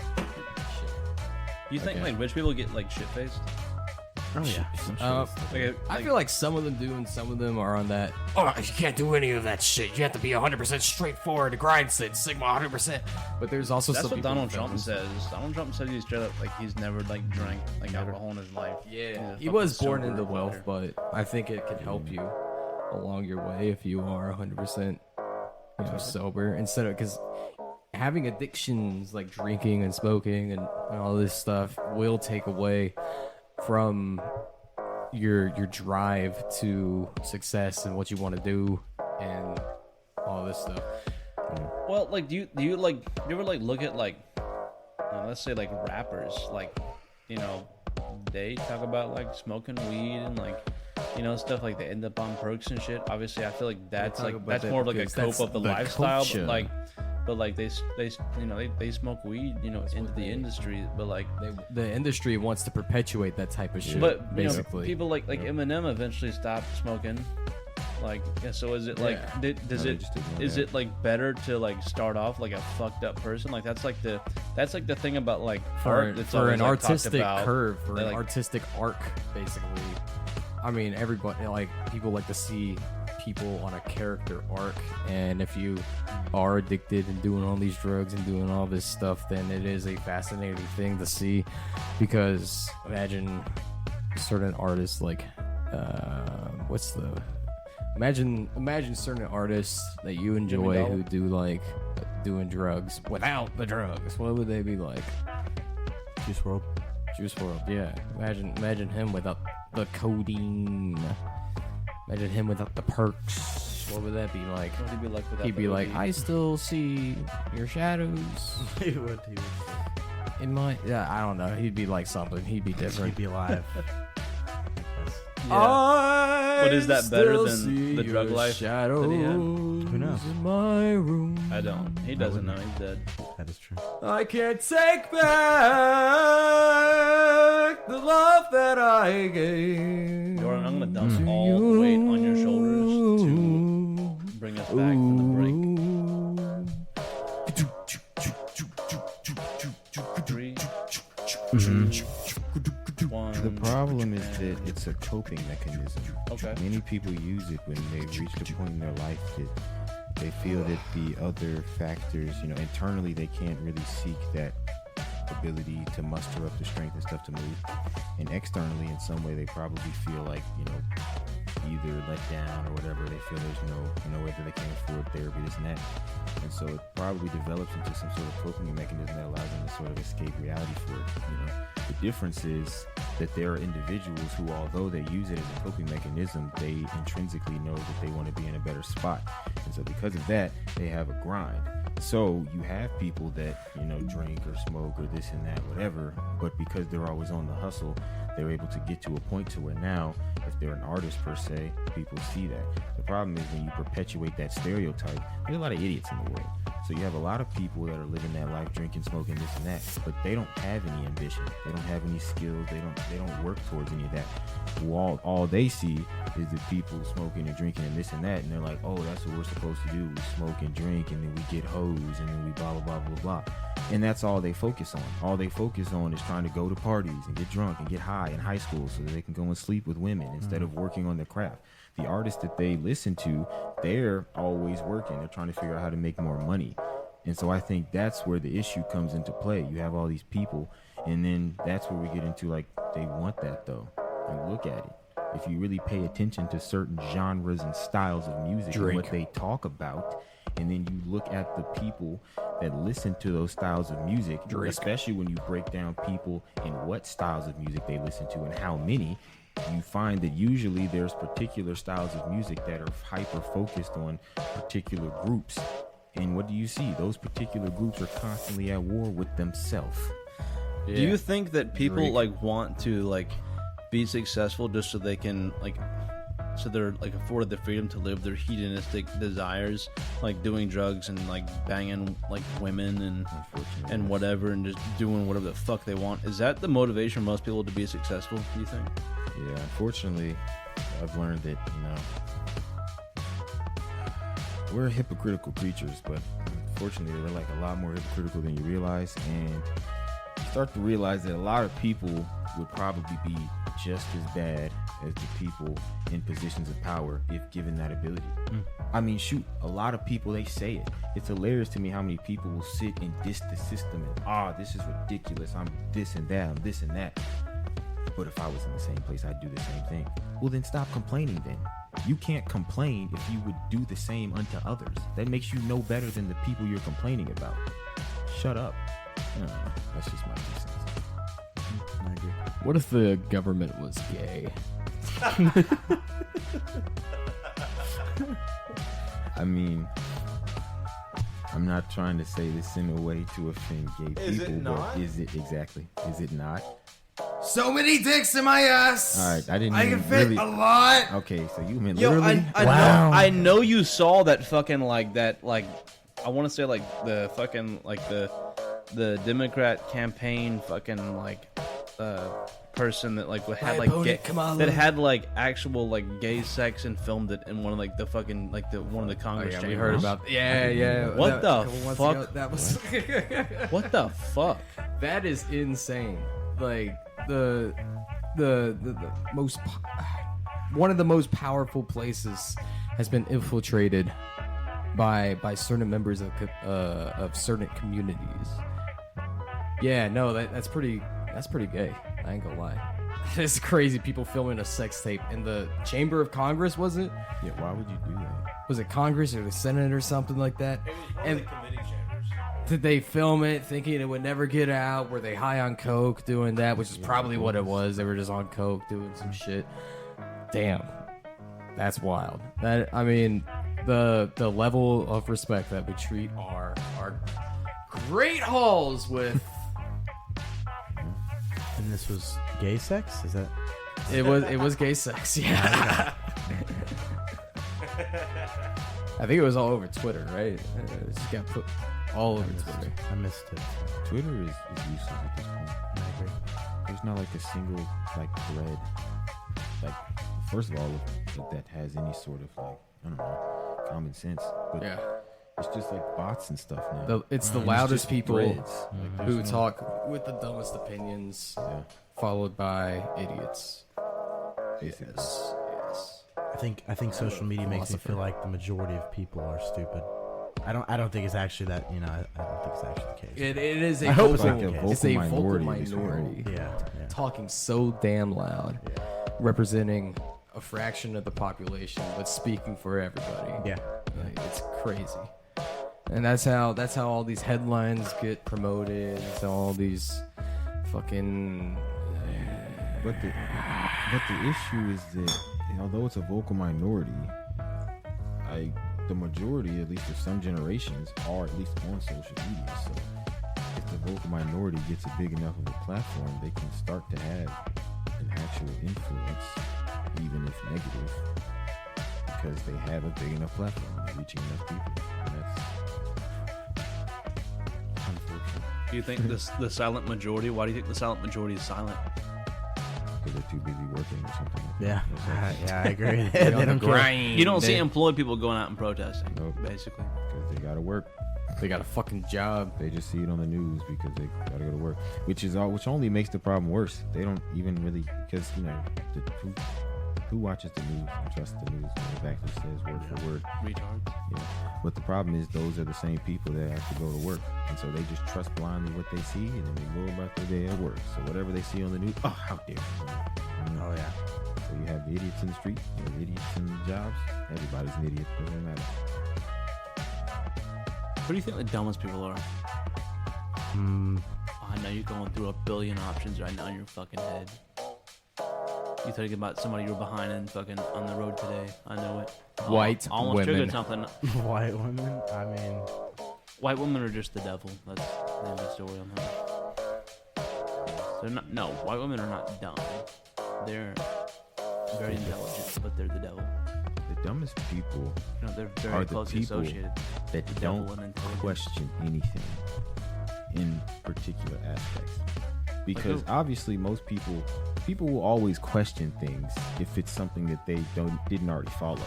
[SPEAKER 1] You think
[SPEAKER 2] Okay.
[SPEAKER 1] like rich people get like shit faced?
[SPEAKER 3] oh yeah.
[SPEAKER 2] I feel like some of them do, and some of them are on that. Oh, you can't do any of that shit. You have to be 100% straightforward. The grind said Sigma 100%. But there's also
[SPEAKER 1] That's
[SPEAKER 2] some
[SPEAKER 1] what
[SPEAKER 2] people
[SPEAKER 1] Donald
[SPEAKER 2] who
[SPEAKER 1] Trump
[SPEAKER 2] don't.
[SPEAKER 1] says. Donald Trump said he's straight up like he's never like drank like alcohol in his life.
[SPEAKER 2] Yeah, he
[SPEAKER 1] fucking
[SPEAKER 2] was born
[SPEAKER 1] sober
[SPEAKER 2] into wealth,
[SPEAKER 1] motherfucker.
[SPEAKER 2] but I think it can help you along your way if you are 100%, sober. Instead of because having addictions like drinking and smoking and all this stuff will take away from your drive to success and what you want to do and all this stuff.
[SPEAKER 1] Well, like, do you ever like look at like, let's say like rappers, like, they talk about like smoking weed and like, stuff like they end up on perks and shit. Obviously, I feel like that's
[SPEAKER 2] talk
[SPEAKER 1] like
[SPEAKER 2] about
[SPEAKER 1] that's
[SPEAKER 2] that
[SPEAKER 1] more of like a
[SPEAKER 2] because
[SPEAKER 1] cope
[SPEAKER 2] that's
[SPEAKER 1] of the
[SPEAKER 2] the
[SPEAKER 1] lifestyle,
[SPEAKER 2] culture.
[SPEAKER 1] but like they smoke weed, into the industry, but like.
[SPEAKER 2] The industry wants to perpetuate that type of shit.
[SPEAKER 1] But
[SPEAKER 2] basically,
[SPEAKER 1] people like Eminem eventually stopped smoking. Like, yeah, so is it like
[SPEAKER 2] Yeah.
[SPEAKER 1] does
[SPEAKER 5] No,
[SPEAKER 1] it
[SPEAKER 5] they just ignore
[SPEAKER 1] is
[SPEAKER 5] that.
[SPEAKER 1] it like better to like start off like a fucked up person? Like that's like the thing about like art. That's
[SPEAKER 2] for
[SPEAKER 1] always,
[SPEAKER 2] an
[SPEAKER 1] like, talked
[SPEAKER 2] artistic
[SPEAKER 1] about.
[SPEAKER 2] curve, for
[SPEAKER 1] They,
[SPEAKER 2] an
[SPEAKER 1] like-
[SPEAKER 2] artistic arc, basically. I mean, everybody like people like to see people on a character arc, and if you are addicted and doing all these drugs and doing all this stuff, then it is a fascinating thing to see. Because imagine certain artists like, imagine certain artists that you enjoy
[SPEAKER 1] Dollar?
[SPEAKER 2] who do like doing drugs without the drugs. What would they be like?
[SPEAKER 3] Juice WRLD.
[SPEAKER 2] Juice WRLD, yeah. Imagine him without the codeine. Imagine him without the perks. What would that be like?
[SPEAKER 1] What would he be like without
[SPEAKER 2] He'd
[SPEAKER 1] the
[SPEAKER 2] be like,
[SPEAKER 1] OD?
[SPEAKER 2] I still see your shadows
[SPEAKER 3] He would.
[SPEAKER 2] in my. Yeah, I don't know. He'd be like something. He'd be
[SPEAKER 3] He'd
[SPEAKER 2] different.
[SPEAKER 3] be alive.
[SPEAKER 1] Yeah. But is that better
[SPEAKER 2] still
[SPEAKER 1] than
[SPEAKER 2] see
[SPEAKER 1] the drug
[SPEAKER 2] your
[SPEAKER 1] life that he had?
[SPEAKER 3] Who knows?
[SPEAKER 2] In my room.
[SPEAKER 1] I don't. He doesn't know. He's dead.
[SPEAKER 3] That is true.
[SPEAKER 2] I can't take back the love that I gave.
[SPEAKER 1] Jordan, I'm gonna dump all the weight on your shoulders to bring us back from the break. 3, 2, 1.
[SPEAKER 5] The problem is that it's a coping mechanism.
[SPEAKER 1] Okay.
[SPEAKER 5] Many people use it when they reach the point in their life that they feel that the other factors, internally they can't really seek that ability to muster up the strength and stuff to move. And externally, in some way, they probably feel like, either let down or whatever. They feel there's no way that they can't afford therapy, this and that. And so it probably develops into some sort of coping mechanism that allows them to sort of escape reality for it. The difference is that there are individuals who, although they use it as a coping mechanism, they intrinsically know that they want to be in a better spot. And so because of that, they have a grind. So you have people that, drink or smoke or this and that, whatever, but because they're always on the hustle, they're able to get to a point to where now, if they're an artist per se, people see that. The problem is when you perpetuate that stereotype, there's a lot of idiots in the world. So you have a lot of people that are living that life, drinking, smoking, this and that, but they don't have any ambition. They don't have any skills. They don't work towards any of that. All they see is the people smoking and drinking and this and that, and they're like, oh, that's what we're supposed to do. We smoke and drink, and then we get hoes, and then we blah, blah, blah, blah, blah. And that's all they focus on. All they focus on is trying to go to parties and get drunk and get high in high school so that they can go and sleep with women instead of working on their craft. The artists that they listen to, they're always working. They're trying to figure out how to make more money. And so I think that's where the issue comes into play. You have all these people, and then that's where we get into, like, they want that, though. and look at it, if you really pay attention to certain genres and styles of music and what they talk about, and then you look at the people that listen to those styles of music, especially when you break down people and what styles of music they listen to and how many, you find that usually there's particular styles of music that are hyper focused on particular groups. And what do you see? Those particular groups are constantly at war with themselves.
[SPEAKER 1] Do you think that people like want to like be successful just so they can like, so they're like afforded the freedom to live their hedonistic desires, like doing drugs and like banging like women and whatever, and just doing whatever the fuck they want? Is that the motivation for most people to be successful, do you think?
[SPEAKER 5] Yeah, unfortunately, I've learned that, we're hypocritical creatures, but unfortunately, we're like a lot more hypocritical than you realize. And you start to realize that a lot of people would probably be just as bad as the people in positions of power if given that ability. I mean, shoot, a lot of people, they say it. It's hilarious to me how many people will sit and diss the system and, this is ridiculous. I'm this and that, I'm this and that. But if I was in the same place, I'd do the same thing. Well, then stop complaining then. You can't complain if you would do the same unto others. That makes you no better than the people you're complaining about. Shut up. No, that's just my 2 cents.
[SPEAKER 3] I agree.
[SPEAKER 2] What if the government was gay?
[SPEAKER 5] I mean, I'm not trying to say this in a way to offend gay people.
[SPEAKER 6] Is it not?
[SPEAKER 5] But is it exactly? Is it not?
[SPEAKER 2] So many dicks in my ass.
[SPEAKER 5] All right, I didn't
[SPEAKER 2] I
[SPEAKER 5] even
[SPEAKER 2] can fit
[SPEAKER 5] really...
[SPEAKER 2] a lot.
[SPEAKER 5] Okay, so you meant
[SPEAKER 1] Yo,
[SPEAKER 5] literally?
[SPEAKER 1] I know you saw that fucking like that like I want to say like the fucking like the Democrat campaign fucking like person that like had like gay, that had like actual like gay sex and filmed it in one of like the fucking like the one of the Congress
[SPEAKER 2] We
[SPEAKER 1] chambers.
[SPEAKER 2] heard about. Yeah.
[SPEAKER 1] What the
[SPEAKER 2] a couple months
[SPEAKER 1] fuck?
[SPEAKER 2] ago, that was.
[SPEAKER 1] What the fuck?
[SPEAKER 2] That is insane. Like the most one of the most powerful places has been infiltrated by certain members of certain communities. Yeah, no, that's pretty gay. I ain't gonna lie. It's crazy. People filming a sex tape in the chamber of Congress, was it?
[SPEAKER 5] Yeah, why would you do that?
[SPEAKER 2] Was it Congress or the Senate or something like that? And did they film it thinking it would never get out? Were they high on coke doing that? Which is probably what it was. They were just on coke doing some shit. Damn, that's wild. That I mean, the level of respect that we treat our great halls with.
[SPEAKER 3] And this was gay sex? Is that?
[SPEAKER 2] It was gay sex. Yeah. I think it was all over Twitter, right? It just got put all over Twitter.
[SPEAKER 3] I missed it.
[SPEAKER 5] Twitter is useless at this point.
[SPEAKER 3] I agree.
[SPEAKER 5] There's not like a single like thread, like first of all, that has any sort of like I don't know common sense. But
[SPEAKER 2] Yeah.
[SPEAKER 5] it's just like bots and stuff now.
[SPEAKER 2] It's the
[SPEAKER 5] And
[SPEAKER 2] loudest
[SPEAKER 5] just
[SPEAKER 2] people
[SPEAKER 5] threads. Like,
[SPEAKER 2] who
[SPEAKER 5] there's no-
[SPEAKER 2] talk with the dumbest opinions,
[SPEAKER 5] Yeah,
[SPEAKER 2] followed by idiots.
[SPEAKER 5] basically.
[SPEAKER 3] I think social media makes me feel like the majority of people are stupid. I don't think it's actually that. I don't think it's actually the case.
[SPEAKER 2] It is a
[SPEAKER 3] I hope
[SPEAKER 2] vocal,
[SPEAKER 3] it's like a
[SPEAKER 2] it's a
[SPEAKER 5] vocal
[SPEAKER 2] vocal
[SPEAKER 5] minority, at least we
[SPEAKER 2] minority.
[SPEAKER 5] hope.
[SPEAKER 3] Yeah.
[SPEAKER 2] Talking so damn loud, representing a fraction of the population, but speaking for everybody.
[SPEAKER 3] Yeah.
[SPEAKER 2] Like, it's crazy, and that's how all these headlines get promoted. So all these fucking.
[SPEAKER 5] But the issue is that although it's a vocal minority, the majority, at least of some generations, are at least on social media. So if the vocal minority gets a big enough of a platform, they can start to have an actual influence, even if negative, because they have a big enough platform, they're reaching enough people. And that's unfortunate.
[SPEAKER 1] Do you think the silent majority? Why do you think the silent majority is silent?
[SPEAKER 5] Because they're too busy working or something.
[SPEAKER 3] Yeah. Yeah, I agree.
[SPEAKER 2] They
[SPEAKER 3] they
[SPEAKER 2] on the
[SPEAKER 3] don't care.
[SPEAKER 2] grind.
[SPEAKER 1] You don't see employed people going out and protesting,
[SPEAKER 5] Nope.
[SPEAKER 1] basically.
[SPEAKER 5] Because they gotta work.
[SPEAKER 2] They got a fucking job.
[SPEAKER 5] They just see it on the news because they gotta go to work, which only makes the problem worse. They don't even really, because who watches the news and trusts the news when it actually says word for word.
[SPEAKER 1] Retards.
[SPEAKER 5] Yeah. But the problem is those are the same people that have to go to work, and so they just trust blindly what they see, and then they go about their day at work. So whatever they see on the news, oh, how dare you?
[SPEAKER 3] Oh yeah.
[SPEAKER 5] So you have the idiots in the street, you have the idiots in the jobs. Everybody's an idiot. Doesn't matter.
[SPEAKER 1] What do you think the dumbest people are?
[SPEAKER 3] Hmm.
[SPEAKER 1] Oh, I know you're going through a billion options right now in your fucking head. You thinking about somebody you were behind and fucking on the road today. I know it.
[SPEAKER 2] White
[SPEAKER 1] Almost
[SPEAKER 2] women.
[SPEAKER 1] triggered something.
[SPEAKER 3] White women. I mean,
[SPEAKER 1] White women are just the devil. That's the end of the story on that. They're not. No, white women are not dumb. They're very intelligent, but they're the devil.
[SPEAKER 5] The dumbest people
[SPEAKER 1] You know, they're
[SPEAKER 5] Are
[SPEAKER 1] very
[SPEAKER 5] the
[SPEAKER 1] closely
[SPEAKER 5] people
[SPEAKER 1] associated.
[SPEAKER 5] that
[SPEAKER 1] The
[SPEAKER 5] don't
[SPEAKER 1] devil and intelligence.
[SPEAKER 5] question anything in particular aspects. Because
[SPEAKER 1] who?
[SPEAKER 5] obviously most people will always question things if it's something that they didn't already follow.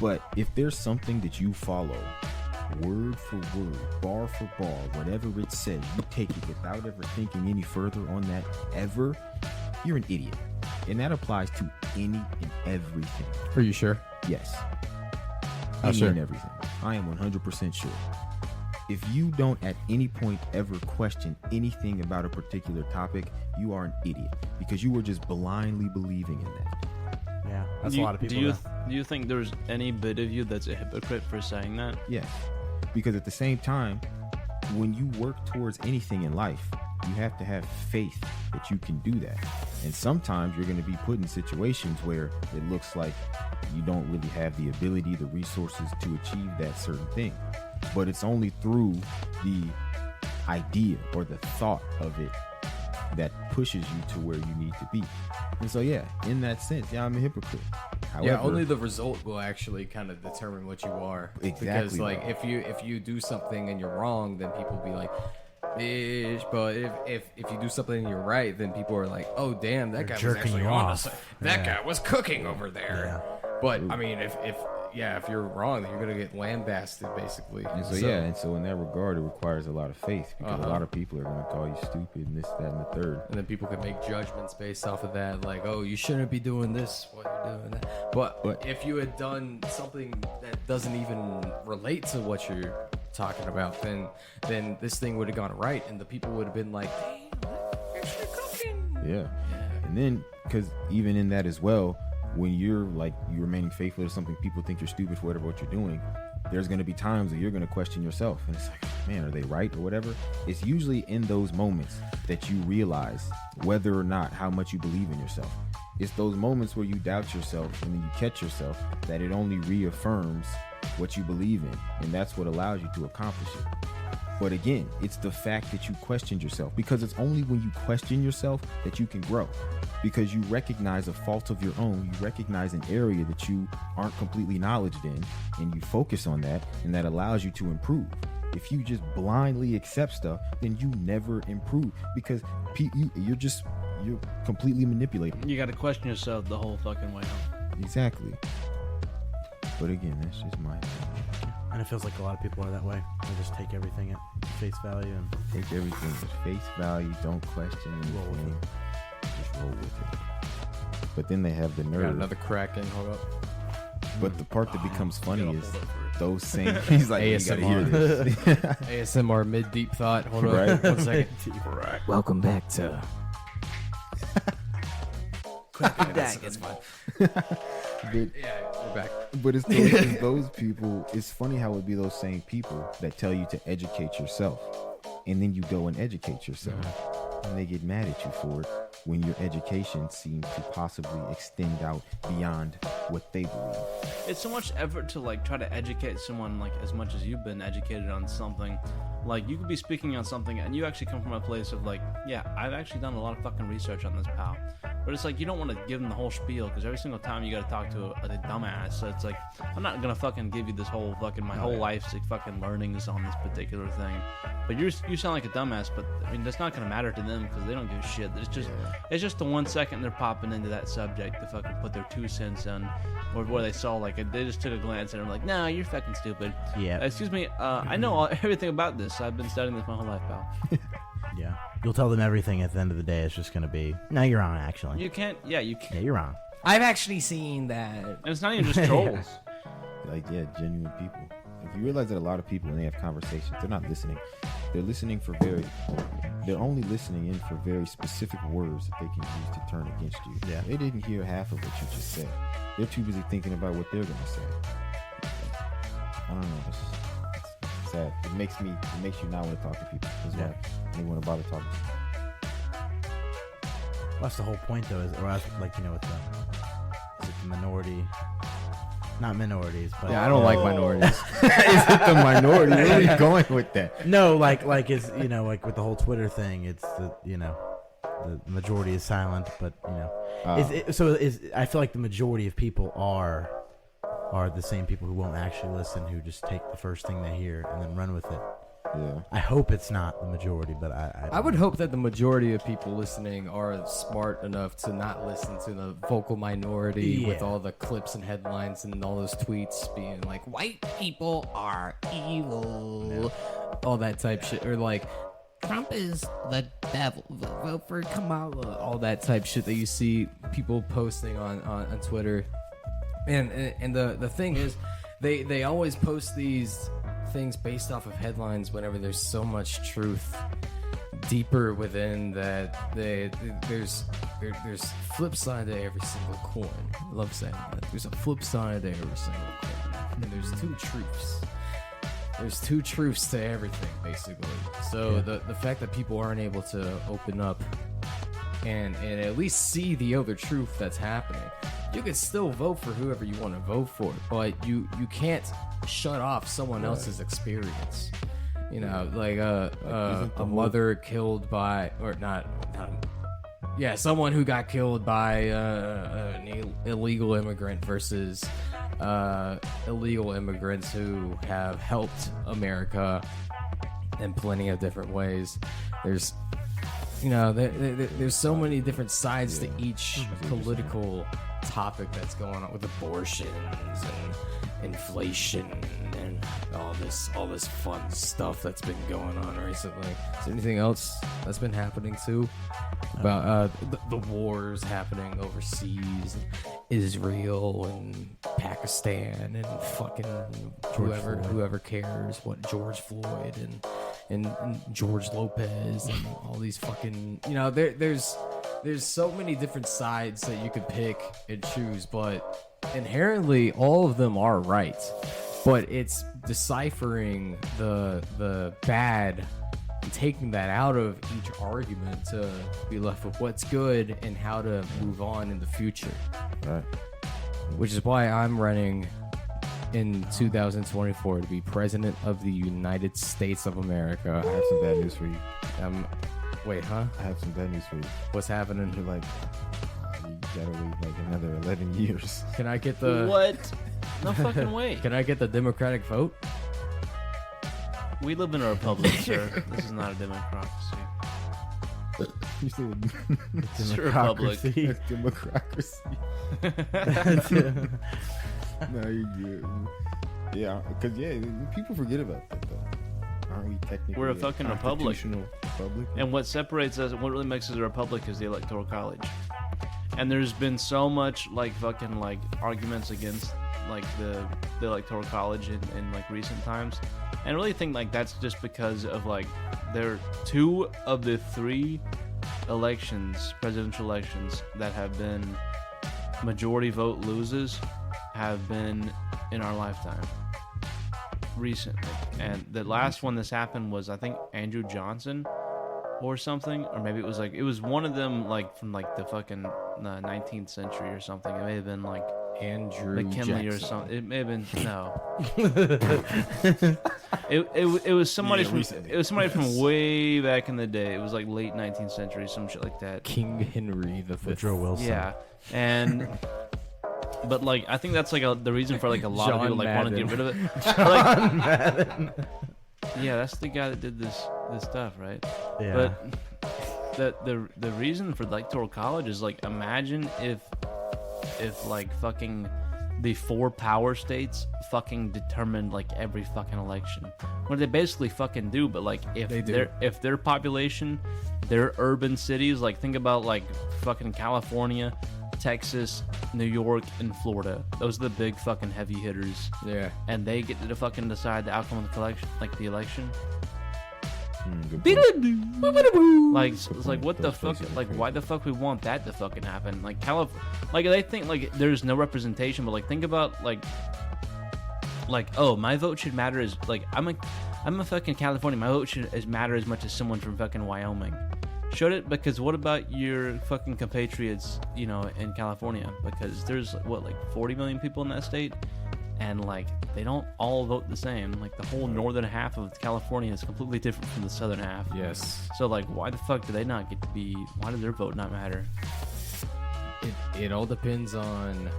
[SPEAKER 5] But if there's something that you follow word for word, bar for bar, whatever it says, you take it without ever thinking any further on that ever, you're an idiot. And that applies to any and everything.
[SPEAKER 2] Are you sure?
[SPEAKER 5] Yes.
[SPEAKER 2] Oh,
[SPEAKER 5] Any
[SPEAKER 2] sure.
[SPEAKER 5] and everything. I am 100% sure. If you don't at any point ever question anything about a particular topic, you are an idiot because you were just blindly believing in that.
[SPEAKER 3] yeah, that's
[SPEAKER 1] Do
[SPEAKER 3] a
[SPEAKER 1] you-
[SPEAKER 3] lot of people.
[SPEAKER 1] Do you
[SPEAKER 3] though.
[SPEAKER 1] do you think there's any bit of you that's a hypocrite for saying that?
[SPEAKER 5] Yes. Because at the same time, when you work towards anything in life, you have to have faith that you can do that. And sometimes you're going to be put in situations where it looks like you don't really have the ability, the resources to achieve that certain thing. But it's only through the idea or the thought of it that pushes you to where you need to be. And so, yeah, in that sense, yeah, I'm a hypocrite. However,
[SPEAKER 2] Yeah, only the result will actually kind of determine what you are. Because
[SPEAKER 5] Exactly,
[SPEAKER 2] like
[SPEAKER 5] bro.
[SPEAKER 2] if you do something and you're wrong, then people will be like, bitch. But if you do something and you're right, then people are like, oh damn, that
[SPEAKER 3] They're
[SPEAKER 2] guy was
[SPEAKER 3] jerking
[SPEAKER 2] actually
[SPEAKER 3] you
[SPEAKER 2] on
[SPEAKER 3] off.
[SPEAKER 2] us. That
[SPEAKER 3] Yeah.
[SPEAKER 2] guy was cooking over there.
[SPEAKER 3] Yeah.
[SPEAKER 2] But I mean, if you're wrong, then you're gonna get lambasted basically.
[SPEAKER 5] And so, yeah, and so in that regard, it requires a lot of faith because
[SPEAKER 2] Uh-huh.
[SPEAKER 5] a lot of people are going to call you stupid and this, that, and the third.
[SPEAKER 2] And then people can make judgments based off of that, like, oh, you shouldn't be doing this while you're doing that. But if you had done something that doesn't even relate to what you're talking about, then this thing would have gone right, and the people would have been like, damn, you're actually cooking.
[SPEAKER 5] Yeah. And then, because even in that as well, when you're like, you remaining faithful to something, people think you're stupid for whatever what you're doing. There's going to be times that you're going to question yourself. And it's like, man, are they right or whatever? It's usually in those moments that you realize whether or not how much you believe in yourself. It's those moments where you doubt yourself and then you catch yourself that it only reaffirms what you believe in. And that's what allows you to accomplish it. But again, it's the fact that you questioned yourself, because it's only when you question yourself that you can grow, because you recognize a fault of your own. You recognize an area that you aren't completely knowledgeable in, and you focus on that, and that allows you to improve. If you just blindly accept stuff, then you never improve, because you're completely manipulating.
[SPEAKER 1] You got to question yourself the whole fucking way home.
[SPEAKER 5] Exactly. But again, that's just my opinion.
[SPEAKER 3] And it feels like a lot of people are that way. They just take everything at face value and
[SPEAKER 5] Take everything at face value. Don't question
[SPEAKER 3] Roll with
[SPEAKER 5] anything. Just roll with it. But then they have the
[SPEAKER 2] Got
[SPEAKER 5] nerve.
[SPEAKER 2] another crack in, hold up.
[SPEAKER 5] But the part that becomes funny
[SPEAKER 2] Gotta
[SPEAKER 5] is
[SPEAKER 2] hold up for it.
[SPEAKER 5] those same. He's like, you gotta hear this.
[SPEAKER 2] ASMR mid deep thought. Hold up,
[SPEAKER 5] Right.
[SPEAKER 2] 1 second. Welcome back to. That's fine.
[SPEAKER 5] But,
[SPEAKER 2] Yeah, we're back.
[SPEAKER 5] but it's those people. It's funny how it be those same people that tell you to educate yourself, and then you go and educate yourself, and they get mad at you for it when your education seems to possibly extend out beyond what they believe.
[SPEAKER 1] It's so much effort to like try to educate someone like as much as you've been educated on something. Like you could be speaking on something and you actually come from a place of like, yeah, I've actually done a lot of fucking research on this, pal. But it's like you don't want to give them the whole spiel because every single time you got to talk to a dumbass. So it's like I'm not gonna fucking give you this whole fucking my whole life's like fucking learnings on this particular thing. But you sound like a dumbass. But I mean that's not gonna matter to them because they don't give a shit. It's just the 1 second they're popping into that subject to fucking put their 2 cents in, or where they saw like they just took a glance and are like, nah, you're fucking stupid.
[SPEAKER 3] yeah,
[SPEAKER 1] Excuse me, I know everything about this. I've been studying this my whole life, pal.
[SPEAKER 3] yeah. You'll tell them everything. At the end of the day, it's just gonna be, no, you're wrong. Actually,
[SPEAKER 1] You can't, yeah, you can't.
[SPEAKER 3] yeah, you're wrong.
[SPEAKER 2] I've actually seen that.
[SPEAKER 1] And it's not even just trolls.
[SPEAKER 5] Like, yeah, genuine people. Like, you realize that a lot of people, when they have conversations, they're not listening. They're listening for they're only listening in for very specific words that they can use to turn against you.
[SPEAKER 3] Yeah.
[SPEAKER 5] They didn't hear half of what you just said. They're too busy thinking about what they're gonna say. I don't know. It's sad. It makes you not want to talk to people. That's why they want to bother talking to you.
[SPEAKER 3] That's the whole point, though. Is, or I was, like, you know, with is it the minority? Not minorities, but
[SPEAKER 2] Yeah, I don't like minorities.
[SPEAKER 5] Is it the minority? Where are you going with that?
[SPEAKER 3] no, like is you know, like with the whole Twitter thing. It's the the majority is silent, but you know, I feel like the majority of people are the same people who won't actually listen, who just take the first thing they hear and then run with it.
[SPEAKER 5] Yeah.
[SPEAKER 3] I hope it's not the majority, but
[SPEAKER 2] I would hope that the majority of people listening are smart enough to not listen to the vocal minority with
[SPEAKER 3] Yeah.
[SPEAKER 2] all the clips and headlines and all those tweets being like, white people are evil, all that type shit, or like, Trump is the devil, vote for Kamala, all that type shit that you see people posting on Twitter. And the thing is, they always post these things based off of headlines whenever there's so much truth deeper within that. There's flip side to every single coin. I love saying that. There's a flip side to every single coin, and there's two truths. There's two truths to everything, basically. So the fact that people aren't able to open up and at least see the other truth that's happening, you can still vote for whoever you want to vote for, but you can't shut off someone else's experience. You know, like a mother killed by, or not, someone who got killed by an illegal immigrant versus illegal immigrants who have helped America in plenty of different ways. There's, you know, there's so many different sides to each political topic that's going on, with abortions and inflation and all this fun stuff that's been going on recently. Is there anything else that's been happening too? About the wars happening overseas, Israel and Pakistan and fucking whoever cares what George Floyd and George Lopez and all these fucking, you know, there's so many different sides that you could pick and choose, but inherently all of them are right. But it's deciphering the bad and taking that out of each argument to be left with what's good and how to move on in the future.
[SPEAKER 5] Right.
[SPEAKER 2] Which is why I'm running in 2024 to be president of the United States of America.
[SPEAKER 5] I have some bad news for you.
[SPEAKER 2] Wait, huh?
[SPEAKER 5] I have some bad news for you.
[SPEAKER 2] What's happening?
[SPEAKER 5] You're like, you gotta wait like another 11 years.
[SPEAKER 2] Can I get the
[SPEAKER 1] What? No fucking way.
[SPEAKER 2] Can I get the Democratic vote?
[SPEAKER 1] We live in a republic, sir. This is not a democracy.
[SPEAKER 5] You said
[SPEAKER 1] It's a republic.
[SPEAKER 3] Democracy.
[SPEAKER 5] democracy. No, you're good. Yeah, because people forget about that though. Aren't we technically?
[SPEAKER 1] We're a fucking republic.
[SPEAKER 5] constitutional republic?
[SPEAKER 1] And what separates us, what really makes us a republic, is the Electoral College. And there's been so much like fucking like arguments against like the Electoral College in like recent times. And I really think like that's just because of like there are 2 of the 3 elections, presidential elections, that have been majority vote loses have been in our lifetime recently. And the last one this happened was, I think, Andrew Johnson or something, or maybe it was one of them like from like the fucking 19th century or something. It may have been like
[SPEAKER 2] Andrew
[SPEAKER 1] McKinley
[SPEAKER 2] Jackson.
[SPEAKER 1] or something. It may have been it was somebody from
[SPEAKER 5] recently.
[SPEAKER 1] it was somebody from way back in the day. It was like late 19th century, some shit like that.
[SPEAKER 2] King Henry the
[SPEAKER 3] Woodrow Wilson.
[SPEAKER 1] Yeah, and but like I think that's like the reason for like a lot of
[SPEAKER 2] John
[SPEAKER 1] people like want to get
[SPEAKER 2] Madden.
[SPEAKER 1] rid of it. John Madden. Yeah, that's the guy that did this stuff, right?
[SPEAKER 3] Yeah.
[SPEAKER 1] But the reason for the Electoral College is like, imagine if like fucking the 4 power states fucking determined like every fucking election. What they basically fucking do, but like if
[SPEAKER 2] They do.
[SPEAKER 1] their population, their urban cities, like think about like fucking California, Texas, New York, and Florida. Those are the big fucking heavy hitters,
[SPEAKER 2] Yeah.
[SPEAKER 1] and they get to fucking decide the outcome of the collection, like the election.
[SPEAKER 5] Good point.
[SPEAKER 1] Like, it's like, what the
[SPEAKER 5] Those
[SPEAKER 1] fuck?
[SPEAKER 5] places are
[SPEAKER 1] Like,
[SPEAKER 5] crazy.
[SPEAKER 1] why the fuck we want that to fucking happen? Like, like they think like there's no representation, but like think about like, oh, my vote should matter as like I'm a fucking Californian. My vote should matter as much as someone from fucking Wyoming. Should it? Because what about your fucking compatriots, you know, in California? Because there's what, like 40 million people in that state, and like they don't all vote the same. Like the whole northern half of California is completely different from the southern half.
[SPEAKER 2] Yes.
[SPEAKER 1] So like, why the fuck do they not get to be? Why does their vote not matter?
[SPEAKER 2] It all depends on,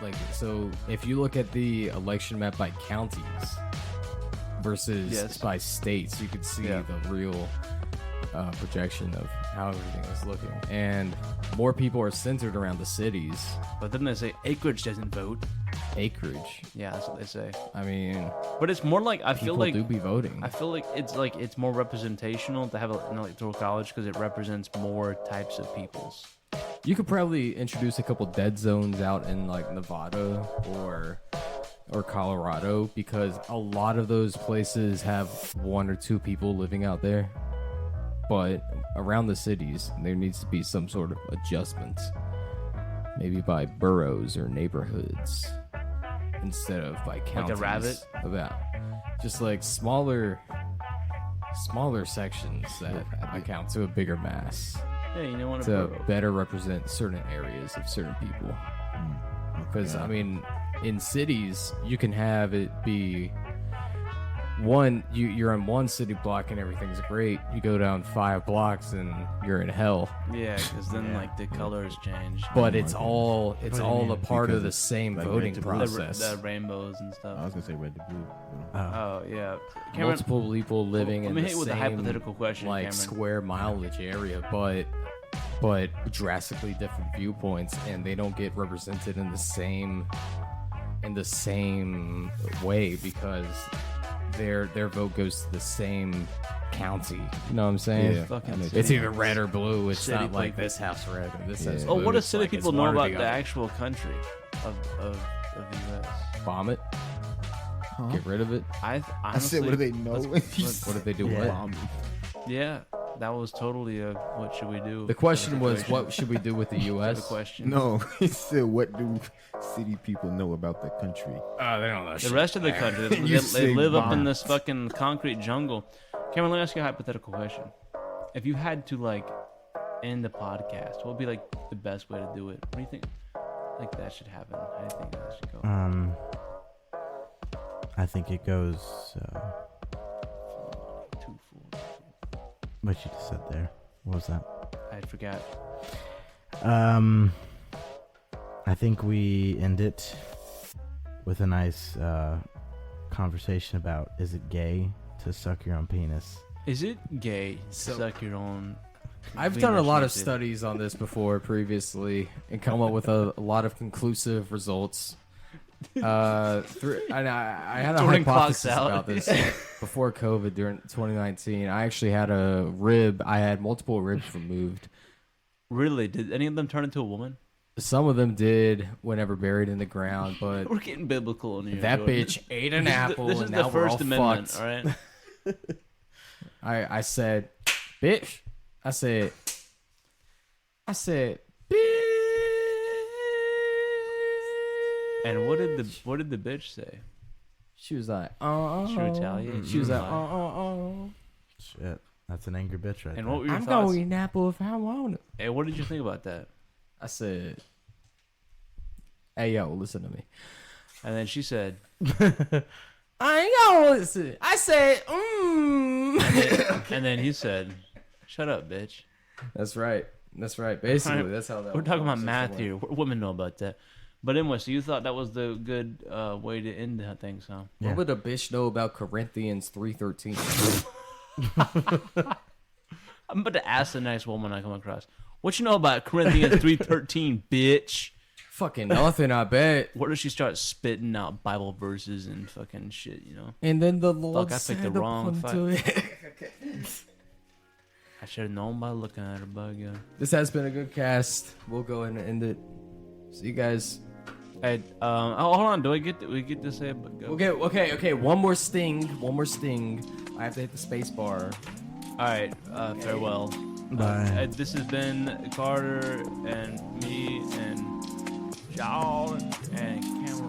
[SPEAKER 2] like, so if you look at the election map by counties versus
[SPEAKER 1] Yes.
[SPEAKER 2] by states, you can see
[SPEAKER 1] Yeah.
[SPEAKER 2] the real projection of how everything is looking. And more people are centered around the cities.
[SPEAKER 1] But then they say acreage doesn't vote.
[SPEAKER 2] Acreage.
[SPEAKER 1] Yeah, that's what they say.
[SPEAKER 2] I mean,
[SPEAKER 1] But it's more like I feel
[SPEAKER 2] people
[SPEAKER 1] like
[SPEAKER 2] do be voting.
[SPEAKER 1] I feel like it's more representational to have an electoral college because it represents more types of peoples.
[SPEAKER 2] You could probably introduce a couple dead zones out in like Nevada or Colorado, because a lot of those places have 1 or 2 people living out there. But around the cities, there needs to be some sort of adjustment, maybe by boroughs or neighborhoods instead of by counties.
[SPEAKER 1] rabbit?
[SPEAKER 2] About just like smaller sections that account to a bigger mass
[SPEAKER 1] Yeah, you know what?
[SPEAKER 2] to better represent certain areas of certain people. Because I mean, in cities, you can have it be one. You're in one city block and everything's great. You go down 5 blocks and you're in hell.
[SPEAKER 1] Yeah, because then like the colors change.
[SPEAKER 2] But it's all
[SPEAKER 3] do you
[SPEAKER 2] a
[SPEAKER 3] mean?
[SPEAKER 2] part of
[SPEAKER 5] Because
[SPEAKER 2] the
[SPEAKER 5] it's
[SPEAKER 2] same
[SPEAKER 5] like
[SPEAKER 2] voting
[SPEAKER 5] red to blue.
[SPEAKER 2] process.
[SPEAKER 1] The rainbows and
[SPEAKER 5] I
[SPEAKER 1] stuff.
[SPEAKER 5] was gonna say red to blue.
[SPEAKER 1] Oh yeah, Cameron.
[SPEAKER 2] Multiple people living
[SPEAKER 1] let
[SPEAKER 2] in
[SPEAKER 1] me
[SPEAKER 2] the
[SPEAKER 1] hit you with a
[SPEAKER 2] same
[SPEAKER 1] hypothetical question,
[SPEAKER 2] like
[SPEAKER 1] Cameron.
[SPEAKER 2] square mileage area, but drastically different viewpoints, and they don't get represented in the same way because their vote goes to the same county. You know what I'm saying?
[SPEAKER 5] Yeah.
[SPEAKER 1] Fucking
[SPEAKER 5] I know.
[SPEAKER 2] It's either red or blue. It's
[SPEAKER 1] City
[SPEAKER 2] not like
[SPEAKER 1] people.
[SPEAKER 2] this house red or this house
[SPEAKER 5] Yeah.
[SPEAKER 2] blue.
[SPEAKER 1] Oh, what do
[SPEAKER 2] It's
[SPEAKER 1] city
[SPEAKER 2] like it's
[SPEAKER 1] people know
[SPEAKER 2] one or
[SPEAKER 1] about
[SPEAKER 2] the
[SPEAKER 1] the
[SPEAKER 2] other.
[SPEAKER 1] actual country of the U.S.?
[SPEAKER 2] Bomb it? Get rid of it?
[SPEAKER 5] I
[SPEAKER 1] Honestly,
[SPEAKER 5] said, what do they know?
[SPEAKER 2] What did they do?
[SPEAKER 3] Yeah.
[SPEAKER 2] What?
[SPEAKER 1] Yeah, that was totally a what should we do?
[SPEAKER 2] The question was,
[SPEAKER 1] situation.
[SPEAKER 2] what should we do with the
[SPEAKER 1] The
[SPEAKER 2] U.S.?
[SPEAKER 1] question.
[SPEAKER 5] No, he said, what do city people know about the country?
[SPEAKER 2] Oh, they don't know
[SPEAKER 1] The rest of the country, they,
[SPEAKER 5] You
[SPEAKER 1] they
[SPEAKER 5] say
[SPEAKER 1] live up in
[SPEAKER 5] bomb.
[SPEAKER 1] this fucking concrete jungle. Cameron, let me ask you a hypothetical question. If you had to like end the podcast, what would be like the best way to do it? What do you think? Like that should happen. How do you think that should go?
[SPEAKER 3] I think it goes.
[SPEAKER 1] 2 4.
[SPEAKER 3] What you just said there. What was that?
[SPEAKER 1] I forgot.
[SPEAKER 3] I think we end it with a nice conversation about, is it gay to suck your own penis?
[SPEAKER 1] Is it gay to
[SPEAKER 2] So-
[SPEAKER 1] suck your own?
[SPEAKER 2] I've
[SPEAKER 1] wiener
[SPEAKER 2] done a lot of
[SPEAKER 1] shaped?
[SPEAKER 2] studies on this before previously and come up with a lot of conclusive results. And I had a
[SPEAKER 1] Jordan clocks
[SPEAKER 2] hypothesis
[SPEAKER 1] out.
[SPEAKER 2] about this before COVID during 2019. I actually had I had multiple ribs removed.
[SPEAKER 1] Really? Did any of them turn into a woman?
[SPEAKER 2] Some of them did whenever buried in the ground, but
[SPEAKER 1] We're getting biblical in here.
[SPEAKER 2] that
[SPEAKER 1] Jordan.
[SPEAKER 2] bitch ate an
[SPEAKER 1] This is the-
[SPEAKER 2] apple
[SPEAKER 1] This is
[SPEAKER 2] and
[SPEAKER 1] the
[SPEAKER 2] now we're all
[SPEAKER 1] First Amendment,
[SPEAKER 2] fucked.
[SPEAKER 1] all right?
[SPEAKER 2] I said, bitch. I said, bitch.
[SPEAKER 1] And what did the bitch say?
[SPEAKER 2] She was like,
[SPEAKER 1] She retaliated.
[SPEAKER 2] She was like,
[SPEAKER 3] Shit. That's an angry bitch right
[SPEAKER 1] And
[SPEAKER 3] there.
[SPEAKER 1] what were your
[SPEAKER 2] I'm
[SPEAKER 1] thoughts?
[SPEAKER 2] going to eat an apple if I want it.
[SPEAKER 1] Hey, what did you think about that?
[SPEAKER 2] I said, hey, yo, listen to me.
[SPEAKER 1] And then she said,
[SPEAKER 2] I ain't gonna listen. I said,
[SPEAKER 1] and then he said, "Shut up, bitch."
[SPEAKER 2] That's right. That's right. Basically,
[SPEAKER 1] Alright,
[SPEAKER 2] that's how that
[SPEAKER 1] We're talking about
[SPEAKER 2] conversation
[SPEAKER 1] math
[SPEAKER 2] went.
[SPEAKER 1] here. Women know about that. But anyway, so you thought that was the good way to end that thing, huh?
[SPEAKER 3] Yeah.
[SPEAKER 2] What would a bitch know about Corinthians 3:13?
[SPEAKER 1] I'm about to ask the next woman I come across. What you know about Corinthians 3:13, bitch?
[SPEAKER 2] Fucking nothing, I bet.
[SPEAKER 1] Where does she start spitting out Bible verses and fucking shit, you know?
[SPEAKER 2] And then the Lord
[SPEAKER 1] Fuck, I picked
[SPEAKER 2] said
[SPEAKER 1] the wrong
[SPEAKER 2] unto it.
[SPEAKER 1] I should have known by looking at her, but yeah.
[SPEAKER 2] This has been a good cast. We'll go ahead and end it. See you guys.
[SPEAKER 1] Hey, hold on. Do we get to say it?
[SPEAKER 2] Okay. One more sting. I have to hit the space bar.
[SPEAKER 1] All right. Farewell.
[SPEAKER 3] Bye.
[SPEAKER 1] This has been Carter and me and John and Cameron.